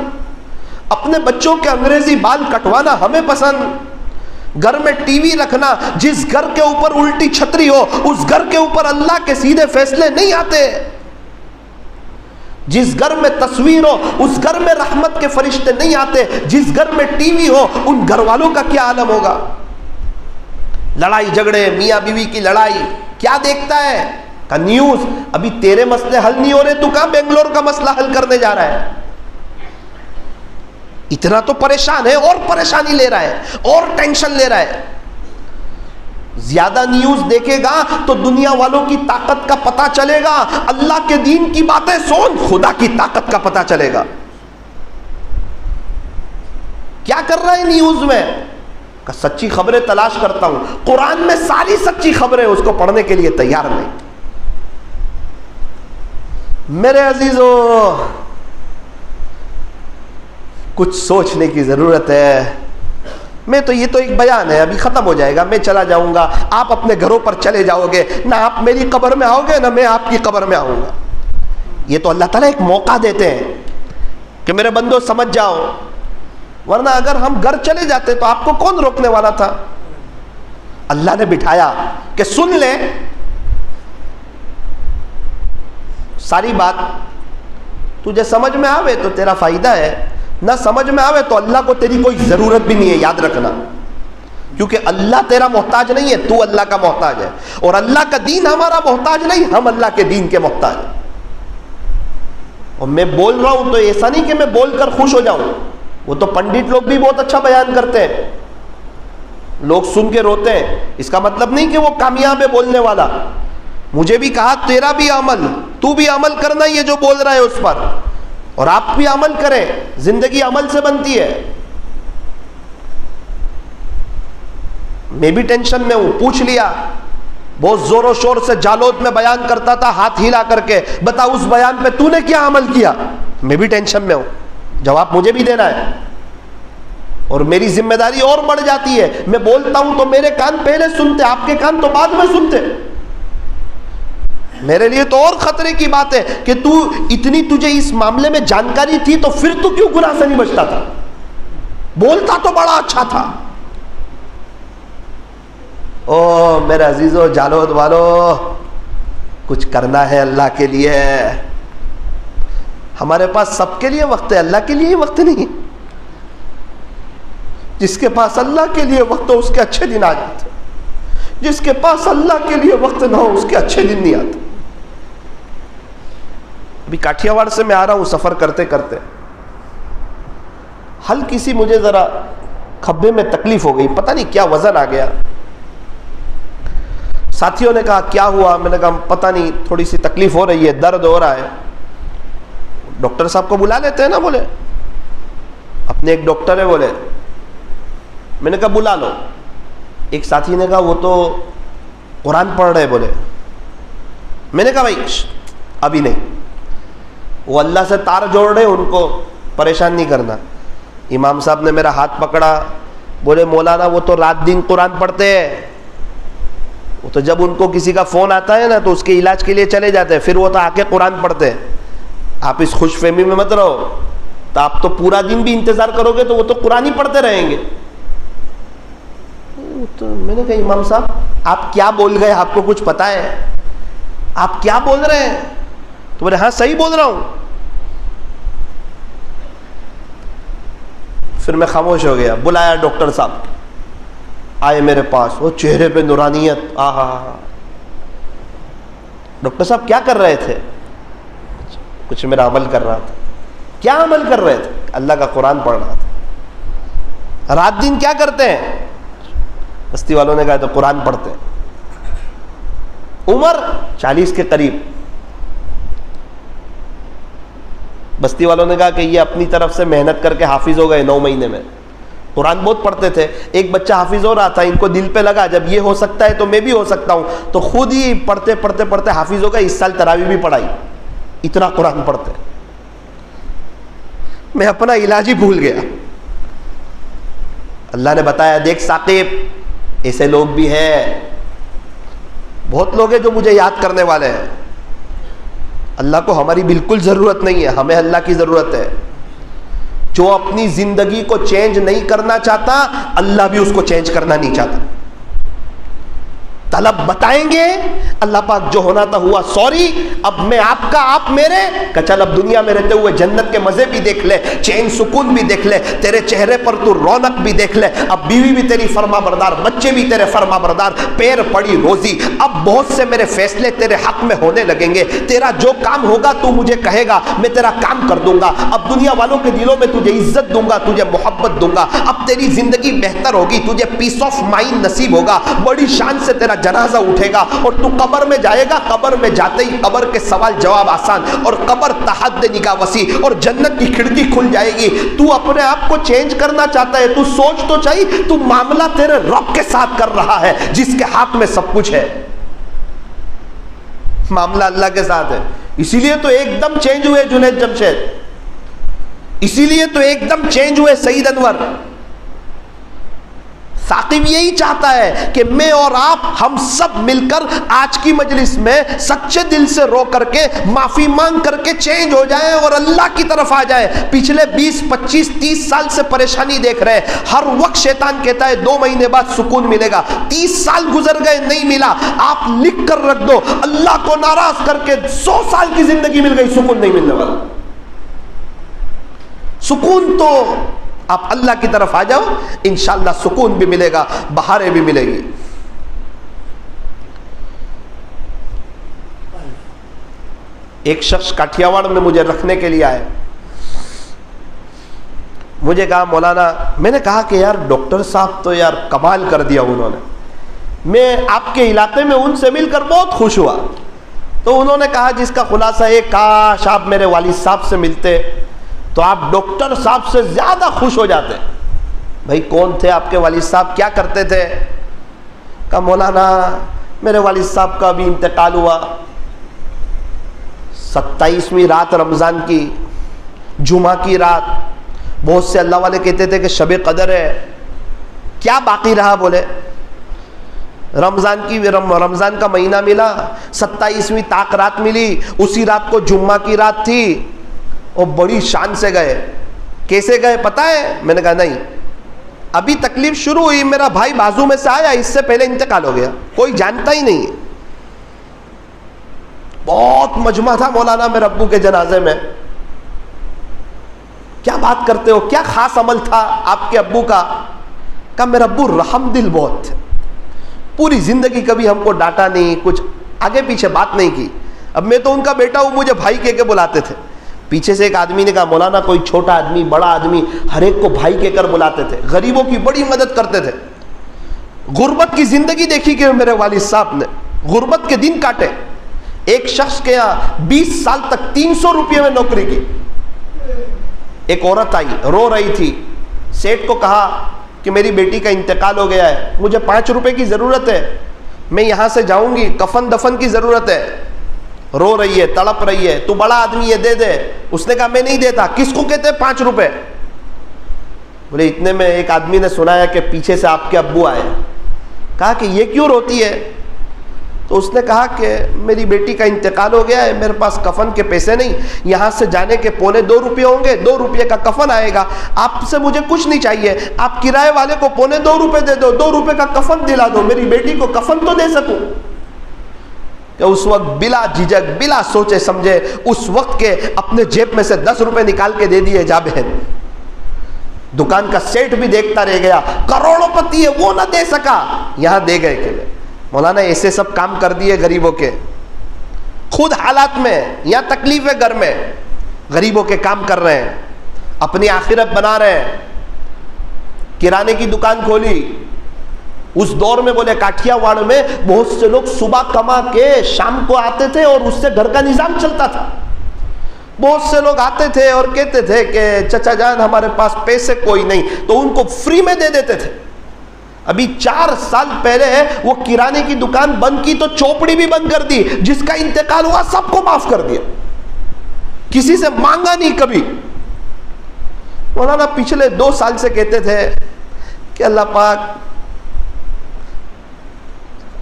Speaker 1: اپنے بچوں کے انگریزی بال کٹوانا ہمیں پسند، گھر میں ٹی وی رکھنا، جس گھر کے اوپر الٹی چھتری ہو اس گھر کے اوپر اللہ کے سیدھے فیصلے نہیں آتے، جس گھر میں تصویر ہو اس گھر میں رحمت کے فرشتے نہیں آتے، جس گھر میں ٹی وی ہو ان گھر والوں کا کیا عالم ہوگا۔ لڑائی جھگڑے، میاں بیوی کی لڑائی، کیا دیکھتا ہے کہ نیوز، ابھی تیرے مسئلے حل نہیں ہو رہے، تو کہاں بنگلور کا مسئلہ حل کرنے جا رہا ہے، اتنا تو پریشان ہے، اور پریشانی لے رہا ہے، اور ٹینشن لے رہا ہے۔ زیادہ نیوز دیکھے گا تو دنیا والوں کی طاقت کا پتہ چلے گا، اللہ کے دین کی باتیں سن، خدا کی طاقت کا پتہ چلے گا۔ کیا کر رہا ہے نیوز میں؟ کہ سچی خبریں تلاش کرتا ہوں، قرآن میں ساری سچی خبریں، اس کو پڑھنے کے لیے تیار نہیں۔ میرے عزیزو، کچھ سوچنے کی ضرورت ہے۔ میں تو یہ تو ایک بیان ہے، ابھی ختم ہو جائے گا، میں چلا جاؤں گا، آپ اپنے گھروں پر چلے جاؤ گے، نہ آپ میری قبر میں آؤ گے نہ میں آپ کی قبر میں آؤں گا۔ یہ تو اللہ تعالیٰ ایک موقع دیتے ہیں کہ میرے بندو سمجھ جاؤ، ورنہ اگر ہم گھر چلے جاتے تو آپ کو کون روکنے والا تھا؟ اللہ نے بٹھایا کہ سن لے ساری بات، تجھے سمجھ میں آوے تو تیرا فائدہ ہے، نہ سمجھ میں آوے تو اللہ کو تیری کوئی ضرورت بھی نہیں ہے، یاد رکھنا، کیونکہ اللہ تیرا محتاج نہیں ہے، تو اللہ کا محتاج ہے، اور اللہ کا دین ہمارا محتاج نہیں، ہم اللہ کے دین کے محتاج ہیں۔ اور میں بول رہا ہوں تو ایسا نہیں کہ میں بول کر خوش ہو جاؤں، وہ تو پنڈت لوگ بھی بہت اچھا بیان کرتے ہیں، لوگ سن کے روتے ہیں، اس کا مطلب نہیں کہ وہ کامیاب ہے بولنے والا۔ مجھے بھی کہا تیرا بھی عمل، تو بھی عمل کرنا یہ جو بول رہا ہے اس پر، اور آپ بھی عمل کریں، زندگی عمل سے بنتی ہے۔ میں بھی ٹینشن میں ہوں، پوچھ لیا، بہت زور و شور سے جالوت میں بیان کرتا تھا ہاتھ ہلا کر کے، بتا اس بیان پہ تو نے کیا عمل کیا؟ میں بھی ٹینشن میں ہوں، جواب مجھے بھی دینا ہے، اور میری ذمہ داری اور بڑھ جاتی ہے۔ میں بولتا ہوں تو میرے کان پہلے سنتے، آپ کے کان تو بعد میں سنتے۔ میرے لیے تو اور خطرے کی بات ہے کہ تو اتنی تجھے اس معاملے میں جانکاری تھی تو پھر تو کیوں گناہ سے نہیں بچتا تھا؟ بولتا تو بڑا اچھا تھا۔ او میرے عزیزو، جالود والو، کچھ کرنا ہے اللہ کے لیے۔ ہمارے پاس سب کے لیے وقت ہے، اللہ کے لیے ہی وقت نہیں۔ جس کے پاس اللہ کے لیے وقت ہو اس کے اچھے دن آ جاتے، جس کے پاس اللہ کے لیے وقت نہ ہو اس کے اچھے دن نہیں آتے۔ ابھی کاٹھیا واڑ سے میں آ رہا ہوں سفر کرتے کرتے، ہلکی سی مجھے ذرا کھبے میں تکلیف ہو گئی، پتہ نہیں کیا وزن آ گیا۔ ساتھیوں نے کہا کیا ہوا؟ میں نے کہا پتہ نہیں، تھوڑی سی تکلیف ہو رہی ہے، درد ہو رہا ہے۔ ڈاکٹر صاحب کو بلا لیتے ہیں نا، بولے اپنے ایک ڈاکٹر ہے، بولے۔ میں نے کہا بلا لو۔ ایک ساتھی نے کہا وہ تو قرآن پڑھ رہے، بولے۔ میں نے کہا بھائی ابھی نہیں، وہ اللہ سے تار جوڑ رہے، ان کو پریشان نہیں کرنا۔ امام صاحب نے میرا ہاتھ پکڑا، بولے مولانا وہ تو رات دن قرآن پڑھتے ہیں، وہ تو جب ان کو کسی کا فون آتا ہے نا تو اس کے علاج کے لیے چلے جاتے ہیں، پھر وہ تو آ کے قرآن پڑھتے ہیں۔ آپ اس خوش فہمی میں مت رہو، تو آپ تو پورا دن بھی انتظار کرو گے تو وہ تو قرآن ہی پڑھتے رہیں گے۔ تو میں نے کہا امام صاحب آپ کیا بول گئے، آپ کو کچھ پتا ہے؟ آپ کیا بول رہے ہیں؟ تو بولے ہاں صحیح بول رہا ہوں۔ پھر میں خاموش ہو گیا۔ بلایا ڈاکٹر صاحب، آئے میرے پاس، وہ چہرے پہ نورانیت، آہا۔ ڈاکٹر صاحب کیا کر رہے تھے؟ کچھ میرا عمل کر رہا تھا۔ کیا عمل کر رہے تھے؟ اللہ کا قرآن پڑھ رہا تھا۔ رات دن کیا کرتے ہیں؟ بستی والوں نے کہا تو قرآن پڑھتے ہیں۔ عمر 40 کے قریب۔ بستی والوں نے کہا کہ یہ اپنی طرف سے محنت کر کے حافظ ہو گئے 9 مہینے میں، قرآن بہت پڑھتے تھے۔ ایک بچہ حافظ ہو رہا تھا، ان کو دل پہ لگا جب یہ ہو سکتا ہے تو میں بھی ہو سکتا ہوں، تو خود ہی پڑھتے پڑھتے پڑھتے حافظ ہو گئے۔ اس سال تراویح بھی پڑھائی، اتنا قرآن پڑھتے۔ میں اپنا علاج ہی بھول گیا۔ اللہ نے بتایا دیکھ ثاقب، ایسے لوگ بھی ہیں، بہت لوگ ہیں جو مجھے یاد کرنے والے ہیں۔ اللہ کو ہماری بالکل ضرورت نہیں ہے، ہمیں اللہ کی ضرورت ہے۔ جو اپنی زندگی کو چینج نہیں کرنا چاہتا، اللہ بھی اس کو چینج کرنا نہیں چاہتا۔ طلب بتائیں گے اللہ پاک جو ہونا تھا ہوا، سوری اب میں آپ کا آپ میرے، کہ چل اب دنیا میں رہتے ہوئے جنت کے مزے بھی دیکھ لے، چین سکون بھی دیکھ لے، تیرے چہرے پر تو رونق بھی دیکھ لے، اب بیوی بھی تیری فرما بردار، بچے بھی تیرے فرما بردار، پیر پڑی روزی، اب بہت سے میرے فیصلے تیرے حق میں ہونے لگیں گے، تیرا جو کام ہوگا تو مجھے کہے گا، میں تیرا کام کر دوں گا، اب دنیا والوں کے دلوں میں تجھے عزت دوں گا، تجھے محبت دوں گا، اب تیری زندگی بہتر ہوگی، تجھے پیس آف مائنڈ نصیب ہوگا، بڑی شان سے تیرا جنازہ اٹھے گا، اور تو قبر میں جائے گا، قبر میں جاتے ہی قبر کے سوال جواب آسان، اور قبر تحد نگاہ وسیع، اور جنت کی کھڑکی کھل جائے گی۔ تو اپنے آپ کو چینج کرنا چاہتا ہے، تو سوچ تو چاہیے، تو معاملہ تیرے رب کے ساتھ کر رہا ہے جس کے ہاتھ میں سب کچھ ہے۔ معاملہ اللہ کے ساتھ ہے، اسی لیے تو ایک دم چینج ہوئے جنید جمشید، اسی لیے تو ایک دم چینج ہوئے سعید انور۔ ثاقب یہی چاہتا ہے کہ میں اور آپ ہم سب مل کر آج کی مجلس میں سچے دل سے رو کر کے معافی مانگ کر کے چینج ہو جائیں اور اللہ کی طرف آ جائیں۔ پچھلے 20 25 30 سال سے پریشانی دیکھ رہے ہیں، ہر وقت شیطان کہتا ہے 2 مہینے بعد سکون ملے گا، 30 سال گزر گئے نہیں ملا، آپ لکھ کر رکھ دو اللہ کو ناراض کر کے 100 سال کی زندگی مل گئی، سکون نہیں ملنے والا۔ سکون تو آپ اللہ کی طرف آ جاؤ، انشاءاللہ سکون بھی ملے گا، بہاریں بھی ملے گی۔ ایک شخص کاٹھیاواڑ میں مجھے رکھنے کے لیے آئے، مجھے کہا مولانا، میں نے کہا کہ یار ڈاکٹر صاحب تو یار کمال کر دیا انہوں نے، میں آپ کے علاقے میں ان سے مل کر بہت خوش ہوا۔ تو انہوں نے کہا جس کا خلاصہ ہے، کاش آپ میرے والد صاحب سے ملتے تو آپ ڈاکٹر صاحب سے زیادہ خوش ہو جاتے۔ بھائی کون تھے آپ کے والد صاحب، کیا کرتے تھے؟ کہا مولانا میرے والد صاحب کا بھی انتقال ہوا، 27ویں رات رمضان کی، جمعہ کی رات، بہت سے اللہ والے کہتے تھے کہ شب قدر ہے، کیا باقی رہا؟ بولے رمضان کا مہینہ ملا، 27ویں طاق رات ملی، اسی رات کو جمعہ کی رات تھی، اور بڑی شان سے گئے۔ کیسے گئے پتہ ہے؟ میں نے کہا نہیں، ابھی تکلیف شروع ہوئی، میرا بھائی بازو میں سے آیا، اس سے پہلے انتقال ہو گیا، کوئی جانتا ہی نہیں۔ بہت مجمع تھا مولانا میرے ابو کے جنازے میں۔ کیا بات کرتے ہو، کیا خاص عمل تھا آپ کے ابو کا؟ کہا میرا ابو رحم دل بہت تھے، پوری زندگی کبھی ہم کو ڈانٹا نہیں، کچھ آگے پیچھے بات نہیں کی۔ اب میں تو ان کا بیٹا ہوں، مجھے بھائی کہہ کے بلاتے تھے۔ پیچھے سے ایک آدمی نے کہا مولانا کوئی چھوٹا آدمی بڑا آدمی ہر ایک کو بھائی کہہ کر بلاتے تھے، غریبوں کی بڑی مدد کرتے تھے۔ غربت کی زندگی دیکھی کہ میرے والد صاحب نے غربت کے دن کاٹے۔ ایک شخص کے یہاں 20 سال تک 300 روپے میں نوکری کی۔ ایک عورت آئی، رو رہی تھی، سیٹ کو کہا کہ میری بیٹی کا انتقال ہو گیا ہے، مجھے 5 روپے کی ضرورت ہے، میں یہاں سے جاؤں گی، کفن دفن کی ضرورت ہے۔ رو رہی ہے، تڑپ رہی ہے، تو بڑا آدمی یہ دے دے۔ اس نے کہا میں نہیں دیتا۔ کس کو کہتے 5 روپے؟ بولے اتنے میں ایک آدمی نے سنایا کہ پیچھے سے آپ کے ابو آئے۔ کہا کہ یہ کیوں روتی ہے؟ تو اس نے کہا کہ میری بیٹی کا انتقال ہو گیا ہے، میرے پاس کفن کے پیسے نہیں، یہاں سے جانے کے 2.25 روپے ہوں گے، 2 روپے کا کفن آئے گا، آپ سے مجھے کچھ نہیں چاہیے، آپ کرائے والے کو 2.25 روپے دے دو، 2 روپے کا کفن دلا دو، میری بیٹی کو کفن تو دے سکوں۔ کہ اس وقت بلا جھجک بلا سوچے سمجھے اس وقت کے اپنے جیب میں سے 10 روپے نکال کے دے دیے، جا بہن۔ دکان کا سیٹ بھی دیکھتا رہ گیا، کروڑوں پتی ہے وہ نہ دے سکا، یہاں دے گئے کہ مولانا ایسے سب کام کر دیے غریبوں کے، خود حالات میں یا تکلیف ہے گھر میں، غریبوں کے کام کر رہے ہیں، اپنی آخرت بنا رہے ہیں۔ کرانے کی دکان کھولی، اس دور میں بولے کاٹھیا واڑ میں بہت سے لوگ صبح کما کے شام کو آتے تھے اور اس سے گھر کا نظام چلتا تھا۔ بہت سے لوگ آتے تھے اور کہتے تھے کہ چچا جان ہمارے پاس پیسے کوئی نہیں، تو ان کو فری میں دے دیتے تھے۔ ابھی 4 سال پہلے وہ کرانے کی دکان بند کی تو چوپڑی بھی بند کر دی، جس کا انتقال ہوا سب کو معاف کر دیا، کسی سے مانگا نہیں کبھی۔ مولانا پچھلے 2 سال سے کہتے تھے کہ اللہ پاک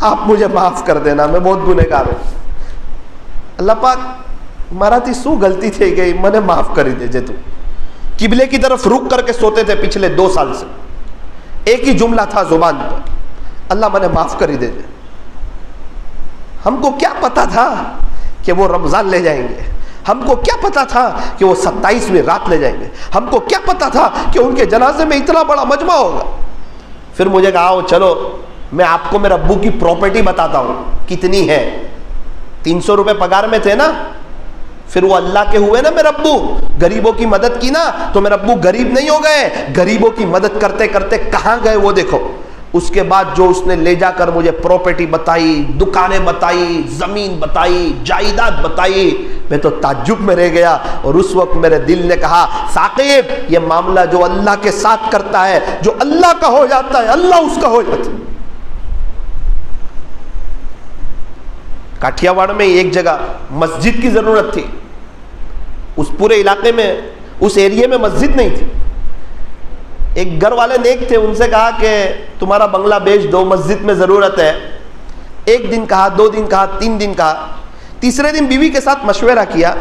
Speaker 1: آپ مجھے معاف کر دینا، میں بہت گنہگار ہوں، اللہ پاک مارا سو غلطی تھی گئی، میں نے معاف کری دے جے تو۔ قبلے کی طرف رک کر کے سوتے تھے پچھلے 2 سال سے، ایک ہی جملہ تھا زبان پر، اللہ میں نے معاف کری دے جے۔ ہم کو کیا پتا تھا کہ وہ رمضان لے جائیں گے، ہم کو کیا پتا تھا کہ وہ 27ویں رات لے جائیں گے، ہم کو کیا پتا تھا کہ ان کے جنازے میں اتنا بڑا مجمع ہوگا۔ پھر مجھے کہا چلو میں آپ کو میرے ابو کی پراپرٹی بتاتا ہوں کتنی ہے۔ 300 روپے پگار میں تھے نا، پھر وہ اللہ کے ہوئے نا میرے ابو، غریبوں کی مدد کی نا تو میرے ابو غریب نہیں ہو گئے، غریبوں کی مدد کرتے کرتے کہاں گئے وہ دیکھو۔ اس کے بعد جو اس نے لے جا کر مجھے پراپرٹی بتائی، دکانیں بتائی، زمین بتائی، جائیداد بتائی، میں تو تعجب میں رہ گیا۔ اور اس وقت میرے دل نے کہا ثاقب یہ معاملہ جو اللہ کے ساتھ کرتا ہے، جو اللہ کا ہو جاتا ہے اللہ اس کا ہو جاتا ہے۔ کاٹھیا واڑ میں ایک جگہ مسجد کی ضرورت تھی، اس پورے علاقے میں اس ایریے میں مسجد نہیں تھی۔ ایک گھر والے نیک تھے، ان سے کہا کہ تمہارا بنگلہ بیچ دو، مسجد میں ضرورت ہے۔ 1 دن کہا، 2 دن کہا، 3 دن کہا، تیسرے دن بیوی کے ساتھ مشورہ کیا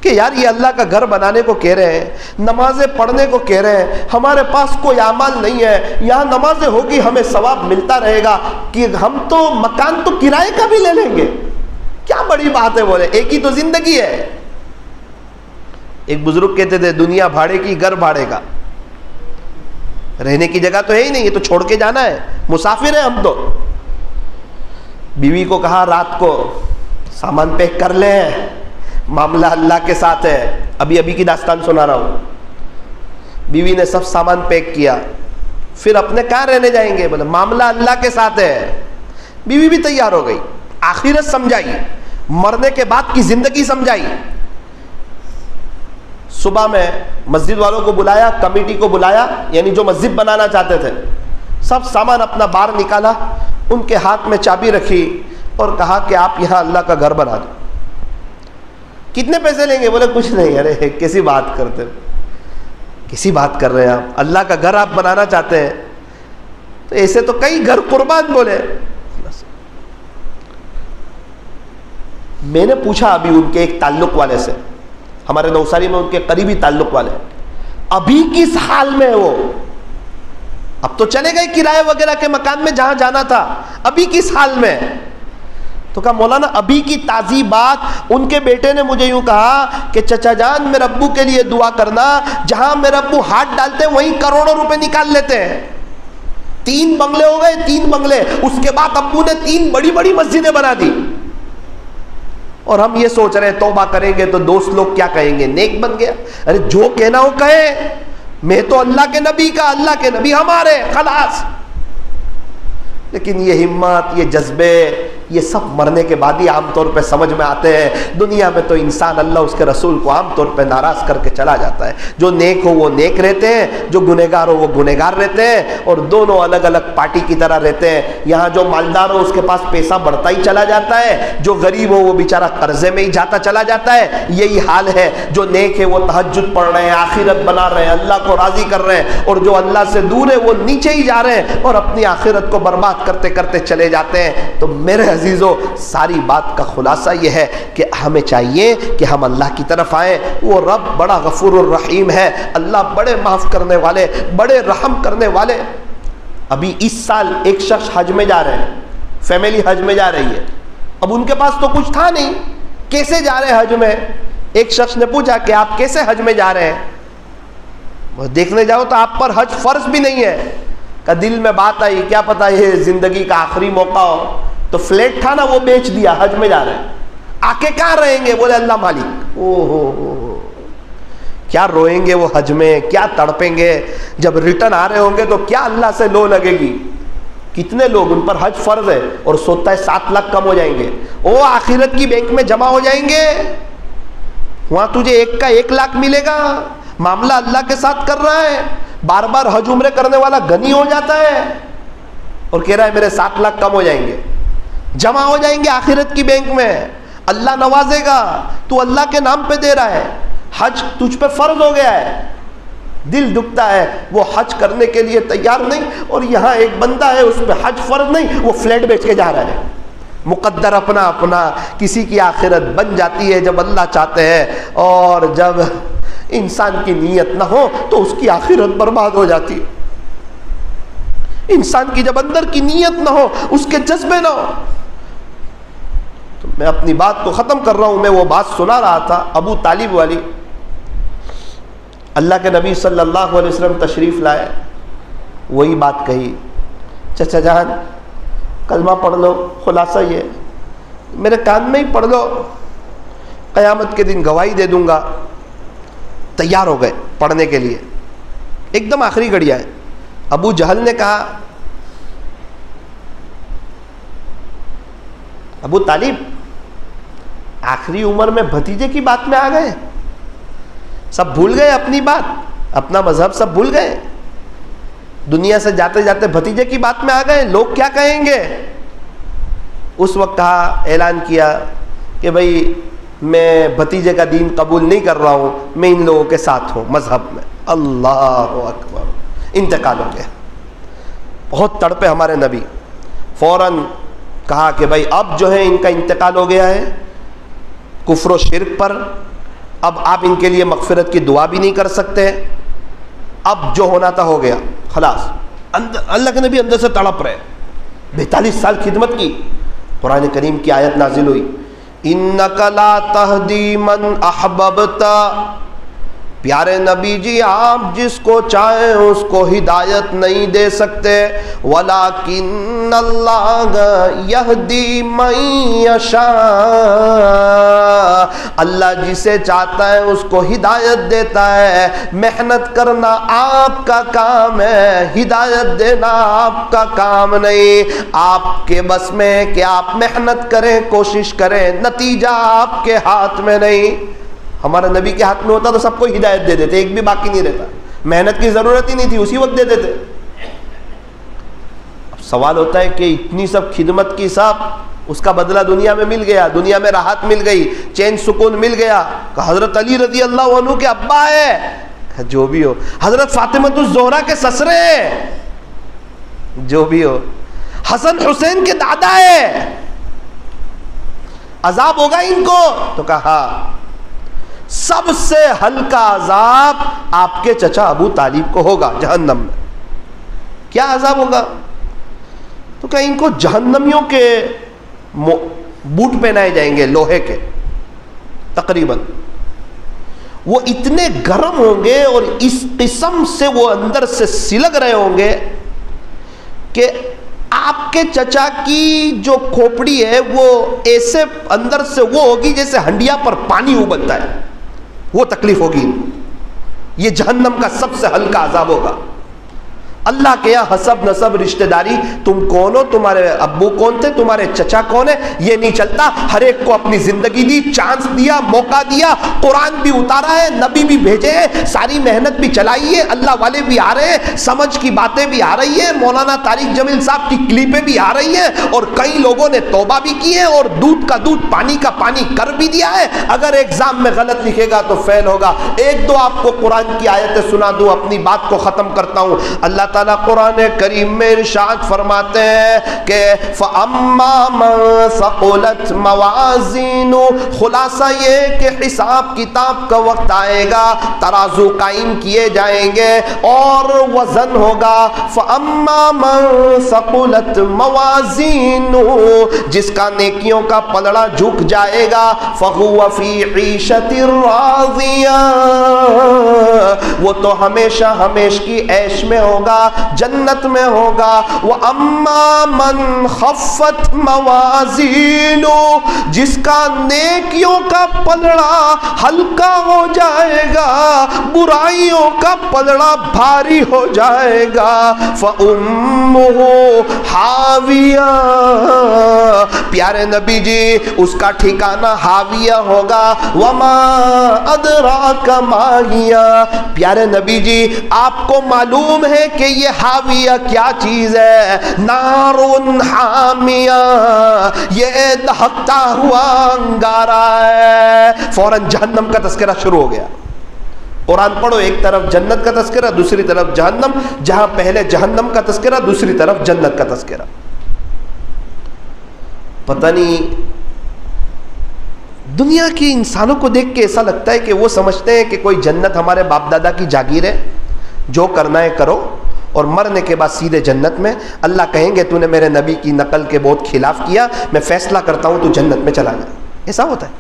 Speaker 1: کہ یار یہ اللہ کا گھر بنانے کو کہہ رہے ہیں، نمازیں پڑھنے کو کہہ رہے ہیں، ہمارے پاس کوئی اعمال نہیں ہے، یہاں نمازیں ہوگی ہمیں ثواب ملتا رہے گا، کہ ہم تو مکان تو کرائے کا بھی لے لیں گے، کیا بڑی بات ہے۔ بولے ایک ہی تو زندگی ہے۔ ایک بزرگ کہتے تھے دنیا بھاڑے کی گھر بھاڑے کا، رہنے کی جگہ تو ہے ہی نہیں، یہ تو چھوڑ کے جانا ہے، مسافر ہیں ہم تو۔ بیوی کو کہا رات کو سامان پیک کر لیں، معاملہ اللہ کے ساتھ ہے۔ ابھی کی داستان سنا رہا ہوں۔ بیوی نے سب سامان پیک کیا، پھر اپنے کہاں رہنے جائیں گے، بولے معاملہ اللہ کے ساتھ ہے۔ بیوی بھی تیار ہو گئی، آخرت سمجھائی، مرنے کے بعد کی زندگی سمجھائی۔ صبح میں مسجد والوں کو بلایا، کمیٹی کو بلایا، یعنی جو مسجد بنانا چاہتے تھے، سب سامان اپنا باہر نکالا، ان کے ہاتھ میں چابی رکھی اور کہا کہ آپ یہاں اللہ کا گھر بنا دو۔ کتنے پیسے لیں گے؟ بولے کچھ نہیں۔ ارے کیسی بات کرتے، کیسی بات کر رہے ہیں آپ، اللہ کا گھر آپ بنانا چاہتے ہیں تو ایسے تو کئی گھر قربان۔ بولے میں نے پوچھا ابھی ان کے ایک تعلق والے سے، ہمارے نوساری میں ان کے قریبی تعلق والے، ابھی کس حال میں وہ؟ اب تو چلے گئے کرائے وغیرہ کے مکان میں جہاں جانا تھا، ابھی کس حال میں؟ تو کہا مولانا ابھی کی تازی بات، ان کے بیٹے نے مجھے یوں کہا کہ چچا جان میرے ابو کے لیے دعا کرنا، جہاں میرے ابو ہاتھ ڈالتے ہیں وہیں کروڑوں روپے نکال لیتے ہیں۔ 3 بنگلے ہو گئے، 3 بنگلے، اس کے بعد ابو نے 3 بڑی بڑی مسجدیں بنا دی۔ اور ہم یہ سوچ رہے ہیں توبہ کریں گے تو دوست لوگ کیا کہیں گے، نیک بن گیا۔ ارے جو کہنا ہو کہے، میں تو اللہ کے نبی کا، اللہ کے نبی ہمارے، خلاص۔ لیکن یہ ہمت، یہ جذبے، یہ سب مرنے کے بعد ہی عام طور پہ سمجھ میں آتے ہیں۔ دنیا میں تو انسان اللہ اس کے رسول کو عام طور پہ ناراض کر کے چلا جاتا ہے۔ جو نیک ہو وہ نیک رہتے ہیں، جو گنہگار ہو وہ گنہگار رہتے ہیں، اور دونوں الگ الگ پارٹی کی طرح رہتے ہیں۔ یہاں جو مالدار ہو اس کے پاس پیسہ بڑھتا ہی چلا جاتا ہے، جو غریب ہو وہ بیچارہ قرضے میں ہی جاتا چلا جاتا ہے۔ یہی حال ہے، جو نیک ہے وہ تہجد پڑھ رہے ہیں، آخرت بنا رہے ہیں، اللہ کو راضی کر رہے ہیں، اور جو اللہ سے دور ہے وہ نیچے ہی جا رہے ہیں اور اپنی آخرت کو برباد کرتے کرتے چلے جاتے ہیں۔ تو میرے عزیزو ساری بات کا خلاصہ یہ ہے کہ ہمیں چاہیے کہ ہم اللہ کی طرف آئیں. وہ رب بڑا غفور الرحیم ہے, اللہ بڑے معاف کرنے والے, بڑے رحم کرنے والے. ابھی اس سال ایک شخص حج میں جا رہے ہیں, فیملی حج میں جا رہی ہے. اب ان کے پاس تو کچھ تھا نہیں, کیسے جا رہے ہیں حج میں؟ ایک شخص نے پوچھا کہ آپ کیسے حج میں جا رہے ہیں؟ وہ دیکھنے جاؤ تو آپ پر حج فرض بھی نہیں ہے. کہ دل میں بات آئی, کیا پتا یہ زندگی کا آخری موقع ہو, تو فلیٹ تھا نا وہ بیچ دیا, حج میں جا رہے ہیں. آ کے کہاں رہیں گے؟ بولے اللہ مالک. او ہو, کیا روئیں گے وہ حج میں, کیا تڑپیں گے. جب ریٹرن آ رہے ہوں گے تو کیا اللہ سے لو لگے گی. کتنے لوگ ان پر حج فرض ہے اور سوچتا ہے 7 لاکھ کم ہو جائیں گے, وہ آخرت کی بینک میں جمع ہو جائیں گے, وہاں تجھے 1 کا 1 لاکھ ملے گا. معاملہ اللہ کے ساتھ کر رہا ہے. بار بار حج عمرے کرنے والا غنی ہو جاتا ہے اور کہہ رہا ہے میرے 7 لاکھ کم ہو جائیں گے, جمع ہو جائیں گے آخرت کی بینک میں. اللہ نوازے گا, تو اللہ کے نام پہ دے رہا ہے. حج تجھ پہ فرض ہو گیا ہے. دل دکھتا ہے وہ حج کرنے کے لیے تیار نہیں, اور یہاں ایک بندہ ہے اس پہ حج فرض نہیں, وہ فلیٹ بیچ کے جا رہا ہے. مقدر اپنا اپنا. کسی کی آخرت بن جاتی ہے جب اللہ چاہتے ہیں, اور جب انسان کی نیت نہ ہو تو اس کی آخرت برباد ہو جاتی ہے. انسان کی جب اندر کی نیت نہ ہو, اس کے جذبے نہ ہو. تو میں اپنی بات کو ختم کر رہا ہوں. میں وہ بات سنا رہا تھا ابو طالب والی. اللہ کے نبی صلی اللہ علیہ وسلم تشریف لائے, وہی بات کہی, چچا جان کلمہ پڑھ لو. خلاصہ یہ میرے کان میں ہی پڑھ لو, قیامت کے دن گواہی دے دوں گا. تیار ہو گئے پڑھنے کے لیے, ایک دم آخری گھڑی آئے. ابو جہل نے کہا ابو طالب آخری عمر میں بھتیجے کی بات میں آ گئے, سب بھول گئے اپنی بات, اپنا مذہب سب بھول گئے, دنیا سے جاتے جاتے بھتیجے کی بات میں آ گئے. لوگ کیا کہیں گے؟ اس وقت کہا, اعلان کیا کہ بھئی میں بھتیجے کا دین قبول نہیں کر رہا ہوں, میں ان لوگوں کے ساتھ ہوں مذہب میں. اللہ اکبر. انتقال ہو گیا. بہت تڑپے ہمارے نبی. فوراً کہا کہ بھائی اب جو ہے ان کا انتقال ہو گیا ہے کفر و شرک پر, اب آپ ان کے لیے مغفرت کی دعا بھی نہیں کر سکتے, اب جو ہونا تھا ہو گیا, خلاص. اللہ کے نبی اندر سے تڑپ رہے. 42 سال خدمت کی. قرآن کریم کی آیت نازل ہوئی, اِنَّكَ لَا تَهْدِي مَنْ أَحْبَبْتَ. پیارے نبی جی آپ جس کو چاہیں اس کو ہدایت نہیں دے سکتے. وَلَكِنَّ اللَّهَ يَهْدِي مَن يَشَاءُ. اللہ جسے چاہتا ہے اس کو ہدایت دیتا ہے. محنت کرنا آپ کا کام ہے, ہدایت دینا آپ کا کام نہیں. آپ کے بس میں کہ آپ محنت کریں, کوشش کریں, نتیجہ آپ کے ہاتھ میں نہیں. ہمارے نبی کے ہاتھ میں ہوتا تو سب کو ہدایت دے دیتے, ایک بھی باقی نہیں رہتا. محنت کی ضرورت ہی نہیں تھی, اسی وقت دے دیتے. اب سوال ہوتا ہے کہ اتنی سب خدمت کی, سب اس کا بدلہ دنیا میں مل گیا, دنیا میں راحت مل گئی, چین سکون مل گیا. کہ حضرت علی رضی اللہ عنہ کے ابا ہے, جو بھی ہو. حضرت فاطمۃ الزہرا کے سسرے ہیں, جو بھی ہو. حسن حسین کے دادا ہے, عذاب ہوگا ان کو. تو کہا سب سے ہلکا عذاب آپ کے چچا ابو طالب کو ہوگا جہنم میں. کیا عذاب ہوگا؟ تو کہ ان کو جہنمیوں کے بوٹ پہنائے جائیں گے لوہے کے تقریباً. وہ اتنے گرم ہوں گے اور اس قسم سے وہ اندر سے سلگ رہے ہوں گے کہ آپ کے چچا کی جو کھوپڑی ہے وہ ایسے اندر سے وہ ہوگی جیسے ہنڈیا پر پانی ابلتا ہے, وہ تکلیف ہوگی. یہ جہنم کا سب سے ہلکا عذاب ہوگا. اللہ کے یہاں حسب نسب رشتہ داری, تم کون ہو, تمہارے ابو کون تھے, تمہارے چچا کون ہے, یہ نہیں چلتا. ہر ایک کو اپنی زندگی دی, چانس دیا, موقع دیا, قرآن بھی اتارا ہے, نبی بھی بھیجے ہیں, ساری محنت بھی چلائی ہے, اللہ والے بھی آ رہے ہیں, سمجھ کی باتیں بھی آ رہی ہیں, مولانا طارق جمیل صاحب کی کلپیں بھی آ رہی ہیں, اور کئی لوگوں نے توبہ بھی کی ہے, اور دودھ کا دودھ پانی کا پانی کر بھی دیا ہے. اگر ایگزام میں غلط لکھے گا تو فیل ہوگا. ایک دو آپ کو قرآن کی آیتیں سنا دوں, اپنی بات کو ختم کرتا ہوں. اللہ تعالیٰ قرآن کریم میں ارشاد فرماتے ہیں کہ فَأَمَّا مَن ثَقُلَتْ مَوَازِينُهُ، خلاصہ یہ کہ حساب کتاب کا وقت آئے گا، ترازو قائم کیے جائیں گے اور وزن ہوگا۔ فَأَمَّا مَن ثَقُلَتْ مَوَازِينُهُ، جس کا نیکیوں کا پلڑا جھک جائے گا، فَهُوَ فِي عِيشَةٍ رَاضِيَةٍ، وہ تو ہمیشہ ہمیش کی عیش میں ہوگا، جنت میں ہوگا۔ وَأَمَّا مَنْ خَفَّتْ مَوَازِينُهُ، جس کا نیکیوں کا پلڑا ہلکا ہو جائے گا، برائیوں کا پلڑا بھاری ہو جائے گا، فَأُمُّهُ حَاوِيَةٌ، پیارے نبی جی اس کا ٹھکانہ حاویہ ہوگا۔ وَمَا أَدْرَاكَ مَا هِيَ، پیارے نبی جی آپ کو معلوم ہے کہ یہ حاویہ کیا چیز ہے؟ نارٌ حامیہ، یہ دہکتا ہوا انگارہ ہے۔ فوراً جہنم کا تذکرہ شروع ہو گیا۔ قرآن پڑھو، ایک طرف جنت کا تذکرہ، دوسری طرف جہنم، جہاں پہلے جہنم کا تذکرہ دوسری طرف جنت کا تذکرہ۔ پتہ نہیں دنیا کی انسانوں کو دیکھ کے ایسا لگتا ہے کہ وہ سمجھتے ہیں کہ کوئی جنت ہمارے باپ دادا کی جاگیر ہے، جو کرنا ہے کرو اور مرنے کے بعد سیدھے جنت میں۔ اللہ کہیں گے تو نے میرے نبی کی نقل کے بہت خلاف کیا، میں فیصلہ کرتا ہوں تو جنت میں چلا جائے۔ ایسا ہوتا ہے؟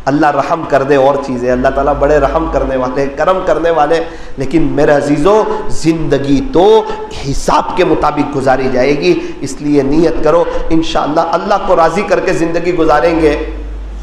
Speaker 1: اللہ رحم کر دے اور چیزیں، اللہ تعالیٰ بڑے رحم کرنے والے، کرم کرنے والے، لیکن میرے عزیزوں زندگی تو حساب کے مطابق گزاری جائے گی، اس لیے نیت کرو انشاءاللہ اللہ کو راضی کر کے زندگی گزاریں گے۔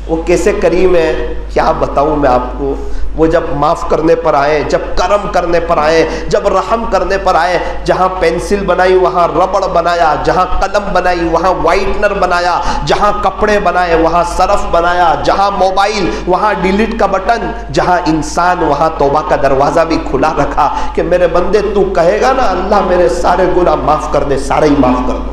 Speaker 1: وہ کیسے کریم ہے کیا بتاؤں میں آپ کو، وہ جب معاف کرنے پر آئے، جب کرم کرنے پر آئے، جب رحم کرنے پر آئے، جہاں پینسل بنائی وہاں ربڑ بنایا، جہاں قلم بنائی وہاں وائٹنر بنایا، جہاں کپڑے بنائے وہاں سرف بنایا، جہاں موبائل وہاں ڈیلیٹ کا بٹن، جہاں انسان وہاں توبہ کا دروازہ بھی کھلا رکھا کہ میرے بندے تو کہے گا نا اللہ میرے سارے گناہ معاف کر دے، سارے ہی معاف کر دوں گا۔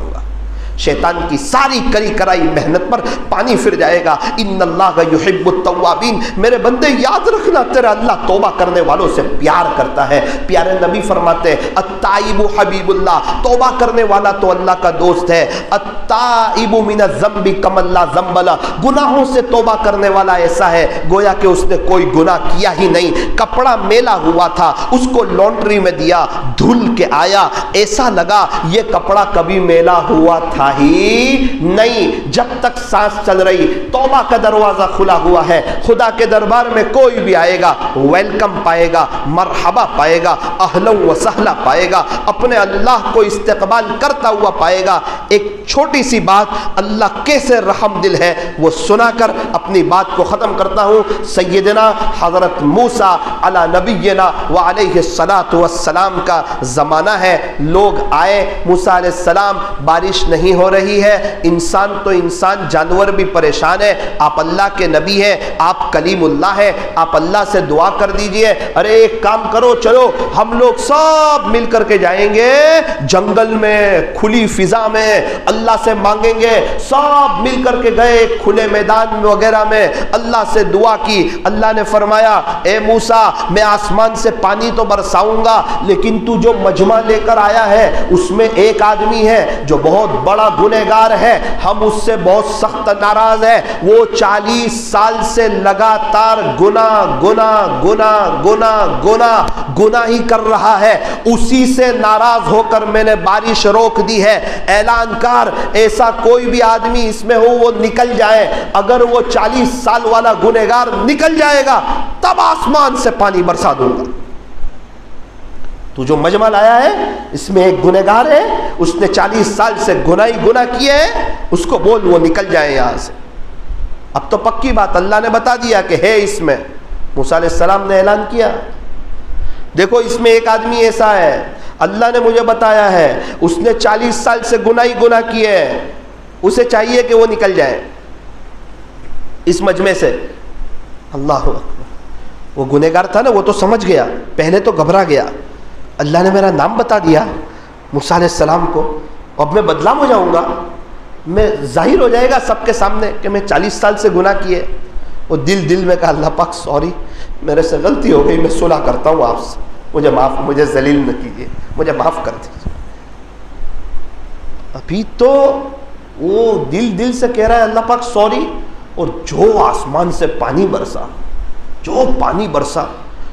Speaker 1: شیطان کی ساری کری کرائی محنت پر پانی پھر جائے گا۔ ان اللہ یحب التوابین، میرے بندے یاد رکھنا تیرا اللہ توبہ کرنے والوں سے پیار کرتا ہے۔ پیارے نبی فرماتے التائب حبیب اللہ، توبہ کرنے والا تو اللہ کا دوست ہے۔ التائب من الذنب کمن لا ذنب لہ، گناہوں سے توبہ کرنے والا ایسا ہے گویا کہ اس نے کوئی گناہ کیا ہی نہیں۔ کپڑا میلا ہوا تھا، اس کو لانڈری میں دیا، دھل کے آیا، ایسا لگا یہ کپڑا کبھی میلا ہوا تھا ہی نہیں۔ جب تک سانس چل رہی توبہ کا دروازہ کھلا ہوا ہے۔ خدا کے دربار میں کوئی بھی آئے گا ویلکم پائے گا، مرحبا پائے گا، اہلا و سہلا پائے گا، اپنے اللہ کو استقبال کرتا ہوا پائے گا۔ ایک چھوٹی سی بات، اللہ کیسے رحم دل ہے وہ سنا کر اپنی بات کو ختم کرتا ہوں۔ سیدنا حضرت موسیٰ علی نبینا وعلیہ الصلاۃ والسلام کا زمانہ ہے۔ لوگ آئے، موسیٰ علیہ السلام بارش نہیں ہو رہی ہے، انسان تو انسان، جانور بھی پریشان ہے، آپ اللہ کے نبی ہیں، آپ کلیم اللہ ہیں، آپ اللہ سے دعا کر دیجئے۔ ارے ایک کام کرو، چلو ہم لوگ سب مل کر کے جائیں گے جنگل میں، کھلی فضا میں، اللہ سے مانگیں گے۔ سب مل کر کے گئے کھلے میدان وغیرہ میں، اللہ سے دعا کی۔ اللہ نے فرمایا اے موسیٰ میں آسمان سے پانی تو برساؤں گا، لیکن تو جو مجمع لے کر آیا ہے اس میں ایک آدمی ہے جو بہت بڑا گنہگار ہے، ہم اس سے بہت سخت ناراض ہے۔ وہ 40 سال سے لگاتار گناہ ہی کر رہا ہے، اسی سے ناراض ہو کر میں نے بارش روک دی ہے۔ اعلان کر ایسا کوئی بھی آدمی اس میں ہو وہ نکل جائے، اگر وہ 40 سال والا گنہگار نکل جائے گا تب آسمان سے پانی برسا دوں گا۔ تو جو مجمع لایا ہے اس میں ایک گنہگار ہے، اس نے 40 سال سے گناہ کیے ہیں، اس کو بول وہ نکل جائے یہاں سے۔ اب تو پکی بات اللہ نے بتا دیا کہ ہے اس میں۔ موسیٰ علیہ السلام نے اعلان کیا دیکھو اس میں ایک آدمی ایسا ہے، اللہ نے مجھے بتایا ہے اس نے 40 سال سے گناہ کیے ہیں، اسے چاہیے کہ وہ نکل جائے اس مجمع سے۔ اللہ اکبر، وہ گنہگار تھا نا، وہ تو سمجھ گیا، پہلے تو گھبرا گیا، اللہ نے میرا نام بتا دیا موسیٰ علیہ السلام کو، اب میں بدنام ہو جاؤں گا، میں ظاہر ہو جائے گا سب کے سامنے کہ میں 40 سال سے گناہ کیے۔ وہ دل میں کہا اللہ پاک سوری، میرے سے غلطی ہو گئی، میں صلح کرتا ہوں آپ سے۔ مجھے معاف، مجھے ذلیل نہ کیجیے، مجھے معاف کر دیجیے۔ ابھی تو وہ دل سے کہہ رہا ہے اللہ پاک سوری، اور جو آسمان سے پانی برسا، جو پانی برسا،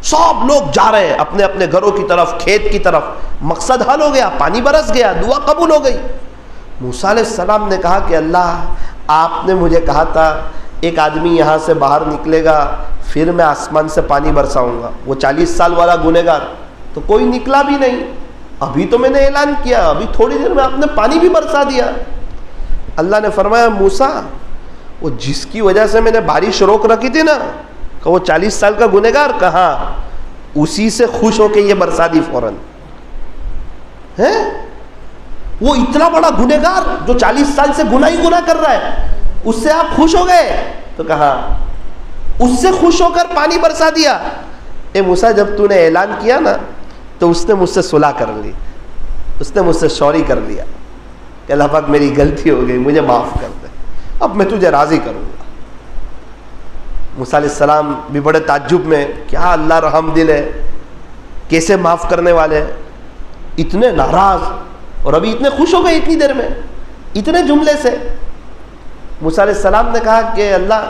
Speaker 1: سب لوگ جا رہے ہیں اپنے اپنے گھروں کی طرف، کھیت کی طرف، مقصد حل ہو گیا، پانی برس گیا، دعا قبول ہو گئی۔ موسیٰ علیہ السلام نے کہا کہ اللہ آپ نے مجھے کہا تھا ایک آدمی یہاں سے باہر نکلے گا پھر میں آسمان سے پانی برساؤں گا، وہ 40 سال والا گنہگار، تو کوئی نکلا بھی نہیں، ابھی تو میں نے اعلان کیا، ابھی تھوڑی دیر میں آپ نے پانی بھی برسا دیا۔ اللہ نے فرمایا موسیٰ وہ جس کی وجہ سے میں نے بارش روک رکھی تھی نا، کہ وہ 40 سال کا گنہگار، کہاں اسی سے خوش ہو کے یہ برسا دی فوراً ہے۔ وہ اتنا بڑا گنہگار جو 40 سال سے گناہ ہی گناہ کر رہا ہے، اس سے آپ خوش ہو گئے؟ تو کہا اس سے خوش ہو کر پانی برسا دیا۔ اے موسیٰ جب تو نے اعلان کیا نا تو اس نے مجھ سے صلح کر لی، اس نے مجھ سے سوری کر لیا کہ اللہ پاک میری غلطی ہو گئی، مجھے معاف کر دے، اب میں تجھے راضی کروں گا۔ موسیٰ علیہ السلام بھی بڑے تعجب میں، کیا اللہ رحم دل ہے، کیسے معاف کرنے والے ہیں، اتنے ناراض اور ابھی اتنے خوش ہو گئے اتنی دیر میں، اتنے جملے سے۔ موسیٰ علیہ السلام نے کہا کہ اللہ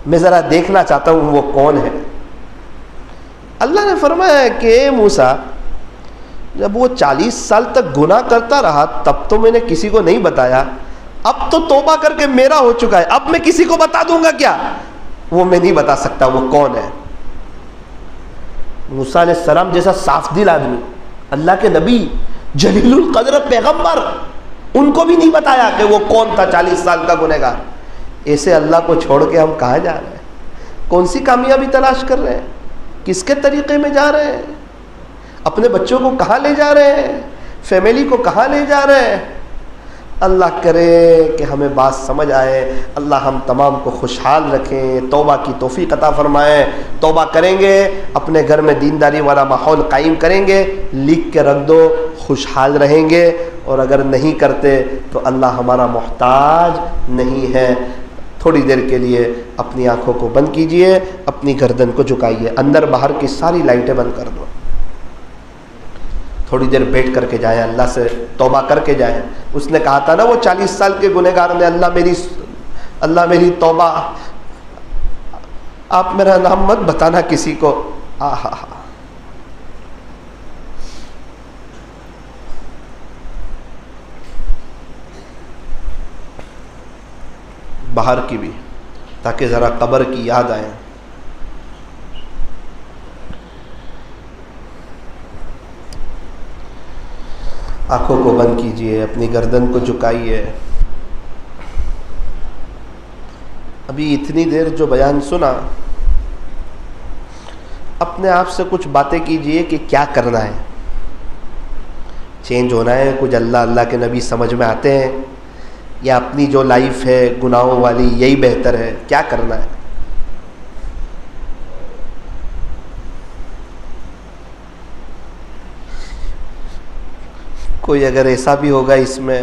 Speaker 1: میں ذرا دیکھنا چاہتا ہوں وہ کون ہے۔ اللہ نے فرمایا کہ اے موسیٰ جب وہ 40 سال تک گناہ کرتا رہا تب تو میں نے کسی کو نہیں بتایا، اب تو توبہ کر کے میرا ہو چکا ہے، اب میں کسی کو بتا دوں گا کیا؟ وہ میں نہیں بتا سکتا وہ کون ہے۔ موسیٰ علیہ السلام جیسا صاف دل آدمی، اللہ کے نبی، جلیل القدر پیغمبر، ان کو بھی نہیں بتایا کہ وہ کون تھا 40 سال کا گنہگار۔ ایسے اللہ کو چھوڑ کے ہم کہاں جا رہے ہیں؟ کون سی کامیابی تلاش کر رہے ہیں؟ کس کے طریقے میں جا رہے ہیں؟ اپنے بچوں کو کہاں لے جا رہے ہیں؟ فیملی کو کہاں لے جا رہے ہیں؟ اللہ کرے کہ ہمیں بات سمجھ آئے، اللہ ہم تمام کو خوشحال رکھیں، توبہ کی توفیق عطا فرمائیں۔ توبہ کریں گے، اپنے گھر میں دینداری والا ماحول قائم کریں گے، لکھ کے رکھ دو، خوشحال رہیں گے۔ اور اگر نہیں کرتے تو اللہ ہمارا محتاج نہیں ہے۔ تھوڑی دیر کے لیے اپنی آنکھوں کو بند کیجئے، اپنی گردن کو جھکائیے، اندر باہر کی ساری لائٹیں بند کر دو، تھوڑی دیر بیٹھ کر کے جائیں، اللہ سے توبہ کر کے جائیں۔ اس نے کہا تھا نا وہ 40 سال کے گنہگار نے، اللہ میری توبہ، آپ میرا نام مت بتانا کسی کو۔ باہر کی بھی، تاکہ ذرا قبر کی یاد آئے۔ آنکھوں کو بند کیجئے، اپنی گردن کو جھکائیے۔ ابھی اتنی دیر جو بیان سنا، اپنے آپ سے کچھ باتیں کیجئے کہ کیا کرنا ہے، چینج ہونا ہے، کچھ اللہ اللہ کے نبی سمجھ میں آتے ہیں، یا اپنی جو لائف ہے گناہوں والی یہی بہتر ہے، کیا کرنا ہے؟ کوئی اگر ایسا بھی ہوگا اس میں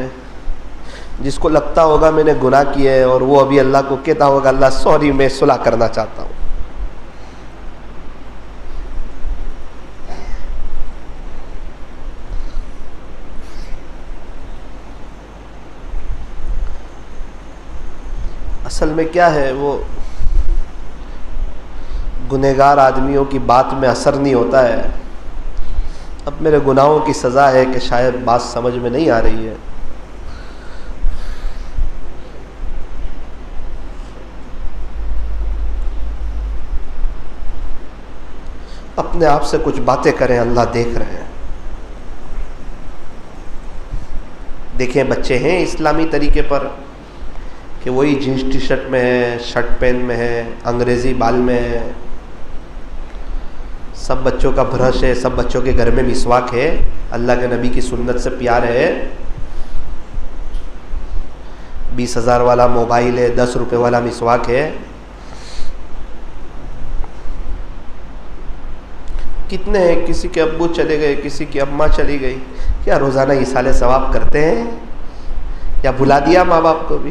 Speaker 1: جس کو لگتا ہوگا میں نے گناہ کیا ہے، اور وہ ابھی اللہ کو کہتا ہوگا اللہ سوری میں صلح کرنا چاہتا ہوں، اصل میں کیا ہے، وہ گنہگار آدمیوں کی بات میں اثر نہیں ہوتا ہے۔ اب میرے گناہوں کی سزا ہے کہ شاید بات سمجھ میں نہیں آ رہی ہے۔ اپنے آپ سے کچھ باتیں کریں، اللہ دیکھ رہے ہیں۔ دیکھیں بچے ہیں اسلامی طریقے پر کہ وہی جینس ٹی شرٹ میں ہے، شرٹ پین میں ہے، انگریزی بال میں ہے، سب بچوں کا برش ہے، سب بچوں کے گھر میں مسواک ہے، اللہ کے نبی کی سنت سے پیار ہے، 20,000 والا موبائل ہے، 10 روپے والا مسواک ہے۔ کتنے ہیں، کسی کے ابو چلے گئے، کسی کی اماں چلی گئی، کیا روزانہ ایصال ثواب کرتے ہیں یا بھلا دیا ماں باپ کو بھی؟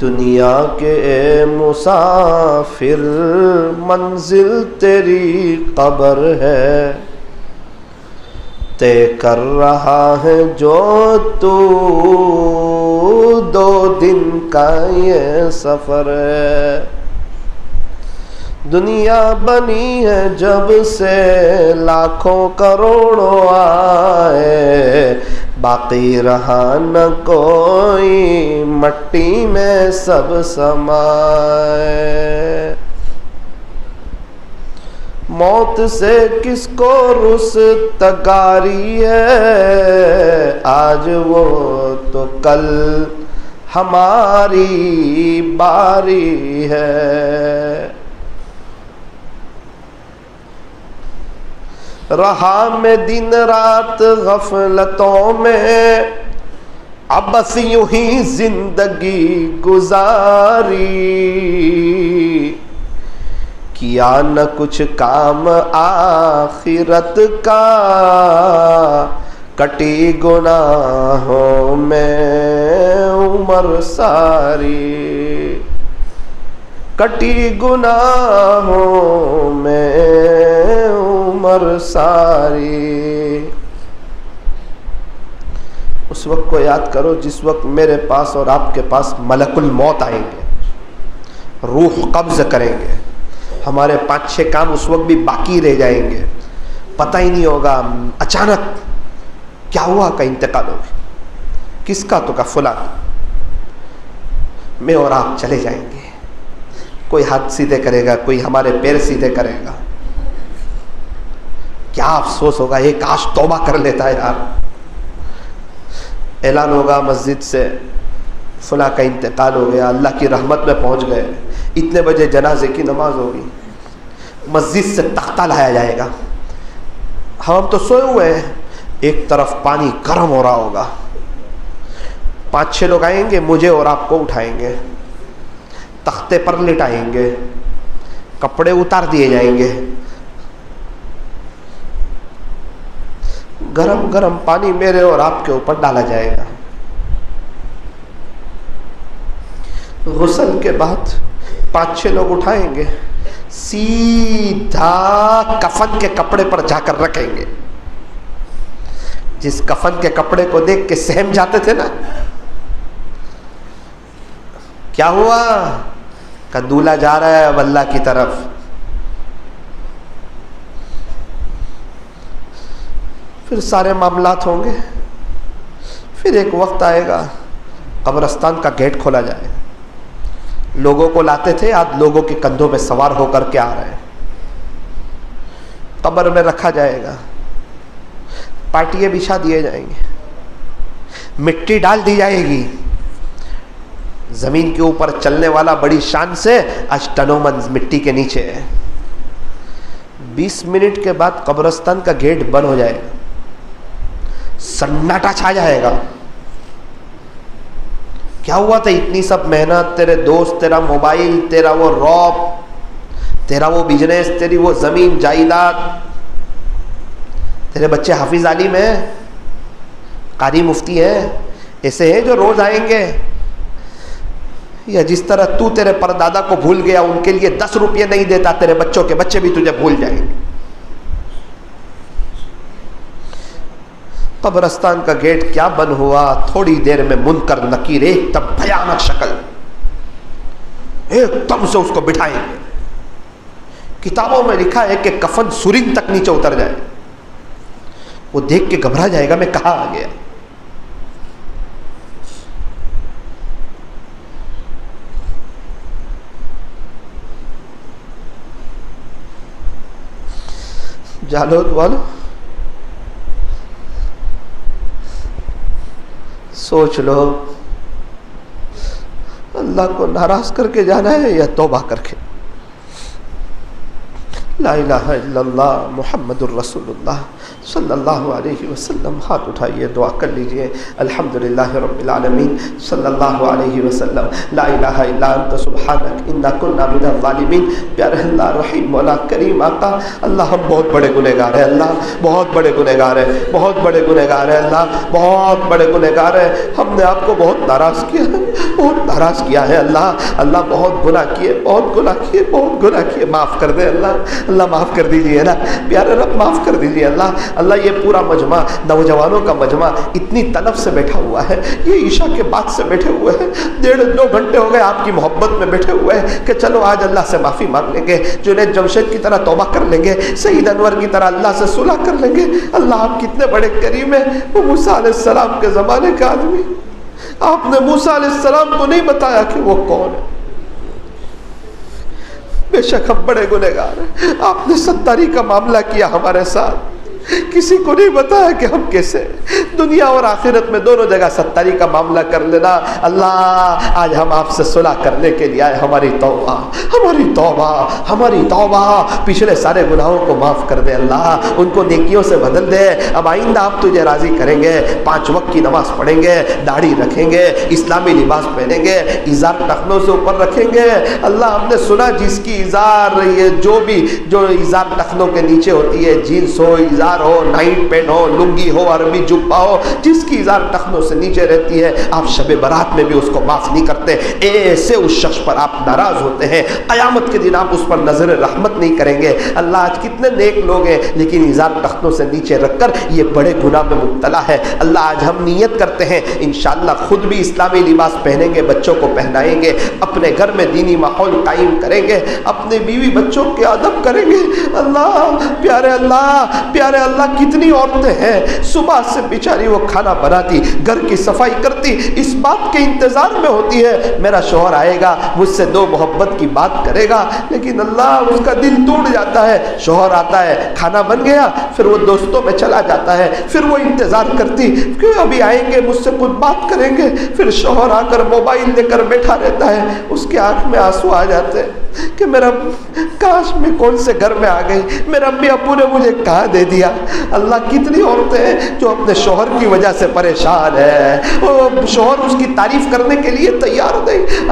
Speaker 1: دنیا کے اے مسافر منزل تیری قبر ہے، طے کر رہا ہے جو تو 2 دن کا یہ سفر ہے۔ دنیا بنی ہے جب سے لاکھوں کروڑوں آئے، باقی رہا نہ کوئی مٹی میں سب سمائے۔ موت سے کس کو رستگاری ہے، آج وہ تو کل ہماری باری ہے۔ رہا میں دن رات غفلتوں میں، اب بس یوں ہی زندگی گزاری، کیا نہ کچھ کام آخرت کا، کٹی گناہوں میں عمر ساری، کٹی گناہوں میں عمر ساری۔ اس وقت کو یاد کرو جس وقت میرے پاس اور آپ کے پاس ملک الموت آئیں گے، روح قبض کریں گے، ہمارے 5-6 کام اس وقت بھی باقی رہ جائیں گے، پتہ ہی نہیں ہوگا اچانک کیا ہوا کا انتقال ہو گیا، کس کا تو کا فلاں، میں اور آپ چلے جائیں گے۔ کوئی ہاتھ سیدھے کرے گا، کوئی ہمارے پیر سیدھے کرے گا، کیا افسوس ہوگا، یہ کاش توبہ کر لیتا ہے یار۔ اعلان ہوگا مسجد سے فلاں کا انتقال ہو گیا، اللہ کی رحمت میں پہنچ گئے، اتنے بجے جنازے کی نماز ہوگی، مسجد سے تختہ لایا جائے گا، ہم تو سوئے ہوئے ہیں، ایک طرف پانی گرم ہو رہا ہوگا، 5-6 لوگ آئیں گے، مجھے اور آپ کو اٹھائیں گے، تختے پر لٹائیں گے، کپڑے اتار دیے جائیں گے، گرم گرم پانی میرے اور آپ کے اوپر ڈالا جائے گا۔ غسل کے بعد 5-6 لوگ اٹھائیں گے، سیدھا کفن کے کپڑے پر جا کر رکھیں گے۔ جس کفن کے کپڑے کو دیکھ کے سہم جاتے تھے نا، کیا ہوا کہ دولہا جا رہا ہے اب اللہ کی طرف، پھر سارے معاملات ہوں گے، پھر ایک وقت آئے گا قبرستان کا گیٹ کھولا جائے گا، لوگوں کو لاتے تھے، آج لوگوں کے کندھوں پہ سوار ہو کر کے آ رہے ہیں، قبر میں رکھا جائے گا، پاٹیاں بچھا دیے جائیں گے، مٹی ڈال دی جائے گی، زمین کے اوپر چلنے والا بڑی شان سے آج ٹنوں من مٹی کے نیچے ہے۔ 20 منٹ کے بعد قبرستان کا گیٹ بند ہو جائے گا، سناٹا چھا جائے گا۔ کیا ہوا تھا اتنی سب محنت، تیرے دوست، تیرا موبائل، تیرا وہ روب، تیرا وہ بزنس، تیری وہ زمین جائیداد، تیرے بچے حافظ عالم ہیں، قاری مفتی ہیں، ایسے ہیں جو روز آئیں گے، یا جس طرح تو تیرے پردادا کو بھول گیا، ان کے لیے 10 روپے نہیں دیتا، تیرے بچوں کے بچے بھی تجھے بھول جائیں گے۔ قبرستان کا گیٹ کیا بند ہوا، تھوڑی دیر میں منکر نکیر ایک دم بھیانک شکل، ایک دم سے اس کو بٹھائیں گے۔ کتابوں میں لکھا ہے کہ کفن سرنگ تک نیچے اتر جائے، وہ دیکھ کے گھبرا جائے گا میں کہاں آ گیا۔ جالود والو سوچ لو، اللہ کو ناراض کر کے جانا ہے یا توبہ کر کے؟ لا الہ الا اللہ محمد الرسول اللہ صلی اللہ علیہ وسلم. ہاتھ اٹھائیے, دعا کر لیجئے. الحمدللہ رب العالمین, صلی اللہ علیہ وسلم. لا الہ الا انت سبحانک انا کنا من الظالمین. پیارے اللہ, رحیم مولا, کریم آقا, اللہ ہم بہت بڑے گنہگار ہیں. اللہ بہت بڑے گنہگار ہیں, بہت بڑے گنہگار ہیں. اللہ بہت بڑے گنہگار ہیں. ہم نے آپ کو بہت ناراض کیا ہے, بہت ناراض کیا ہے. اللہ بہت گناہ کیے, بہت گناہ کیے, بہت گناہ کیے. معاف کر دے اللہ معاف کر دیجیے نا پیارے رب, معاف کر دیجیے. اللہ یہ پورا مجمع, نوجوانوں کا مجمع اتنی طلب سے بیٹھا ہوا ہے, یہ عشاء کے بعد سے بیٹھے ہوئے ہیں, 1.5-2 گھنٹے ہو گئے آپ کی محبت میں بیٹھے ہوئے ہیں کہ چلو آج اللہ سے معافی مانگ لیں گے, جنید جمشید کی طرح توبہ کر لیں گے, سعید انور کی طرح اللہ سے صلح کر لیں گے. اللہ آپ کتنے بڑے کریم ہیں. وہ موسیٰ علیہ السلام کے زمانے کا آدمی, آپ نے موسیٰ علیہ السلام کو نہیں بتایا کہ وہ کون ہے. بے شک ہم بڑے گنہگار ہیں, آپ نے ستاری کا معاملہ کیا ہمارے ساتھ, کسی کو نہیں بتایا کہ ہم کیسے, دنیا اور آخرت میں دونوں جگہ ستاری کا معاملہ کر لینا. اللہ آج ہم آپ سے صلح کرنے کے لیے آئے. ہماری توبہ, ہماری توبہ, ہماری توبہ. پچھلے سارے گناہوں کو معاف کر دے اللہ, ان کو نیکیوں سے بدل دے. اب آئندہ آپ تجھے راضی کریں گے, 5 وقت کی نماز پڑھیں گے, داڑھی رکھیں گے, اسلامی لباس پہنیں گے, ازار ٹخنوں سے اوپر رکھیں گے. اللہ ہم نے سنا جس کی ازار, یہ جو ازار ٹخنوں کے نیچے ہوتی ہے, جینس ہو, ازار ہو, نائٹ پین ہو, لنگی ہو, عربی جبہ ہو, جس کی ازار ٹخنوں سے نیچے رہتی ہے, آپ شب برات میں بھی اس کو معاف نہیں کرتے. ایسے اس شخص پر آپ ناراض ہوتے ہیں, قیامت کے دن آپ اس پر نظر رحمت نہیں کریں گے. اللہ آج کتنے نیک لوگ ہیں لیکن ازار ٹخنوں سے نیچے رکھ کر یہ بڑے گناہ میں مبتلا ہے. اللہ آج ہم نیت کرتے ہیں انشاءاللہ خود بھی اسلامی لباس پہنیں گے, بچوں کو پہنائیں گے, اپنے گھر میں دینی ماحول قائم کریں گے, اپنے بیوی بچوں کے ادب کریں گے. اللہ پیارے اللہ کتنی عورتیں ہیں صبح سے بیچاری وہ کھانا بناتی, گھر کی صفائی کرتی, اس بات کے انتظار میں ہوتی ہے میرا شوہر آئے گا, مجھ سے 2 محبت کی بات کرے گا, لیکن اللہ اس کا دل ٹوٹ جاتا ہے. شوہر آتا ہے, کھانا بن گیا, پھر وہ دوستوں میں چلا جاتا ہے, پھر وہ انتظار کرتی کہ ابھی آئیں گے, مجھ سے کچھ بات کریں گے. پھر شوہر آ کر موبائل لے کر بیٹھا رہتا ہے, اس کے آنکھ میں آنسو آ جاتے ہیں کہ میرا کاش میں کون سے گھر میں آ گئی, میرے امی ابو نے مجھے کہاں دے دیا. اللہ کتنی عورتیں ہیں جو اپنے شوہر کی وجہ سے پریشان ہے, وہ شوہر اس کی تعریف کرنے کے لیے تیار نہیں.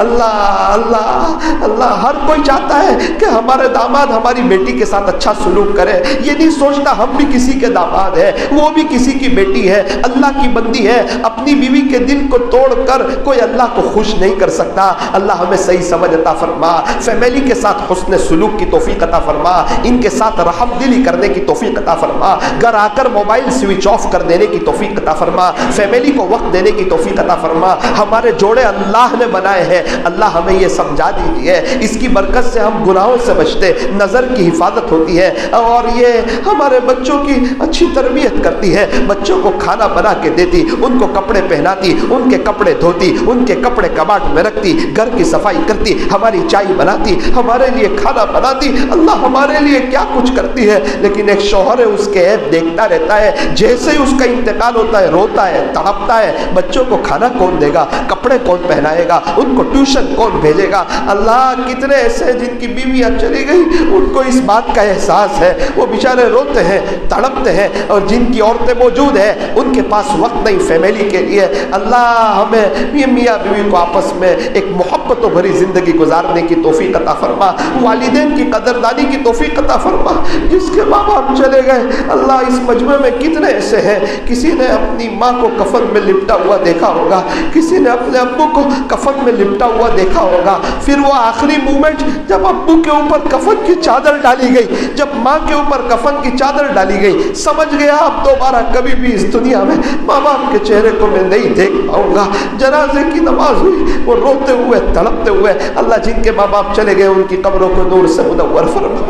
Speaker 1: اللہ ہر کوئی چاہتا ہے کہ ہمارے داماد ہماری بیٹی کے ساتھ اچھا سلوک کرے, یہ نہیں سوچتا ہم بھی کسی کے داماد ہیں, وہ بھی کسی کی بیٹی ہے, اللہ کی بندی ہے. اپنی بیوی کے دل کو توڑ کر کوئی اللہ کو خوش نہیں کر سکتا. اللہ ہمیں صحیح سمجھ عطا فرما, فیملی کے ساتھ حسن سلوک کی توفیق عطا فرما, ان کے ساتھ رحم دلی کرنے کی توفیق عطا فرما, گھر آ کر موبائل سوئچ آف کر دینے کی توفیق عطا فرما, فیملی کو وقت دینے کی توفیق عطا فرما. ہمارے جوڑے اللہ نے بنائے ہیں, اللہ ہمیں یہ سمجھا دیجیے, اس کی برکت سے ہم گناہوں سے بچتے, نظر کی حفاظت ہوتی ہے, اور یہ ہمارے بچوں کی اچھی تربیت کرتی ہے. بچوں کو کھانا بنا کے دیتی, ان کو کپڑے پہناتی, ان کے کپڑے دھوتی, ان کے کپڑے کباٹ میں رکھتی, گھر کی صفائی کرتی, ہماری چائے بناتی, ہمارے لیے کھانا بناتی. اللہ ہمارے لیے کیا کچھ کرتی ہے, لیکن ایک شوہر ہے اس کے عیب دیکھتا رہتا ہے. جیسے ہی اس کا انتقال ہوتا ہے روتا ہے, تڑپتا ہے. بچوں کو کھانا کون دے گا, کپڑے کون پہنائے گا, ان کو ٹیوشن کون بھیجے گا. اللہ کتنے ایسے جن کی بیویاں چلی گئی, ان کو اس بات کا احساس ہے, وہ بیچارے روتے ہیں, تڑپتے ہیں, اور جن کی عورتیں موجود ہیں ان کے پاس وقت نہیں فیملی کے لیے. اللہ ہمیں یہ میاں بیوی کو آپس میں ایک محبتوں بھری زندگی گزارنے کی توفیق عطا فرما, والدین کی قدردانی کی توفیق عطا فرما. جس کے ماں باپ چلے گئے, اللہ اس مجمع میں کتنے ایسے ہیں, کسی نے اپنی ماں کو کفن میں لپٹا ہوا دیکھا ہوگا, کسی نے اپنے ابو کو کفن میں لپٹا ہوا دیکھا ہوگا. پھر وہ آخری مومنٹ جب ابو کے اوپر کفن کی چادر ڈالی گئی, جب ماں کے اوپر کفن کی چادر ڈالی گئی, سمجھ گیا اب دوبارہ کبھی بھی اس دنیا میں ماں باپ کے چہرے کو میں نہیں دیکھ پاؤں گا. جنازے کی نماز ہوئی, وہ روتے ہوئے تڑپتے ہوئے. اللہ جن کے ماں باپ چلے گئے ان کی قبروں کو نور سے منور فرما.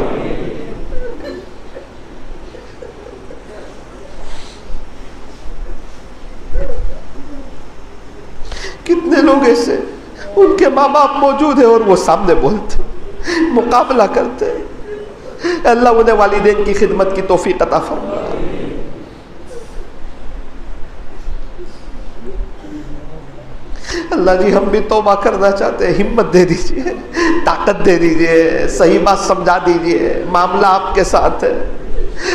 Speaker 1: کتنے لوگ ایسے ان کے ماں باپ موجود ہیں اور وہ سامنے بولتے, مقابلہ کرتے. اللہ انہیں والدین کی خدمت کی توفیق عطا فرما. اللہ جی ہم بھی توبہ کرنا چاہتے ہیں, ہمت دے دیجئے, طاقت دے دیجئے, صحیح بات سمجھا دیجئے, معاملہ آپ کے ساتھ ہے.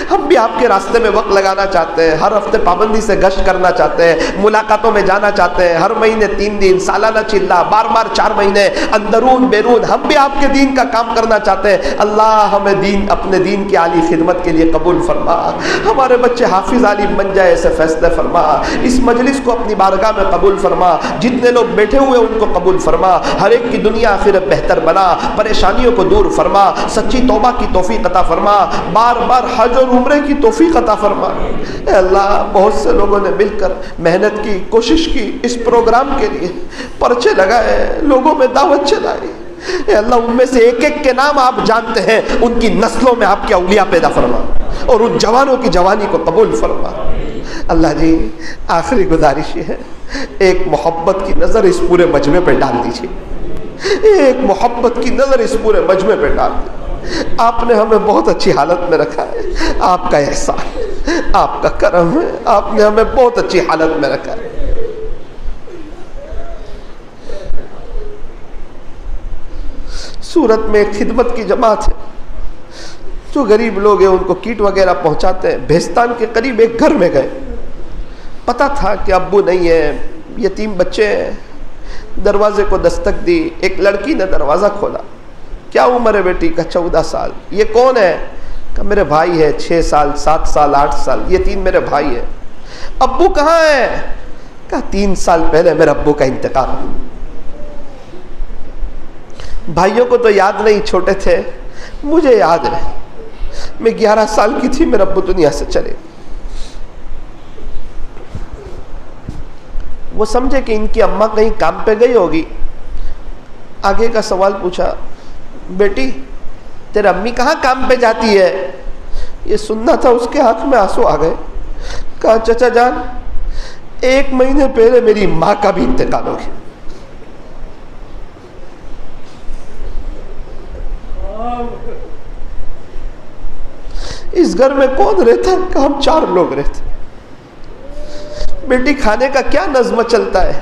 Speaker 1: ہم بھی آپ کے راستے میں وقت لگانا چاہتے ہیں، ہر ہفتے پابندی سے گشت کرنا چاہتے ہیں، ملاقاتوں میں جانا چاہتے ہیں، ہر مہینے 3 دن، سالانہ چلا، بار بار 4 مہینے، اندرون بیرون ہم بھی آپ کے دین کا کام کرنا چاہتے ہیں۔ اللہ ہمیں اپنے دین کی عالی خدمت کے لیے قبول فرما، ہمارے بچے حافظ عالم بن جائے ایسے فیصلے فرما، اس مجلس کو اپنی بارگاہ میں قبول فرما، جتنے لوگ بیٹھے ہوئے ان کو قبول فرما، ہر ایک کی دنیا آخرت بہتر بنا، پریشانیوں کو دور فرما، سچی توبہ کی توفیق عطا فرما، بار بار حج اور عمرے کی توفیق عطا فرما۔ اے اللہ بہت سے لوگوں نے مل کر محنت کی، کوشش کی، اس پروگرام کے لیے پرچے لگائے، لوگوں میں دعوت چلائی، اے اللہ ان میں سے ایک ایک کے نام آپ جانتے ہیں، ان کی نسلوں میں آپ کے اولیاء پیدا فرما اور ان جوانوں کی جوانی کو قبول فرما۔ اللہ جی آخری گزارش یہ ہے، ایک محبت کی نظر اس پورے مجمع پہ ڈال دیجیے، ایک محبت کی نظر اس پورے مجمع پہ ڈال دیجیے۔ آپ نے ہمیں بہت اچھی حالت میں رکھا ہے، آپ کا احسان، آپ کا کرم ہے، آپ نے ہمیں بہت اچھی حالت میں رکھا ہے۔ سورت میں ایک خدمت کی جماعت ہے، جو غریب لوگ ہیں ان کو کیٹ وغیرہ پہنچاتے ہیں۔ بھیستان کے قریب ایک گھر میں گئے، پتہ تھا کہ ابو نہیں ہے، یتیم بچے ہیں، دروازے کو دستک دی، ایک لڑکی نے دروازہ کھولا۔ کیا عمر ہے بیٹی؟ کا 14 سال۔ یہ کون ہے؟ کہ میرے بھائی ہے، 6 سال 7 سال 8 سال، یہ 3 میرے بھائی ہیں۔ ابو کہاں ہے؟ کہا 3 سال پہلے میرے ابو کا انتقال۔ بھائیوں کو تو یاد نہیں، چھوٹے تھے، مجھے یاد ہے، میں 11 سال کی تھی، میرے ابو دنیا سے چلے۔ وہ سمجھے کہ ان کی اماں کہیں کام پہ گئی ہوگی، آگے کا سوال پوچھا، بیٹی تیرے امی کہاں کام پہ جاتی ہے؟ یہ سننا تھا، اس کے آنکھ میں آنسو آ گئے۔ کہا چچا جان 1 مہینے پہلے میری ماں کا بھی انتقال ہو گیا۔ اس گھر میں کون رہتا ہے؟ کہ ہم 4 لوگ رہتے۔ بیٹی کھانے کا کیا نظم چلتا ہے؟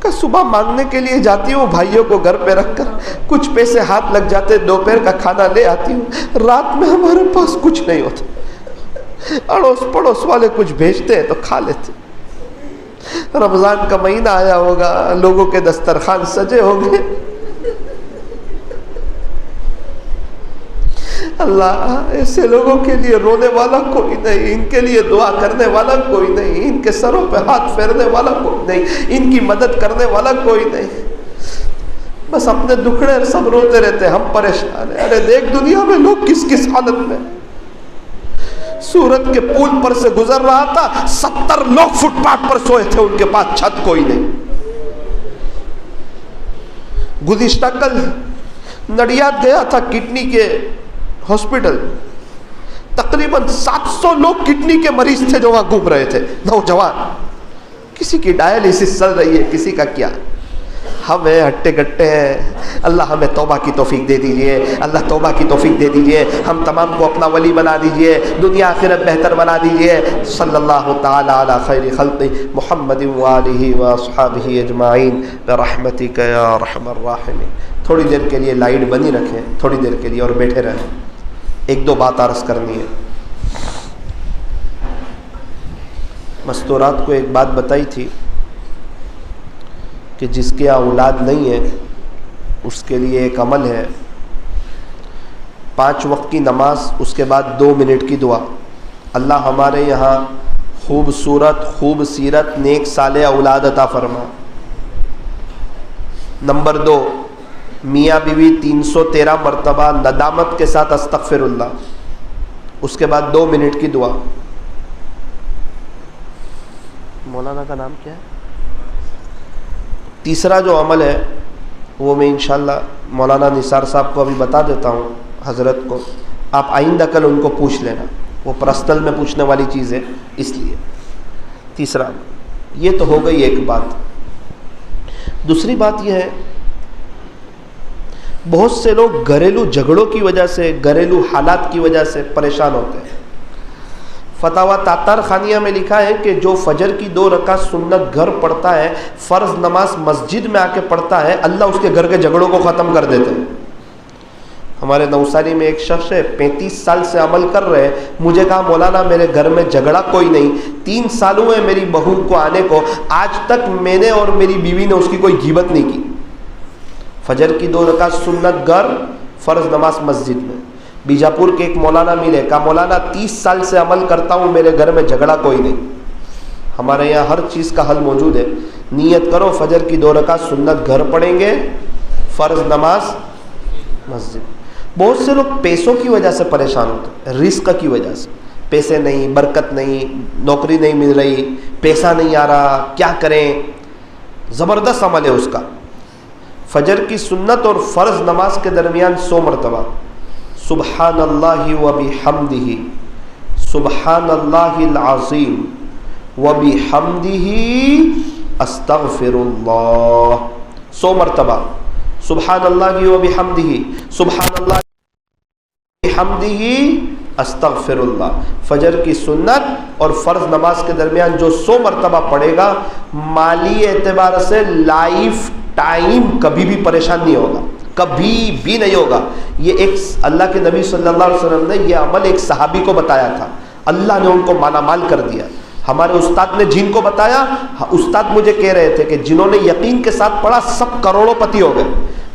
Speaker 1: کہ صبح مانگنے کے لیے جاتی ہوں، بھائیوں کو گھر پہ رکھ کر کچھ پیسے ہاتھ لگ جاتے، دوپہر کا کھانا لے آتی ہوں، رات میں ہمارے پاس کچھ نہیں ہوتا، اڑوس پڑوس والے کچھ بھیجتے ہیں تو کھا لیتے۔ رمضان کا مہینہ آیا ہوگا، لوگوں کے دسترخوان سجے ہوں گے، اللہ ایسے لوگوں کے لیے رونے والا کوئی نہیں، ان کے لیے دعا کرنے والا کوئی نہیں، ان کے سروں پہ ہاتھ پھیرنے والا کوئی نہیں، ان کی مدد کرنے والا کوئی نہیں۔ بس اپنے دکھڑے سب روتے رہتے، ہم پریشان ہیں۔ ارے دیکھ دنیا میں لوگ کس کس حالت میں۔ سورت کے پول پر سے گزر رہا تھا، 70 لوگ فٹ پاتھ پر سوئے تھے، ان کے پاس چھت کوئی نہیں۔ گزشتہ کل نڈیاد گیا تھا کڈنی کے ہاسپٹل، تقریباً 700 لوگ کڈنی کے مریض تھے جو وہاں گھوم رہے تھے، نوجوان، کسی کی ڈائلسس چل رہی ہے، کسی کا کیا۔ ہم ہیں ہٹے گٹے ہیں، اللہ ہمیں توبہ کی توفیق دے دیجئے، اللہ توبہ کی توفیق دے دیجئے، ہم تمام کو اپنا ولی بنا دیجئے، دنیا آخرت بہتر بنا دیجئے۔ صلی اللہ تعالی علی خیر خلق محمد وآلہ واصحابہ اجمعین برحمتک یا ارحم الراحمین۔ تھوڑی دیر کے لیے لائٹ بنی رکھیں، تھوڑی دیر کے لیے، اور بیٹھے رہیں، 1-2 بات عرض کرنی ہے۔ مستورات کو ایک بات بتائی تھی کہ جس کے یہاں اولاد نہیں ہے اس کے لیے ایک عمل ہے، 5 وقت کی نماز، اس کے بعد 2 منٹ کی دعا۔ اللہ ہمارے یہاں خوبصورت، خوب سیرت، نیک صالح اولاد عطا فرما۔ نمبر 2، میاں بیوی 313 مرتبہ ندامت کے ساتھ استغفر اللہ، اس کے بعد 2 منٹ کی دعا۔ مولانا کا نام کیا ہے؟ تیسرا جو عمل ہے وہ میں انشاءاللہ مولانا نثار صاحب کو ابھی بتا دیتا ہوں، حضرت کو، آپ آئندہ کل ان کو پوچھ لینا، وہ پرسنل میں پوچھنے والی چیز ہے اس لیے۔ تیسرا یہ تو ہو گئی ایک بات۔ دوسری بات یہ ہے، بہت سے لوگ گھریلو جھگڑوں کی وجہ سے، گھریلو حالات کی وجہ سے پریشان ہوتے ہیں۔ فتاوی تاتار خانیہ میں لکھا ہے کہ جو فجر کی 2 رکعت سنت گھر پڑھتا ہے، فرض نماز مسجد میں آ کے پڑھتا ہے، اللہ اس کے گھر کے جھگڑوں کو ختم کر دیتے ہیں۔ ہمارے نوساری میں ایک شخص ہے 35 سال سے عمل کر رہے ہیں. مجھے کہا مولانا میرے گھر میں جھگڑا کوئی نہیں, 3 سال ہوئے میری بہو کو آنے کو, آج تک میں نے اور میری بیوی نے اس کی کوئی غیبت نہیں کی. فجر کی 2 رکعت سنت گھر, فرض نماز مسجد میں. بیجاپور کے ایک مولانا ملے, کہا مولانا 30 سال سے عمل کرتا ہوں, میرے گھر میں جھگڑا کوئی نہیں. ہمارے یہاں ہر چیز کا حل موجود ہے. نیت کرو فجر کی 2 رکعت سنت گھر پڑھیں گے, فرض نماز مسجد. بہت سے لوگ پیسوں کی وجہ سے پریشان ہوتے ہیں, رزق کی وجہ سے. پیسے نہیں, برکت نہیں, نوکری نہیں مل رہی, پیسہ نہیں آ رہا, کیا کریں. زبردست عمل ہے اس کا. فجر کی سنت اور فرض نماز کے درمیان 100 مرتبہ سبحان اللہ و بحمدہ, سبحان اللہ العظیم و بحمدہ استغفر اللہ. 100 مرتبہ سبحان اللہ و بحمدہ, سبحان اللہ بحمدہ استغفر اللہ. فجر کی سنت اور فرض نماز کے درمیان جو 100 مرتبہ پڑھے گا, مالی اعتبار سے لائف ٹائم کبھی بھی پریشان نہیں ہوگا, کبھی بھی نہیں ہوگا. یہ ایک اللہ کے نبی صلی اللہ علیہ وسلم نے یہ عمل ایک صحابی کو بتایا تھا, اللہ نے ان کو مالا مال کر دیا. ہمارے استاد نے جن کو بتایا, استاد مجھے کہہ رہے تھے کہ جنہوں نے یقین کے ساتھ پڑھا سب کروڑوں پتی ہو گئے.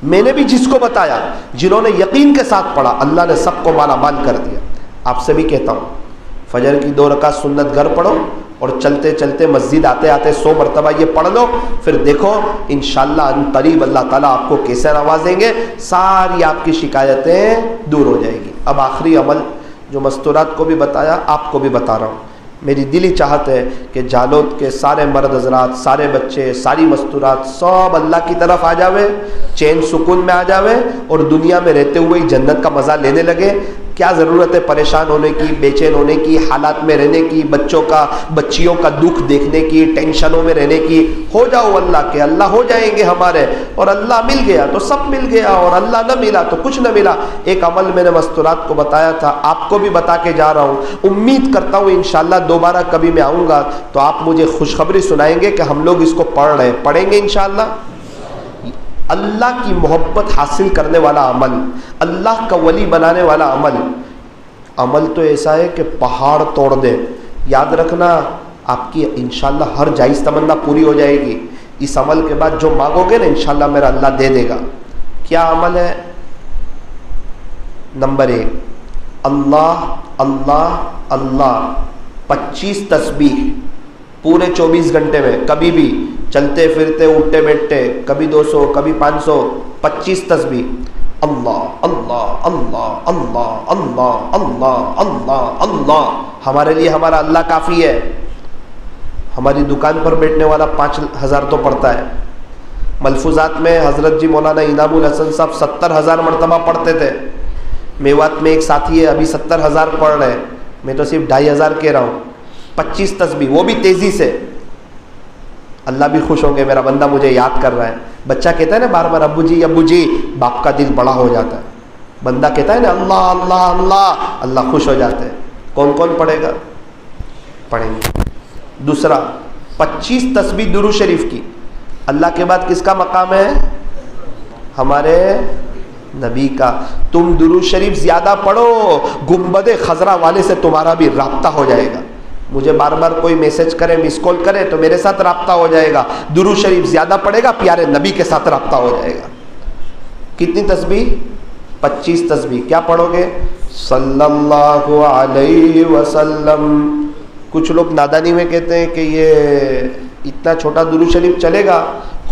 Speaker 1: میں نے بھی جس کو بتایا, جنہوں نے یقین کے ساتھ پڑھا, اللہ نے سب کو مالا مال کر دیا. آپ سے بھی کہتا ہوں فجر کی 2 رکعت سنت گھر پڑھو, اور چلتے چلتے مسجد آتے آتے 100 مرتبہ یہ پڑھ لو. پھر دیکھو انشاءاللہ ان قریب اللہ تعالیٰ آپ کو کیسے نوازیں گے, ساری آپ کی شکایتیں دور ہو جائے گی. اب آخری عمل جو مستورات کو بھی بتایا, آپ کو بھی بتا رہا ہوں. میری دلی چاہت ہے کہ جالوت کے سارے مرد حضرات, سارے بچے, ساری مستورات سب اللہ کی طرف آ جاوے, چین سکون میں آ جاوے, اور دنیا میں رہتے ہوئے ہی جنت کا مزہ لینے لگے. کیا ضرورت ہے پریشان ہونے کی, بے چین ہونے کی, حالات میں رہنے کی, بچیوں کا دکھ دیکھنے کی, ٹینشنوں میں رہنے کی. ہو جاؤ اللہ کے, اللہ ہو جائیں گے ہمارے. اور اللہ مل گیا تو سب مل گیا, اور اللہ نہ ملا تو کچھ نہ ملا. ایک عمل میں نے مستورات کو بتایا تھا, آپ کو بھی بتا کے جا رہا ہوں. امید کرتا ہوں انشاءاللہ دوبارہ کبھی میں آؤں گا تو آپ مجھے خوشخبری سنائیں گے کہ ہم لوگ اس کو پڑھیں گے انشاءاللہ. اللہ کی محبت حاصل کرنے والا عمل, اللہ کا ولی بنانے والا عمل تو ایسا ہے کہ پہاڑ توڑ دے. یاد رکھنا آپ کی انشاءاللہ ہر جائز تمنا پوری ہو جائے گی. اس عمل کے بعد جو مانگو گے نا انشاءاللہ میرا اللہ دے دے گا. کیا عمل ہے؟ نمبر 1, اللہ اللہ اللہ 25 تسبیح پورے 24 گھنٹے میں, کبھی بھی چلتے پھرتے اٹھتے بیٹھتے, کبھی 200 کبھی 500, 25 تسبیح. اللہ اللہ اللہ اللہ اللہ اللہ اللہ اللہ. ہمارے لیے ہمارا اللہ کافی ہے. ہماری دکان پر بیٹھنے والا 5000 تو پڑھتا ہے. ملفوظات میں حضرت جی مولانا انعام الحسن صاحب 70,000 مرتبہ پڑھتے تھے. میوات میں ایک ساتھی ہے ابھی 70,000 پڑھ رہے ہیں, میں تو صرف 2,500 کہہ رہا ہوں. 25 تسبیح, وہ بھی تیزی سے. اللہ بھی خوش ہوں گے میرا بندہ مجھے یاد کر رہا ہے. بچہ کہتا ہے نا بار بار ابو جی, باپ کا دل بڑا ہو جاتا ہے. بندہ کہتا ہے نا اللہ اللہ اللہ, اللہ خوش ہو جاتے ہیں. کون کون پڑھے گا؟ پڑھیں گے. دوسرا 25 تسبیح درود شریف کی. اللہ کے بعد کس کا مقام ہے؟ ہمارے نبی کا. تم درود شریف زیادہ پڑھو, گنبد خضرا والے سے تمہارا بھی رابطہ ہو جائے گا. مجھے بار بار کوئی میسج کرے, مس کال کرے تو میرے ساتھ رابطہ ہو جائے گا. درود شریف زیادہ پڑھے گا, پیارے نبی کے ساتھ رابطہ ہو جائے گا. کتنی تسبیح؟ 25 تسبیح. کیا پڑھو گے؟ صلی اللہ علیہ وسلم. کچھ لوگ نادانی میں کہتے ہیں کہ یہ اتنا چھوٹا درود شریف چلے گا.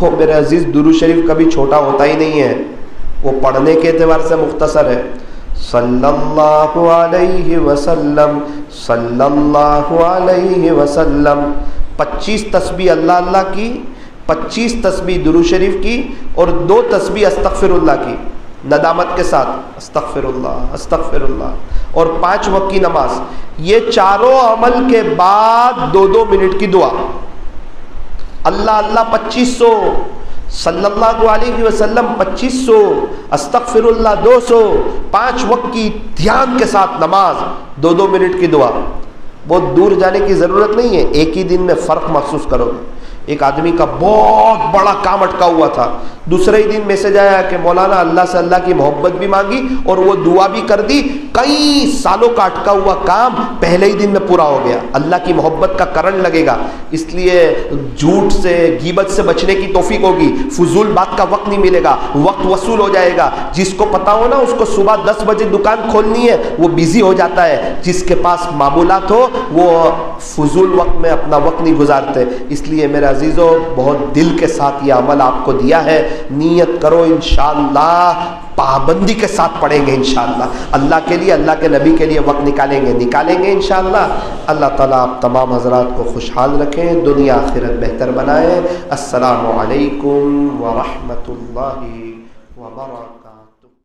Speaker 1: ہو میرے عزیز, درود شریف کبھی چھوٹا ہوتا ہی نہیں ہے, وہ پڑھنے کے اعتبار سے مختصر ہے. صلی اللہ علیہ وسلم, صلی اللہ علیہ وسلم. 25 تسبیح اللہ اللہ کی, 25 تسبیح درود شریف کی, اور 2 تسبیح استغفر اللہ کی ندامت کے ساتھ. استغفر اللہ استغفر اللہ. اور 5 وقت کی نماز. یہ چاروں عمل کے بعد 2 منٹ کی دعا. اللہ اللہ 2500, صلی اللہ علیہ وسلم 2500, استغفر اللہ 200, 5 وقت کی دھیان کے ساتھ نماز, 2 منٹ کی دعا. بہت دور جانے کی ضرورت نہیں ہے, ایک ہی دن میں فرق محسوس کرو گے. ایک آدمی کا بہت بڑا کام اٹکا ہوا تھا، دوسرے ہی دن میسج آیا کہ مولانا اللہ سے اللہ کی محبت بھی مانگی اور وہ دعا بھی کر دی، کئی سالوں کا اٹکا ہوا کام پہلے ہی دن میں پورا ہو گیا۔ اللہ کی محبت کا کرنٹ لگے گا، اس لیے جھوٹ سے غیبت سے بچنے کی توفیق ہوگی، فضول بات کا وقت نہیں ملے گا، وقت وصول ہو جائے گا۔ جس کو پتا ہو نا اس کو صبح 10 بجے دکان کھولنی ہے وہ بیزی ہو جاتا ہے، جس کے پاس معمولات ہو وہ فضول وقت میں اپنا وقت نہیں گزارتے۔ اس لیے میرے عزیزو بہت دل کے ساتھ یہ عمل آپ کو دیا ہے، نیت کرو انشاءاللہ پابندی کے ساتھ پڑھیں گے انشاءاللہ، اللہ کے لیے اللہ کے نبی کے لیے وقت نکالیں گے انشاءاللہ۔ اللہ تعالیٰ آپ تمام حضرات کو خوشحال رکھیں، دنیا آخرت بہتر بنائیں۔ السلام علیکم ورحمۃ اللہ وبرکاتہ۔